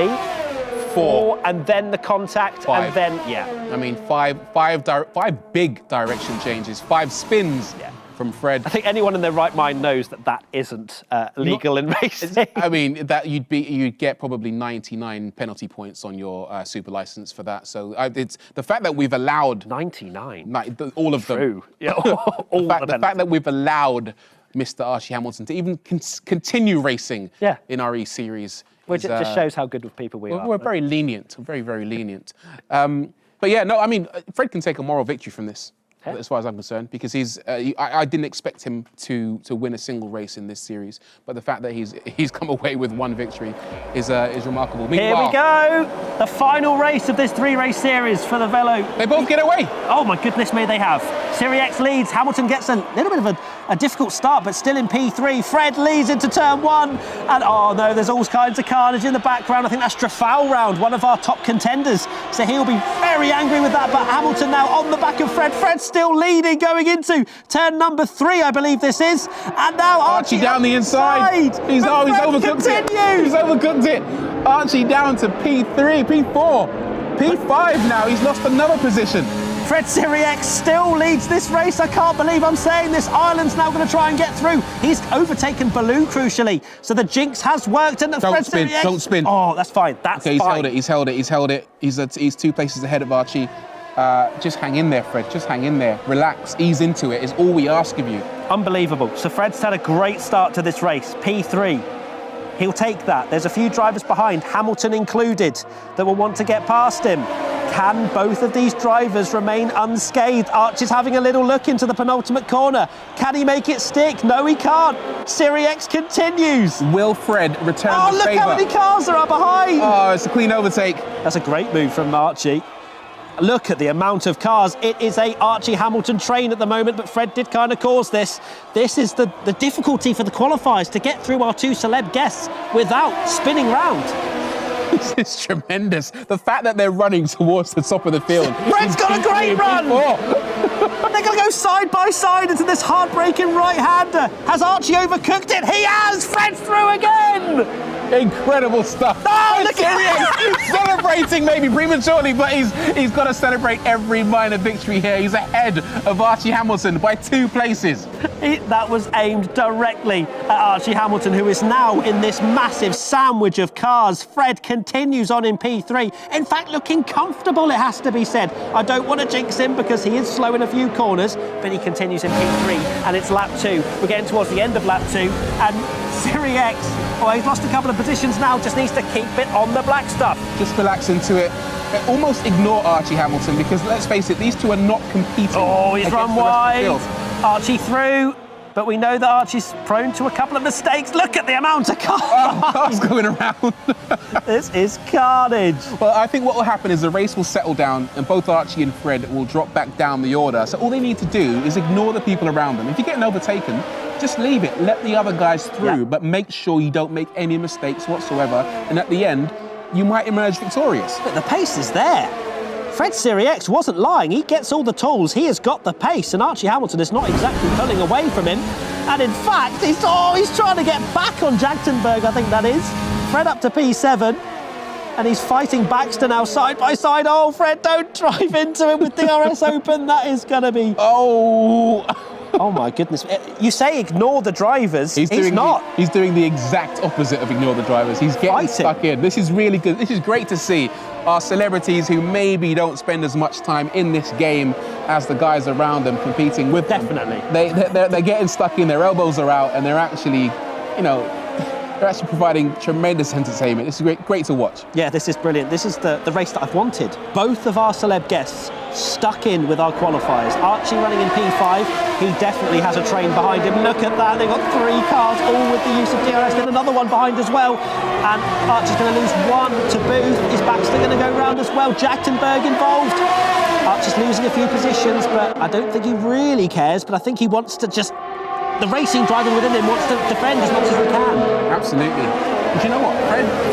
Speaker 2: 4,
Speaker 3: and then the contact,
Speaker 2: 5.
Speaker 3: and then,
Speaker 2: I mean, five big direction changes, 5 spins from Fred.
Speaker 3: I think anyone in their right mind knows that isn't legal in racing.
Speaker 2: I mean, that you'd get probably 99 penalty points on your super license for that. So it's the fact that we've allowed
Speaker 3: 99,
Speaker 2: all of them.
Speaker 3: True. Yeah,
Speaker 2: the fact that we've allowed Mr. Archie Hamilton to even continue racing in our E-Series.
Speaker 3: Which just shows how good of people we are.
Speaker 2: We're very lenient, very, very lenient. Fred can take a moral victory from this, as far as I'm concerned, because I didn't expect him to win a single race in this series, but the fact that he's come away with 1 victory is remarkable.
Speaker 3: Here we go, the final race of this 3-race series for the Velo.
Speaker 2: They both get away.
Speaker 3: Oh my goodness me, they have. Sirieix leads, Hamilton gets a little bit of a difficult start, but still in P3. Fred leads into turn 1, and oh no, there's all kinds of carnage in the background. I think that's Trafal round, one of our top contenders, so he'll be very angry with that, but Hamilton now on the back of Fred. Fred's still leading going into turn number 3, I believe this is, and now Archie
Speaker 2: down the inside. He's overcooked it. He's overcooked it. Archie down to P3, P4, P5 now. He's lost another position.
Speaker 3: Fred Sirieix still leads this race. I can't believe I'm saying this. Ireland's now going to try and get through. He's overtaken Baloo, crucially. So the jinx has worked. And Fred Sirieix...
Speaker 2: Don't spin.
Speaker 3: Oh, that's fine. That's fine.
Speaker 2: He's held it. He's 2 places ahead of Archie. Just hang in there, Fred. Just hang in there. Relax. Ease into it is all we ask of you.
Speaker 3: Unbelievable. So Fred's had a great start to this race. P3. He'll take that. There's a few drivers behind, Hamilton included, that will want to get past him. Can both of these drivers remain unscathed? Archie's having a little look into the penultimate corner. Can he make it stick? No, he can't. Sirieix continues.
Speaker 2: Will Fred return the favour?
Speaker 3: Oh, look how many cars there are behind.
Speaker 2: Oh, it's a clean overtake.
Speaker 3: That's a great move from Archie. Look at the amount of cars. It is a Archie Hamilton train at the moment, but Fred did kind of cause this. This is the difficulty for the qualifiers, to get through our 2 celeb guests without spinning round.
Speaker 2: This is tremendous. The fact that they're running towards the top of the field.
Speaker 3: Fred's got a great run. They're going to go side by side into this heartbreaking right-hander. Has Archie overcooked it? He has! Fred's through again!
Speaker 2: Incredible stuff.
Speaker 3: Oh, look at
Speaker 2: him! Celebrating maybe prematurely, but he's got to celebrate every minor victory here. He's ahead of Archie Hamilton by 2 places.
Speaker 3: That was aimed directly at Archie Hamilton, who is now in this massive sandwich of cars. Fred continues on in P3. In fact, looking comfortable, it has to be said. I don't want to jinx him because he is slow in a few corners, but he continues in P3, and it's lap 2. We're getting towards the end of lap 2, and Sirieix, he's lost a couple of positions now, just needs to keep it on the black stuff.
Speaker 2: Just relax into it. Almost ignore Archie Hamilton, because let's face it, these two are not competing.
Speaker 3: Oh, he's run wide. Archie through, but we know that Archie's prone to a couple of mistakes. Look at the amount of cars.
Speaker 2: Oh, cars going around.
Speaker 3: This is carnage.
Speaker 2: Well, I think what will happen is the race will settle down and both Archie and Fred will drop back down the order. So all they need to do is ignore the people around them. If you're getting overtaken, just leave it. Let the other guys through, but make sure you don't make any mistakes whatsoever. And at the end, you might emerge victorious.
Speaker 3: But the pace is there. Fred Sirieix wasn't lying. He gets all the tools. He has got the pace, and Archie Hamilton is not exactly pulling away from him. And in fact, he's trying to get back on Jagtenberg, I think that is. Fred up to P7. And he's fighting Baxter now side by side. Oh, Fred, don't drive into him with DRS open. That is going to be...
Speaker 2: Oh!
Speaker 3: Oh, my goodness. You say ignore the drivers. He's not.
Speaker 2: He's doing the exact opposite of ignore the drivers. He's getting stuck in. This is really good. This is great to see. Our celebrities who maybe don't spend as much time in this game as the guys around them competing with them.
Speaker 3: Definitely.
Speaker 2: They're getting stuck in, their elbows are out, and they're actually, they're actually providing tremendous entertainment. This is great to watch.
Speaker 3: Yeah, this is brilliant. This is the race that I've wanted. Both of our celeb guests stuck in with our qualifiers. Archie running in P5. He definitely has a train behind him. Look at that. They've got 3 cars, all with the use of DRS. Then another one behind as well. And Archie's going to lose 1 to Booth. Is Baxter going to go round as well? Jachtenberg involved. Archie's losing a few positions, but I don't think he really cares. But I think he wants to just... The racing driver within him wants to defend as much as he can.
Speaker 2: Absolutely. But you know what?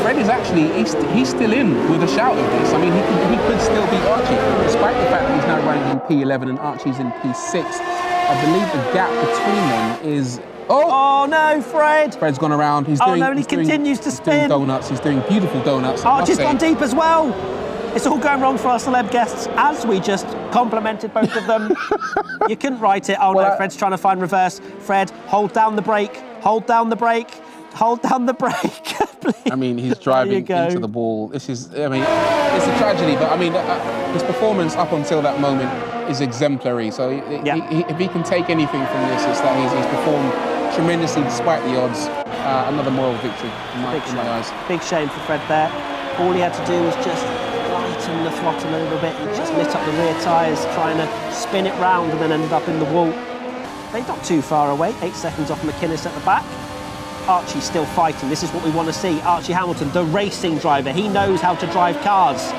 Speaker 2: Fred is actually, he's still in with a shout of this. I mean, he could still beat Archie, despite the fact that he's now running in P11 and Archie's in P6. I believe the gap between them is...
Speaker 3: Oh no, Fred!
Speaker 2: Fred's gone around. He
Speaker 3: continues to spin.
Speaker 2: He's doing donuts. He's doing beautiful donuts.
Speaker 3: Archie's gone deep as well. It's all going wrong for our celeb guests, as we just complimented both of them. You couldn't write it. Oh no, Fred's trying to find reverse. Fred, hold down the brake. Hold down the brake. Hold down the brake.
Speaker 2: I mean, he's driving into the wall. This is, I mean, it's a tragedy, but I mean, his performance up until that moment is exemplary. So if he can take anything from this, it's that he's performed tremendously despite the odds. Another moral victory in my eyes.
Speaker 3: Big shame for Fred there. All he had to do was just lighten the throttle a little bit. He just lit up the rear tyres, trying to spin it round and then ended up in the wall. They're not too far away, 8 seconds off McInnes at the back. Archie's still fighting. This is what we want to see. Archie Hamilton, the racing driver. He knows how to drive cars.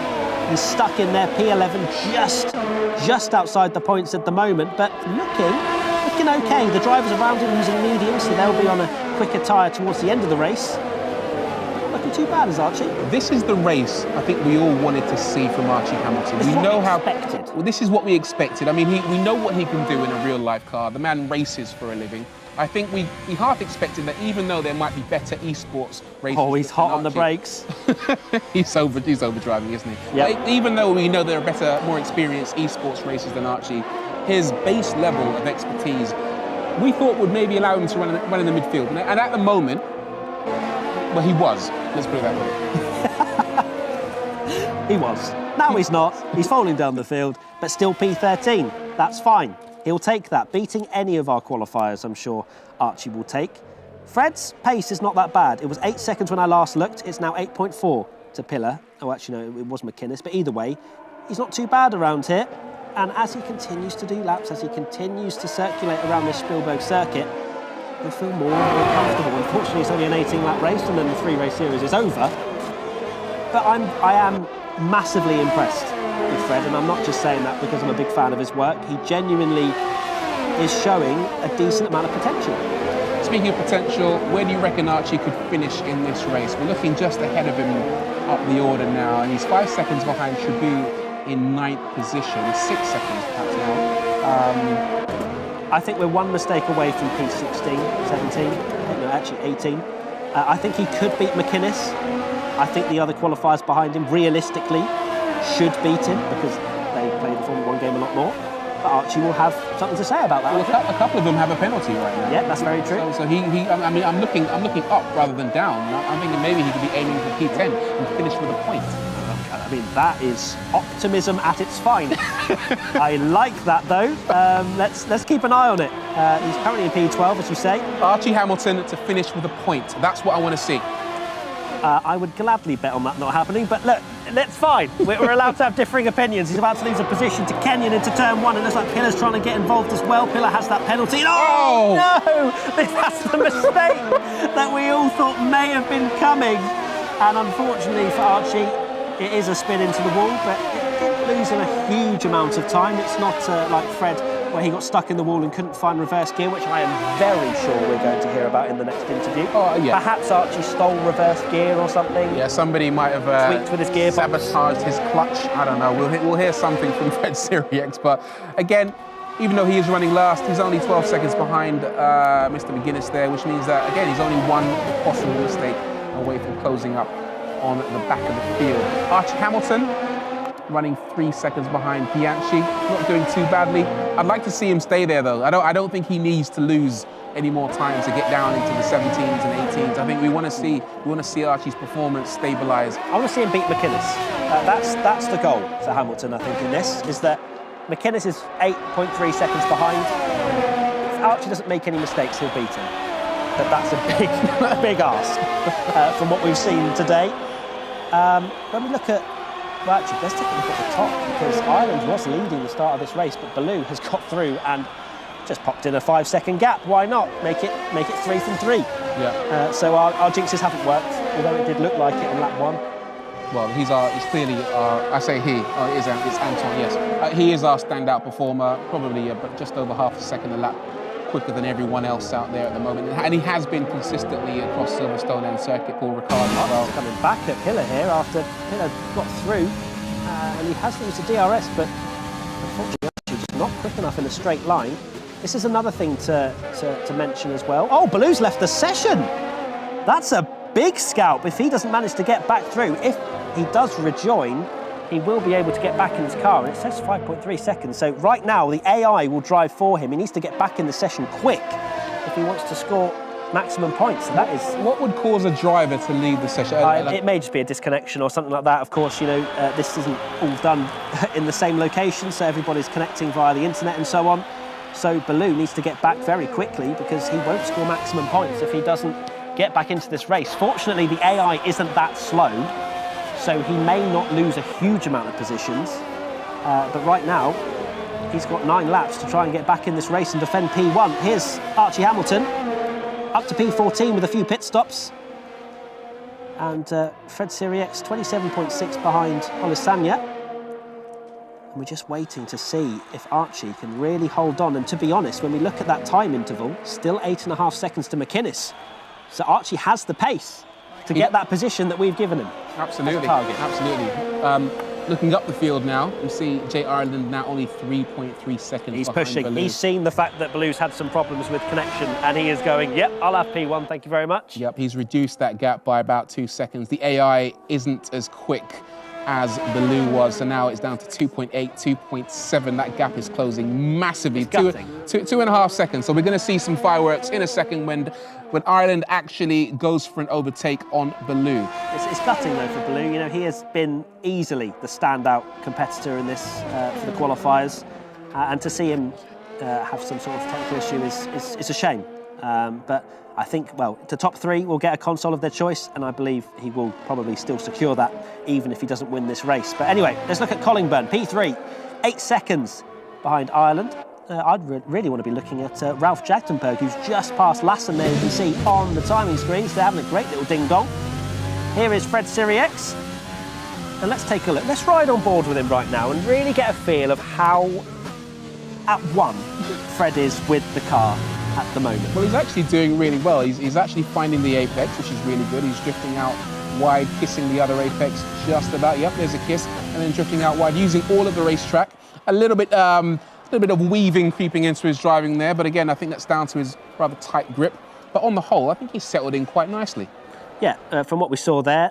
Speaker 3: He's stuck in there, P11, just outside the points at the moment, but looking okay. The drivers around him using mediums, so they'll be on a quicker tyre towards the end of the race. Not looking too bad, is Archie?
Speaker 2: This is the race I think we all wanted to see from Archie Hamilton.
Speaker 3: We know how expected.
Speaker 2: Well, this is what we expected. I mean, we know what he can do in a real life car. The man races for a living. I think we half expected that even though there might be better esports races.
Speaker 3: Oh, he's hot on the brakes.
Speaker 2: he's overdriving, isn't he?
Speaker 3: Yep.
Speaker 2: Even though we know there are better, more experienced esports racers than Archie, his base level of expertise, we thought would maybe allow him to run in the midfield. And at the moment, well, he was. Let's put it that way.
Speaker 3: He was. Now he's not. He's falling down the field, but still P13. That's fine. He'll take that. Beating any of our qualifiers, I'm sure Archie will take. Fred's pace is not that bad. It was 8 seconds when I last looked. It's now 8.4 to Pillar. Oh, actually, no, it was McInnes. But either way, he's not too bad around here. And as he continues to do laps, as he continues to circulate around this Spielberg circuit, he'll feel more and more comfortable. Unfortunately, it's only an 18-lap race, and then the 3-race series is over. But I am massively impressed with Fred, and I'm not just saying that because I'm a big fan of his work. He genuinely is showing a decent amount of potential.
Speaker 2: Speaking of potential, where do you reckon Archie could finish in this race? We're looking just ahead of him up the order now, and he's 5 seconds behind Shabu in 9th position, 6 seconds perhaps now.
Speaker 3: I think we're one mistake away from P16, 17, no, actually 18. I think he could beat McInnes. I think the other qualifiers behind him, realistically, should beat him because they play the Formula 1 game a lot more. But Archie will have something to say about that.
Speaker 2: Well, a couple of them have a penalty right now.
Speaker 3: Yeah, that's very true.
Speaker 2: So I mean, I'm looking up rather than down. I'm thinking maybe he could be aiming for P10 and finish with a point.
Speaker 3: I mean, that is optimism at its finest. I like that, though. Let's keep an eye on it. He's currently in P12, as you say.
Speaker 2: Archie Hamilton to finish with a point. That's what I want to see.
Speaker 3: I would gladly bet on that not happening, but look, that's fine. We're allowed to have differing opinions. He's about to lose a position to Kenyon into turn 1, and it looks like Pillar's trying to get involved as well. Pillar has that penalty. Oh, no! That's the mistake that we all thought may have been coming. And unfortunately for Archie, it is a spin into the wall, but it didn't lose him a huge amount of time. It's not like Fred, where he got stuck in the wall and couldn't find reverse gear, which I am very sure we're going to hear about in the next interview.
Speaker 2: Oh, yeah.
Speaker 3: Perhaps Archie stole reverse gear or something.
Speaker 2: Yeah, somebody might have
Speaker 3: tweaked with his gearbox,
Speaker 2: sabotaged his clutch. I don't know. We'll hear something from Fred Sirieix, but again, even though he is running last, he's only 12 seconds behind Mr. McInnes there, which means that, again, he's only one possible mistake away from closing up on the back of the field. Archie Hamilton running 3 seconds behind Bianchi, not doing too badly. I'd like to see him stay there though. I don't think he needs to lose any more time to get down into the 17s and 18s. I think we want to see Archie's performance stabilise.
Speaker 3: I want to see him beat McInnes. That's the goal for Hamilton, I think, in this, is that McInnes is 8.3 seconds behind. If Archie doesn't make any mistakes, he'll beat him. But that's a big ask from what we've seen today. When we look at, well, actually, let's take a look at the top, because Ireland was leading the start of this race, but Baloo has got through and just popped in a 5-second gap. Why not make it 3 from 3?
Speaker 2: Yeah.
Speaker 3: So our jinxes haven't worked, although it did look like it on lap 1.
Speaker 2: Well, he's clearly I say he. It's Anton. Yes, he is our standout performer. Probably but just over half a second a lap quicker than everyone else out there at the moment, and he has been consistently across Silverstone and Circuit. Paul Ricard as well.
Speaker 3: Coming back at Hiller here after Hiller got through, and he has used a DRS, but unfortunately actually just not quick enough in a straight line. This is another thing to mention as well. Oh, Baloo's left the session. That's a big scalp if he doesn't manage to get back through. If he does rejoin, he will be able to get back in his car, and it says 5.3 seconds. So right now, the AI will drive for him. He needs to get back in the session quick if he wants to score maximum points. And that is...
Speaker 2: What would cause a driver to leave the session?
Speaker 3: It may just be a disconnection or something like that. Of course, you know, this isn't all done in the same location, so everybody's connecting via the internet and so on. So Baloo needs to get back very quickly, because he won't score maximum points if he doesn't get back into this race. Fortunately, the AI isn't that slow, so he may not lose a huge amount of positions. But right now, he's got 9 laps to try and get back in this race and defend P1. Here's Archie Hamilton, up to P14 with a few pit stops. And Fred Sirieix, 27.6 behind Olisanya. And we're just waiting to see if Archie can really hold on. And to be honest, when we look at that time interval, still 8.5 seconds to McInnes. So Archie has the pace to get that position that we've given him.
Speaker 2: Absolutely,
Speaker 3: target.
Speaker 2: absolutely. Looking up the field now, you see Jay Ireland now only 3.3 seconds
Speaker 3: He's
Speaker 2: behind
Speaker 3: pushing.
Speaker 2: Baloo.
Speaker 3: He's seen the fact that Baloo's had some problems with connection, and he is going, yep, I'll have P1, thank you very much.
Speaker 2: Yep, he's reduced that gap by about 2 seconds. The AI isn't as quick as Baloo was, so now it's down to 2.8, 2.7. That gap is closing massively. 2.5 seconds. So we're going to see some fireworks in a second when Ireland actually goes for an overtake on Baloo.
Speaker 3: It's gutting though for Baloo. You know, he has been easily the standout competitor in this for the qualifiers, and to see him have some sort of technical issue is a shame. But I think, well, the top 3 will get a console of their choice, and I believe he will probably still secure that, even if he doesn't win this race. But anyway, let's look at Collingburn, P3, 8 seconds behind Ireland. I'd really want to be looking at Ralph Jagtenberg, who's just passed Lassen there, you can see on the timing screens. They're having a great little ding-dong. Here is Fred Sirieix. And let's take a look. Let's ride on board with him right now and really get a feel of how at one Fred is with the car at the moment.
Speaker 2: Well, he's actually doing really well. He's actually finding the apex, which is really good. He's drifting out wide, kissing the other apex just about. Yep, there's a kiss. And then drifting out wide, using all of the racetrack. A little bit of weaving creeping into his driving there, but again, I think that's down to his rather tight grip. But on the whole, I think he's settled in quite nicely.
Speaker 3: Yeah, from what we saw there,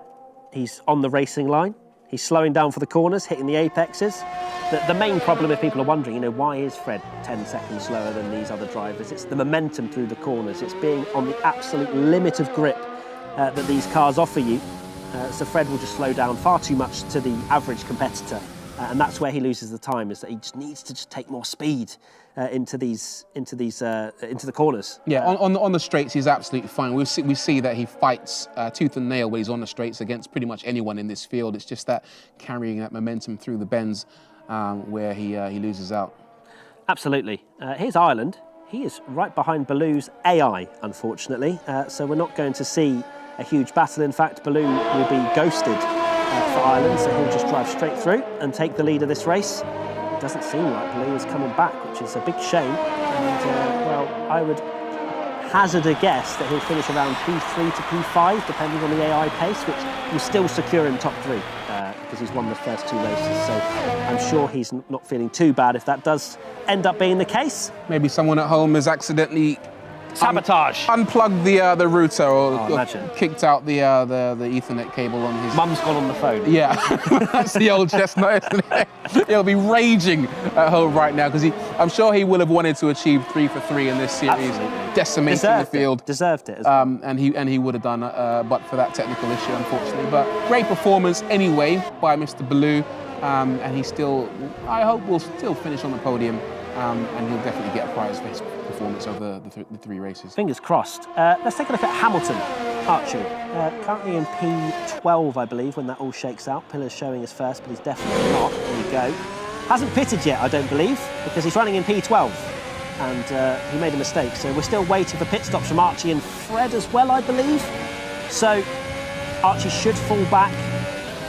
Speaker 3: he's on the racing line. He's slowing down for the corners, hitting the apexes. The main problem, if people are wondering, you know, why is Fred 10 seconds slower than these other drivers? It's the momentum through the corners. It's being on the absolute limit of grip that these cars offer you. So Fred will just slow down far too much to the average competitor. And that's where he loses the time, is that he just needs to just take more speed into the corners.
Speaker 2: Yeah, on the straights, he's absolutely fine. We see that he fights tooth and nail when he's on the straights against pretty much anyone in this field. It's just that carrying that momentum through the bends where he loses out.
Speaker 3: Absolutely. Here's Ireland. He is right behind Baloo's AI, unfortunately. So we're not going to see a huge battle. In fact, Baloo will be ghosted for Ireland, so he'll just drive straight through and take the lead of this race. It doesn't seem like Baloo is coming back, which is a big shame. And, well, I would hazard a guess that he'll finish around P3 to P5, depending on the AI pace, which will still secure him top 3, because he's won the first 2 races. So I'm sure he's not feeling too bad if that does end up being the case.
Speaker 2: Maybe someone at home has accidentally
Speaker 3: Sabotage.
Speaker 2: unplugged the router or
Speaker 3: imagine.
Speaker 2: kicked out the Ethernet cable on his.
Speaker 3: Mum's gone on the phone.
Speaker 2: Yeah, that's the old chestnut, isn't it? He'll be raging at home right now because I'm sure he will have wanted to achieve 3 for 3 in this series,
Speaker 3: Absolutely.
Speaker 2: decimating the field.
Speaker 3: Deserved it as well.
Speaker 2: And he would have done, but for that technical issue, unfortunately. But great performance anyway by Mr. Baloo, and he still, I hope, will still finish on the podium, and he'll definitely get a prize for his performance over the 3 races.
Speaker 3: Fingers crossed. Let's take a look at Hamilton, Archie. Currently in P12, I believe, when that all shakes out. Pillar's showing us first, but he's definitely not. There we go. Hasn't pitted yet, I don't believe, because he's running in P12. And he made a mistake. So we're still waiting for pit stops from Archie and Fred as well, I believe. So Archie should fall back,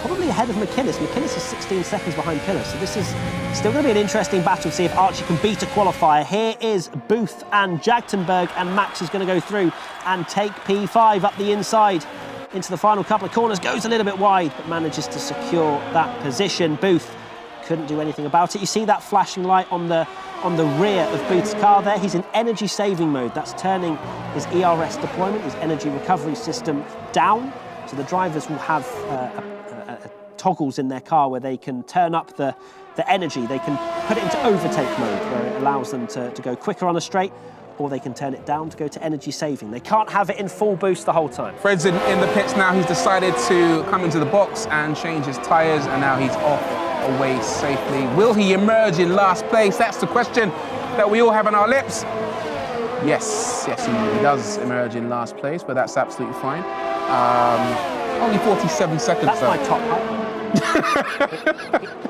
Speaker 3: probably ahead of McInnes. McInnes is 16 seconds behind Pillar, so this is still going to be an interesting battle to see if Archie can beat a qualifier. Here is Booth and Jagtenberg, and Max is going to go through and take P5 up the inside into the final couple of corners. Goes a little bit wide, but manages to secure that position. Booth couldn't do anything about it. You see that flashing light on the rear of Booth's car there. He's in energy saving mode. That's turning his ERS deployment, his energy recovery system, down. So the drivers will have toggles in their car where they can turn up the energy. They can put it into overtake mode, where it allows them to go quicker on a straight, or they can turn it down to go to energy saving. They can't have it in full boost the whole time.
Speaker 2: Fred's in the pits now. He's decided to come into the box and change his tyres, and now he's off away safely. Will he emerge in last place? That's the question that we all have on our lips. Yes, he does emerge in last place, but that's absolutely fine. Only 47 seconds.
Speaker 3: That's
Speaker 2: though.
Speaker 3: my top height.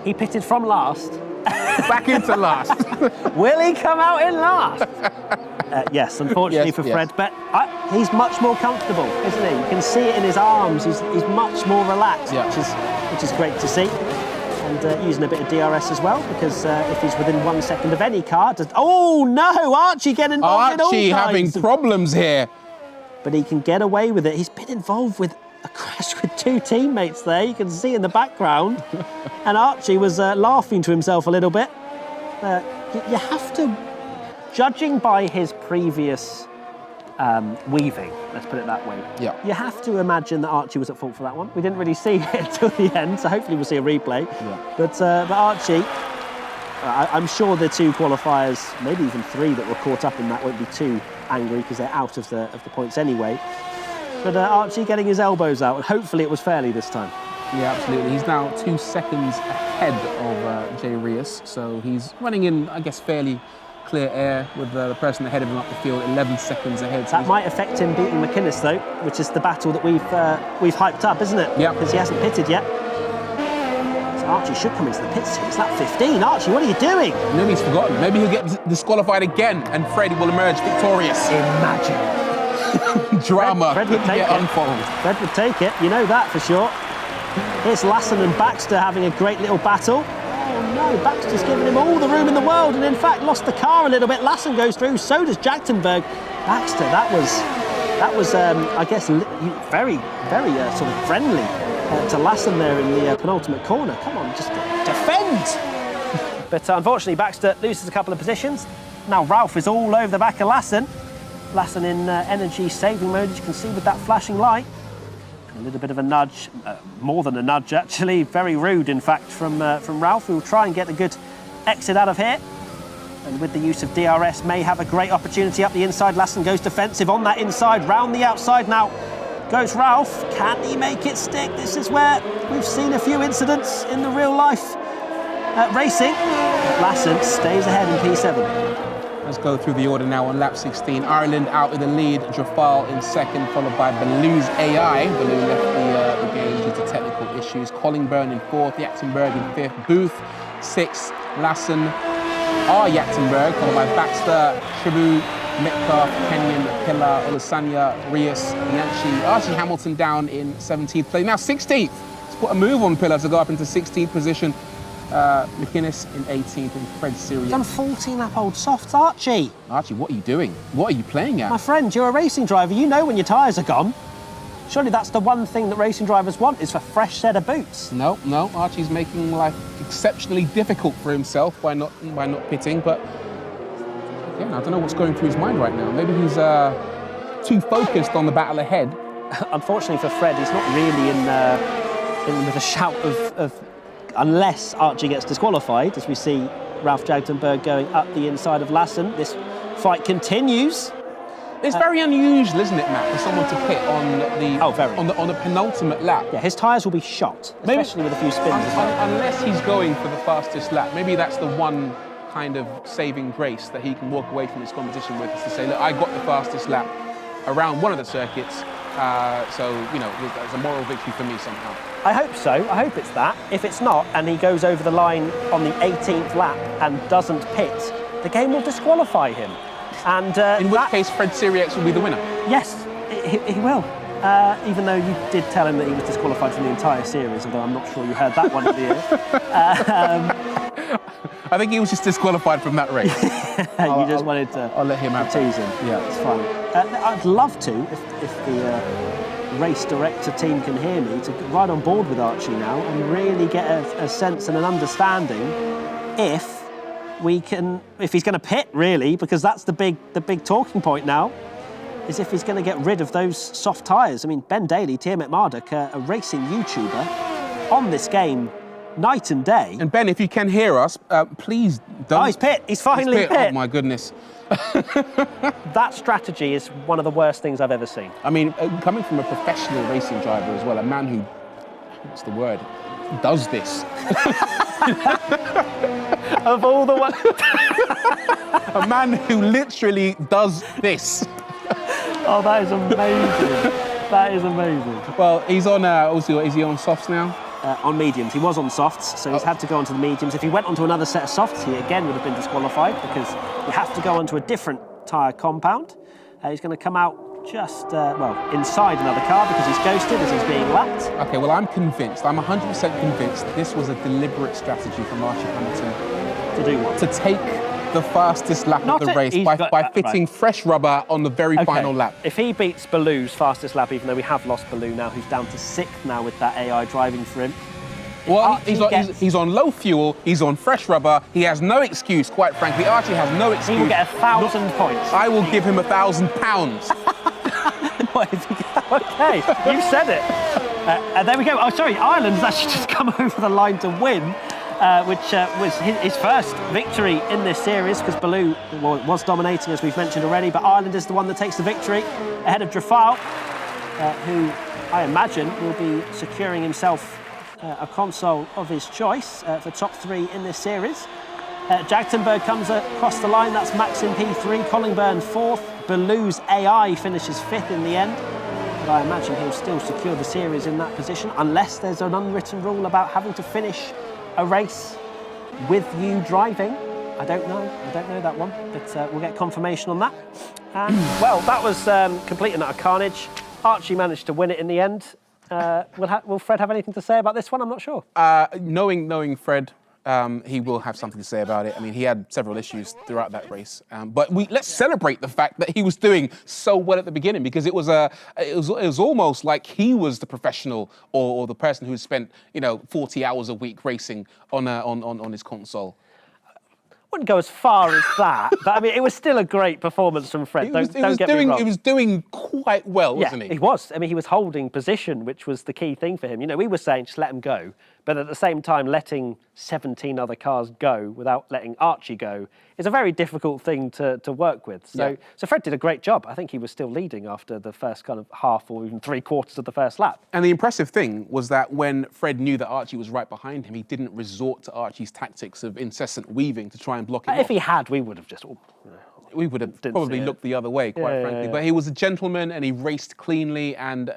Speaker 3: He pitted from last.
Speaker 2: Back into last.
Speaker 3: Will he come out in last? Yes, unfortunately
Speaker 2: Yes,
Speaker 3: for
Speaker 2: yes.
Speaker 3: Fred, but he's much more comfortable, isn't he? You can see it in his arms. He's much more relaxed,
Speaker 2: Yeah.
Speaker 3: which is great to see. And using a bit of DRS as well, because if he's within 1 second of any car, oh no, Archie getting involved in all
Speaker 2: Archie having
Speaker 3: kinds of-
Speaker 2: problems here.
Speaker 3: But he can get away with it. He's been involved with a crash with 2 teammates there. You can see in the background. And Archie was laughing to himself a little bit. You have to, judging by his previous weaving, let's put it that way,
Speaker 2: Yeah.
Speaker 3: you have to imagine that Archie was at fault for that one. We didn't really see it until the end, so hopefully we'll see a replay.
Speaker 2: Yeah.
Speaker 3: But Archie, I'm sure the 2 qualifiers, maybe even 3 that were caught up in that, won't be too angry because they're out of the points anyway. But Archie getting his elbows out, and hopefully it was fairly this time.
Speaker 2: Yeah, absolutely. He's now 2 seconds ahead of Jay Reis, so he's running in, I guess, fairly clear air with the person ahead of him up the field, 11 seconds ahead. So
Speaker 3: That might affect him beating McInnes though, which is the battle that we've hyped up, isn't it?
Speaker 2: Yeah.
Speaker 3: Because he hasn't pitted yet. So Archie should come into the pits. It's that 15. Archie, what are you doing?
Speaker 2: Maybe he's forgotten. Maybe he'll get disqualified again, and Fred will emerge victorious.
Speaker 3: Imagine.
Speaker 2: Drama
Speaker 3: Fred would
Speaker 2: could
Speaker 3: take
Speaker 2: get
Speaker 3: it.
Speaker 2: unfold.
Speaker 3: Fred would take it, you know that for sure. Here's Lassen and Baxter having a great little battle. Oh no, Baxter's giving him all the room in the world, and in fact lost the car a little bit. Lassen goes through, so does Jagtenberg. Baxter, that was I guess very sort of friendly to Lassen there in the penultimate corner. Come on, just defend. But unfortunately Baxter loses a couple of positions. Now Ralph is all over the back of Lassen. Lassen in energy saving mode, as you can see with that flashing light. A little bit of a nudge, more than a nudge actually, very rude in fact from Ralph, who will try and get a good exit out of here. And with the use of DRS may have a great opportunity up the inside. Lassen goes defensive on that inside, round the outside now goes Ralph. Can he make it stick? This is where we've seen a few incidents in the real life racing. Lassen stays ahead in P7.
Speaker 2: Let's go through the order now on lap 16. Ireland out with the lead, Drafal in second, followed by Baloo's AI. Baloo left the game due to technical issues. Collingburn in fourth, Jagtenberg in fifth, Booth sixth, Lassen, Jagtenberg, followed by Baxter, Tribu, Metcalf, Kenyon, Pillar, Olusanya, Reis, Bianchi, Archie Hamilton down in 17th place. Now 16th. Let's put a move on Pillar to go up into 16th position. McInnes in 18th and Fred Sirieix.
Speaker 3: Done 14-lap-old softs, Archie.
Speaker 2: Archie, what are you doing? What are you playing at?
Speaker 3: My friend, you're a racing driver. You know when your tyres are gone. Surely that's the one thing that racing drivers want, is a fresh set of boots.
Speaker 2: No, Archie's making life exceptionally difficult for himself by not pitting, but Again, I don't know what's going through his mind right now. Maybe he's too focused on the battle ahead.
Speaker 3: Unfortunately for Fred, he's not really in with a shout of unless Archie gets disqualified, as we see Ralf Jagtenberg going up the inside of Lassen. This fight continues.
Speaker 2: It's very unusual, isn't it, Matt, for someone to pit on the penultimate lap.
Speaker 3: Yeah, his tyres will be shot, especially with a few spins as well.
Speaker 2: Unless he's going for the fastest lap. Maybe that's the one kind of saving grace that he can walk away from this competition with, is to say, look, I got the fastest lap around one of the circuits, so, you know, that's a moral victory for me somehow.
Speaker 3: I hope so. I hope it's that. If it's not, and he goes over the line on the 18th lap and doesn't pit, the game will disqualify him. And
Speaker 2: in which case, Fred Sirieix will be the winner.
Speaker 3: Yes, he will. Even though you did tell him that he was disqualified from the entire series, although I'm not sure you heard that one at the end.
Speaker 2: I think he was just disqualified from that race.
Speaker 3: You just wanted to
Speaker 2: I'll let him have
Speaker 3: tease him.
Speaker 2: Yeah,
Speaker 3: it's fine. I'd love to, if the race director team can hear me, to ride on board with Archie now and really get a sense and an understanding if he's going to pit, really, because that's the big talking point now, is if he's going to get rid of those soft tyres. I mean, Ben Daly, Tia McMurdoch, a racing YouTuber, on this game night and day.
Speaker 2: And Ben, if you can hear us, please don't...
Speaker 3: Oh, he's pit. He's finally pit.
Speaker 2: Oh, my goodness.
Speaker 3: That strategy is one of the worst things I've ever seen.
Speaker 2: I mean, coming from a professional racing driver as well, a man who, what's the word, does this.
Speaker 3: Of all the
Speaker 2: a man who literally does this.
Speaker 3: Oh, that is amazing. That is amazing.
Speaker 2: Well, he's on, also, is he on softs now?
Speaker 3: On mediums. He was on softs, so he's had to go onto the mediums. If he went onto another set of softs, he again would have been disqualified, because you have to go onto a different tyre compound. He's going to come out just, inside another car, because he's ghosted as he's being lapped.
Speaker 2: Okay, well, I'm convinced, I'm 100% convinced this was a deliberate strategy from Archie Hamilton.
Speaker 3: To do what?
Speaker 2: To take the fastest lap of the race by fitting fresh rubber on the very final lap.
Speaker 3: If he beats Ballou's fastest lap, even though we have lost Ballou now, who's down to 6th now with that AI driving for him.
Speaker 2: Well, he's on low fuel, he's on fresh rubber, he has no excuse, quite frankly. Archie has no excuse.
Speaker 3: He will get 1,000 points.
Speaker 2: I will give him £1,000.
Speaker 3: Okay, you said it. And there we go. Oh, sorry, Ireland's actually just come over the line to win, which was his first victory in this series, because Ballou was dominating, as we've mentioned already, but Ireland is the one that takes the victory ahead of Drafal, who I imagine will be securing himself a console of his choice for top 3 in this series. Jagtenberg comes across the line, that's Max in P3, Collingburn 4th, Ballou's AI finishes 5th in the end, but I imagine he'll still secure the series in that position, unless there's an unwritten rule about having to finish a race with you driving. I don't know that one, but we'll get confirmation on that. And, well, that was complete and utter carnage. Archie managed to win it in the end. Will Fred have anything to say about this one? I'm not sure.
Speaker 2: Knowing Fred, he will have something to say about it. I mean, he had several issues throughout that race, but let's celebrate the fact that he was doing so well at the beginning, because it was almost like he was the professional or the person who spent 40 hours a week racing on his console.
Speaker 3: Wouldn't go as far as that, but I mean, it was still a great performance from Fred. Don't get me wrong.
Speaker 2: He was doing quite well, wasn't he?
Speaker 3: He was. I mean, he was holding position, which was the key thing for him. We were saying just let him go, but at the same time, letting 17 other cars go without letting Archie go is a very difficult thing to work with. So Fred did a great job. I think he was still leading after the first kind of half or even 3/4 of the first lap.
Speaker 2: And the impressive thing was that when Fred knew that Archie was right behind him, he didn't resort to Archie's tactics of incessant weaving to try and block him off.
Speaker 3: If he had, we would have just...
Speaker 2: we would have probably looked the other way, quite frankly. But he was a gentleman and he raced cleanly and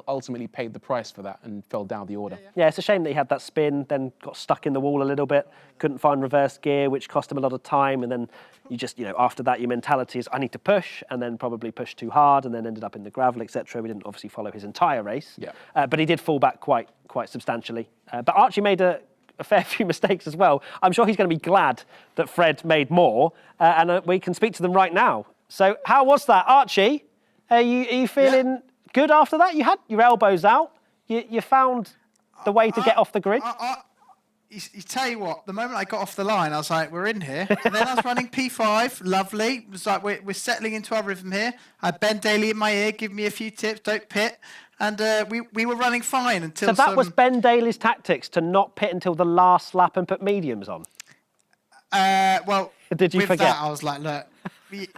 Speaker 2: ultimately paid the price for that and fell down the order.
Speaker 3: Yeah, it's a shame that he had that spin, then got stuck in the wall a little bit, couldn't find reverse gear, which cost him a lot of time. And then you just, after that, your mentality is, I need to push, and then probably push too hard, and then ended up in the gravel, etc. We didn't obviously follow his entire race. Yeah. But he did fall back quite substantially. But Archie made a fair few mistakes as well. I'm sure he's going to be glad that Fred made more, and we can speak to them right now. So how was that, Archie? Are you feeling good after that? You had your elbows out. You found the way to get off the grid.
Speaker 1: you tell you what, the moment I got off the line, I was like, we're in here. And then I was running P5, lovely. It was like, we're settling into our rhythm here. I had Ben Daly in my ear, give me a few tips, don't pit. And we were running fine until
Speaker 3: So that was Ben Daly's tactics, to not pit until the last lap and put mediums on?
Speaker 1: Well,
Speaker 3: Did you
Speaker 1: with
Speaker 3: forget?
Speaker 1: that, I was like, look,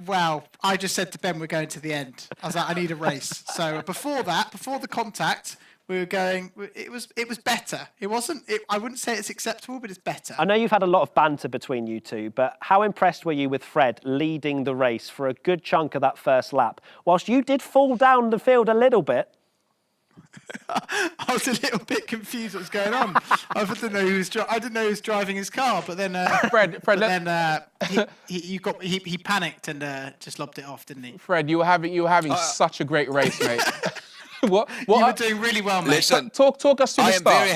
Speaker 1: well, I just said to Ben, we're going to the end. I was like, I need a race. So before that, before the contact, we were going. It was better. It wasn't. I wouldn't say it's acceptable, but it's better.
Speaker 3: I know you've had a lot of banter between you two, but how impressed were you with Fred leading the race for a good chunk of that first lap, whilst you did fall down the field a little bit?
Speaker 1: I was a little bit confused what was going on. I didn't know he was driving his car, but then
Speaker 2: Fred,
Speaker 1: he panicked and just lobbed it off, didn't he?
Speaker 2: Fred, you were having such a great race, mate. What
Speaker 1: You were doing really well, mate.
Speaker 4: Listen,
Speaker 2: talk us through the start.
Speaker 4: I'm very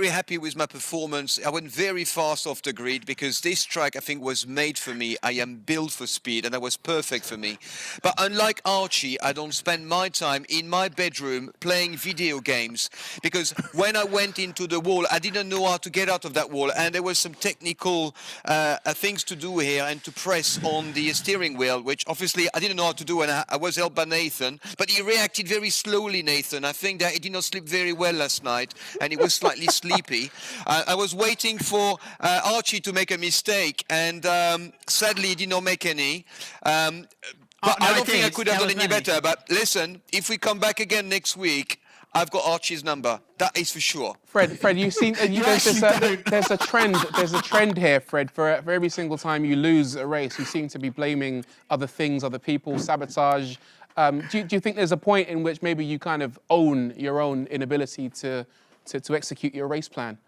Speaker 4: happy with my performance. I went very fast off the grid because this track, I think, was made for me. I am built for speed, and that was perfect for me. But unlike Archie, I don't spend my time in my bedroom playing video games, because when I went into the wall, I didn't know how to get out of that wall, and there was some technical things to do here and to press on the steering wheel, which obviously I didn't know how to do, and I was helped by Nathan. But he reacted very slowly, Nathan. I think that he did not sleep very well last night, and he was slightly sleepy. I was waiting for Archie to make a mistake, and sadly he did not make any. But I don't think I could have done any better. But listen, if we come back again next week, I've got Archie's number. That is for sure.
Speaker 2: Fred, you've seen there's a trend. There's a trend here, Fred. For every single time you lose a race, you seem to be blaming other things, other people, sabotage. Do you think there's a point in which maybe you kind of own your own inability to execute your race plan?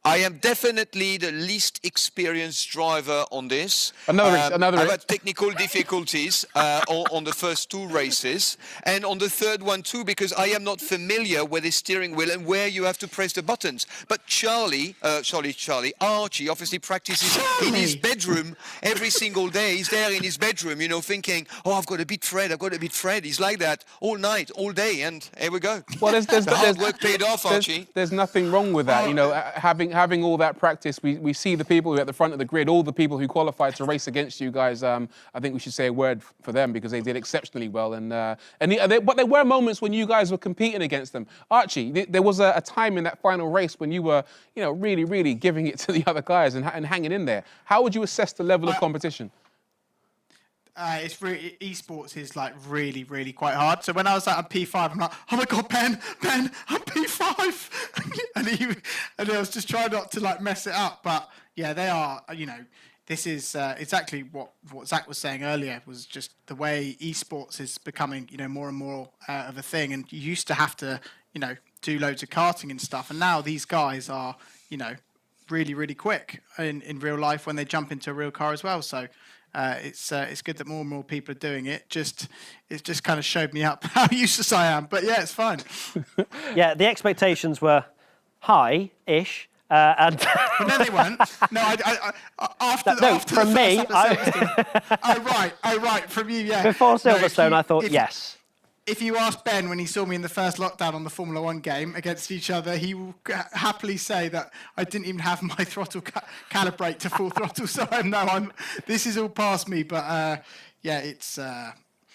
Speaker 4: I am definitely the least experienced driver on this.
Speaker 2: Another.
Speaker 4: I've had technical difficulties on the first two races, and on the third one too, because I am not familiar with the steering wheel and where you have to press the buttons. But Archie obviously practices in his bedroom every single day. He's there in his bedroom, thinking, "Oh, I've got to beat Fred. He's like that all night, all day, and here we go.
Speaker 2: Well, there's
Speaker 4: hard work paid off, Archie.
Speaker 2: There's nothing wrong with that, having all that practice. We see the people who are at the front of the grid, all the people who qualified to race against you guys. I think we should say a word for them because they did exceptionally well. But there were moments when you guys were competing against them. Archie, there was a time in that final race when you were, really, really giving it to the other guys and hanging in there. How would you assess the level of competition?
Speaker 1: It's really, esports is like really, really quite hard. So when I was on P5, I'm like, oh my God, Ben, I'm P5. and I was just trying not to like mess it up. But yeah, they are, this is exactly what Zach was saying earlier, was just the way esports is becoming, more and more of a thing. And you used to have to, do loads of karting and stuff. And now these guys are, really, really quick in real life when they jump into a real car as well. So it's good that more and more people are doing it. It just kind of showed me up how useless I am. But yeah, it's fine.
Speaker 3: Yeah, the expectations were high-ish. And
Speaker 1: but no, they weren't. No, after
Speaker 3: from me.
Speaker 1: Right, from you, yeah.
Speaker 3: Before Silverstone, I thought yes.
Speaker 1: If you ask Ben when he saw me in the first lockdown on the Formula 1 game against each other, he will happily say that I didn't even have my throttle calibrate to full throttle. So this is all past me. But yeah, it's.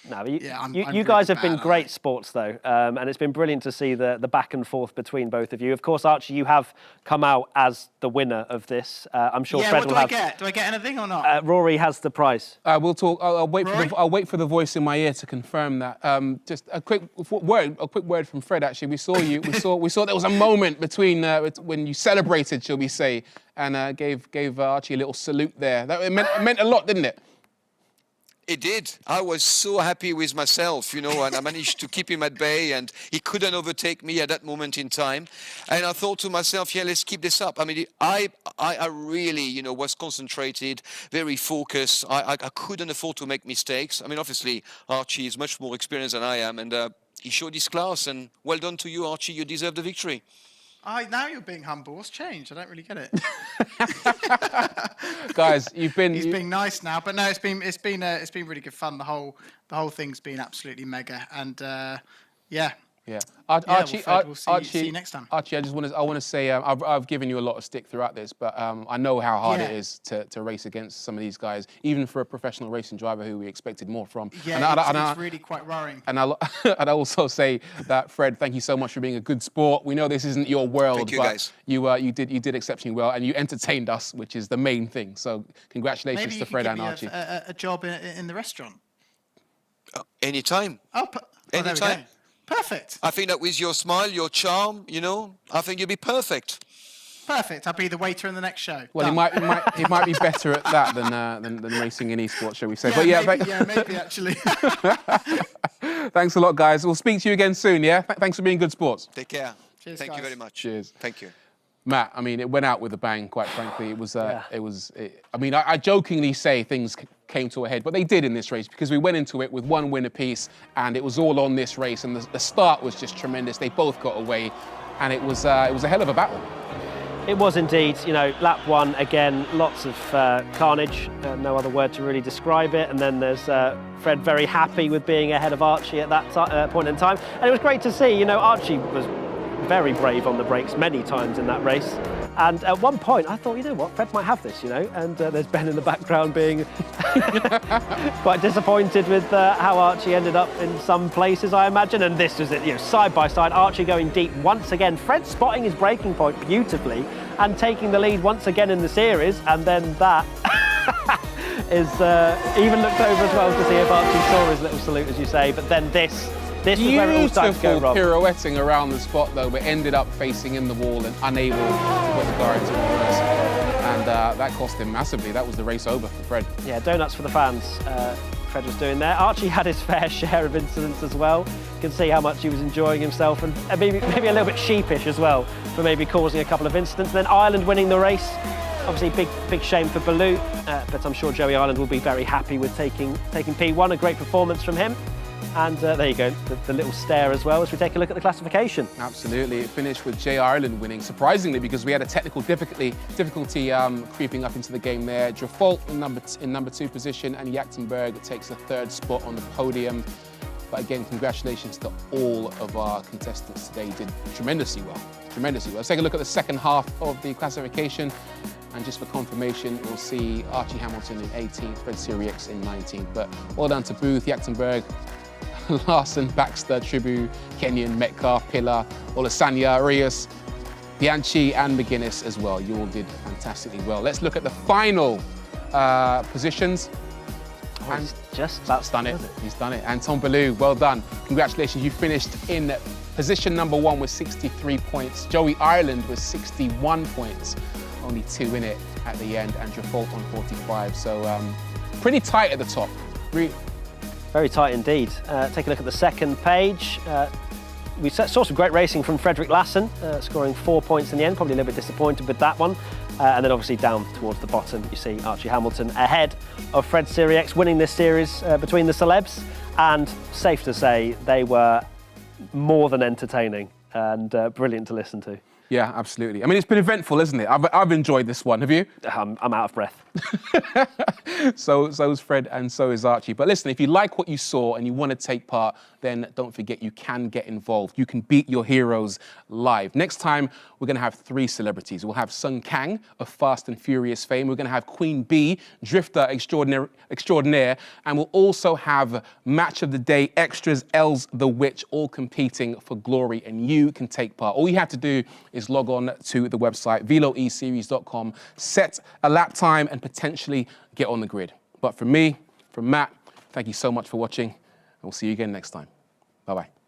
Speaker 3: No, you guys have been great sports, though, and it's been brilliant to see the back and forth between both of you. Of course, Archie, you have come out as the winner of this. I'm sure Fred will have.
Speaker 1: Do I get anything or not?
Speaker 3: Rory has the prize.
Speaker 2: We'll talk. I'll wait for the voice in my ear to confirm that. Just a quick word from Fred. Actually, we saw you. We saw there was a moment between when you celebrated, shall we say, and gave Archie a little salute there. It meant a lot, didn't it?
Speaker 4: It did. I was so happy with myself, and I managed to keep him at bay, and he couldn't overtake me at that moment in time. And I thought to myself, yeah, let's keep this up. I mean, I really, was concentrated, very focused. I couldn't afford to make mistakes. I mean, obviously, Archie is much more experienced than I am, and he showed his class. And well done to you, Archie. You deserve the victory.
Speaker 1: Now you're being humble. What's changed? I don't really get it.
Speaker 2: Guys, he's
Speaker 1: being nice now, but no, it's been really good fun. The whole thing's been absolutely mega, and yeah.
Speaker 2: Yeah.
Speaker 1: Fred, we'll see you next time.
Speaker 2: Archie, I want to say I've given you a lot of stick throughout this, but I know how hard it is to race against some of these guys, even for a professional racing driver who we expected more from.
Speaker 1: Yeah, it's really quite worrying.
Speaker 2: And I'd also say that, Fred, thank you so much for being a good sport. We know this isn't your world,
Speaker 4: thank you,
Speaker 2: but
Speaker 4: guys.
Speaker 2: you did exceptionally well, and you entertained us, which is the main thing. So congratulations to Fred and Archie.
Speaker 1: Maybe a job in the restaurant.
Speaker 4: Anytime.
Speaker 1: There we go. Perfect.
Speaker 4: I think that with your smile, your charm, I think you'll be perfect.
Speaker 1: Perfect. I'll be the waiter in the next show.
Speaker 2: Well, he might be better at that than racing in esports, shall we say?
Speaker 1: Yeah,
Speaker 2: but
Speaker 1: maybe actually.
Speaker 2: Thanks a lot, guys. We'll speak to you again soon. Yeah. Thanks for being good sports.
Speaker 4: Take care.
Speaker 1: Cheers,
Speaker 4: Thank
Speaker 1: guys.
Speaker 4: you very much.
Speaker 2: Cheers.
Speaker 4: Thank you.
Speaker 2: Matt, I mean, it went out with a bang, quite frankly. I jokingly say things came to a head, but they did in this race because we went into it with one win apiece and it was all on this race, and the start was just tremendous. They both got away, and it was a hell of a battle.
Speaker 3: It was indeed. Lap one, again, lots of carnage, no other word to really describe it. And then there's Fred very happy with being ahead of Archie at that point in time. And it was great to see, Archie was very brave on the brakes many times in that race. And at one point, I thought, Fred might have this, and there's Ben in the background being quite disappointed with how Archie ended up in some places, I imagine. And this was it, side by side, Archie going deep once again, Fred spotting his braking point beautifully and taking the lead once again in the series. And then that is even looked over as well to see if Archie saw his little salute, as you say. But then this was where it all started to go wrong.
Speaker 2: Pirouetting around the spot, though, but ended up facing in the wall and unable to put the car into reverse. And that cost him massively. That was the race over for Fred.
Speaker 3: Yeah, donuts for the fans. Fred was doing there. Archie had his fair share of incidents as well. You can see how much he was enjoying himself, and maybe a little bit sheepish as well for maybe causing a couple of incidents. Then Ireland winning the race. Obviously, big shame for Baloo, but I'm sure Joey Ireland will be very happy with taking P1. A great performance from him. And there you go, the little stare as well as we take a look at the classification.
Speaker 2: Absolutely, it finished with Jay Ireland winning, surprisingly, because we had a technical difficulty creeping up into the game there. Drafault in number 2 position, and Yachtenberg takes a 3rd spot on the podium. But again, congratulations to all of our contestants today. You did tremendously well, tremendously well. Let's take a look at the second half of the classification. And just for confirmation, we'll see Archie Hamilton in 18th, Fred Sirieix in 19th. But well done to Booth, Yachtenberg, Larson, Baxter, Tribu, Kenyon, Metcalf, Pillar, Olasanya, Arias, Bianchi and McGuinness as well. You all did fantastically well. Let's look at the final positions.
Speaker 3: And he's just about
Speaker 2: done it. He's done it. And Tom Ballou, well done. Congratulations. You finished in position number 1 with 63 points. Joey Ireland with 61 points. Only 2 in it at the end, and Drafault on 45. So pretty tight at the top.
Speaker 3: Very tight indeed. Take a look at the second page. We saw some great racing from Frederick Lassen, scoring 4 points in the end, probably a little bit disappointed with that one. And then obviously down towards the bottom, you see Archie Hamilton ahead of Fred Sirieix, winning this series between the celebs. And safe to say, they were more than entertaining and brilliant to listen to.
Speaker 2: Yeah, absolutely. I mean, it's been eventful, isn't it? I've enjoyed this one. Have you?
Speaker 3: I'm out of breath.
Speaker 2: So is Fred, and so is Archie. But listen, if you like what you saw and you want to take part, then don't forget you can get involved. You can beat your heroes live. Next time, we're going to have 3 celebrities. We'll have Sung Kang of Fast and Furious fame. We're going to have Queen Bee, drifter extraordinaire. And we'll also have Match of the Day extras, Els the Witch, all competing for glory. And you can take part. All you have to do is log on to the website, veloeseries.com, set a lap time and potentially get on the grid. But from me, from Matt, thank you so much for watching. And we'll see you again next time. Bye-bye.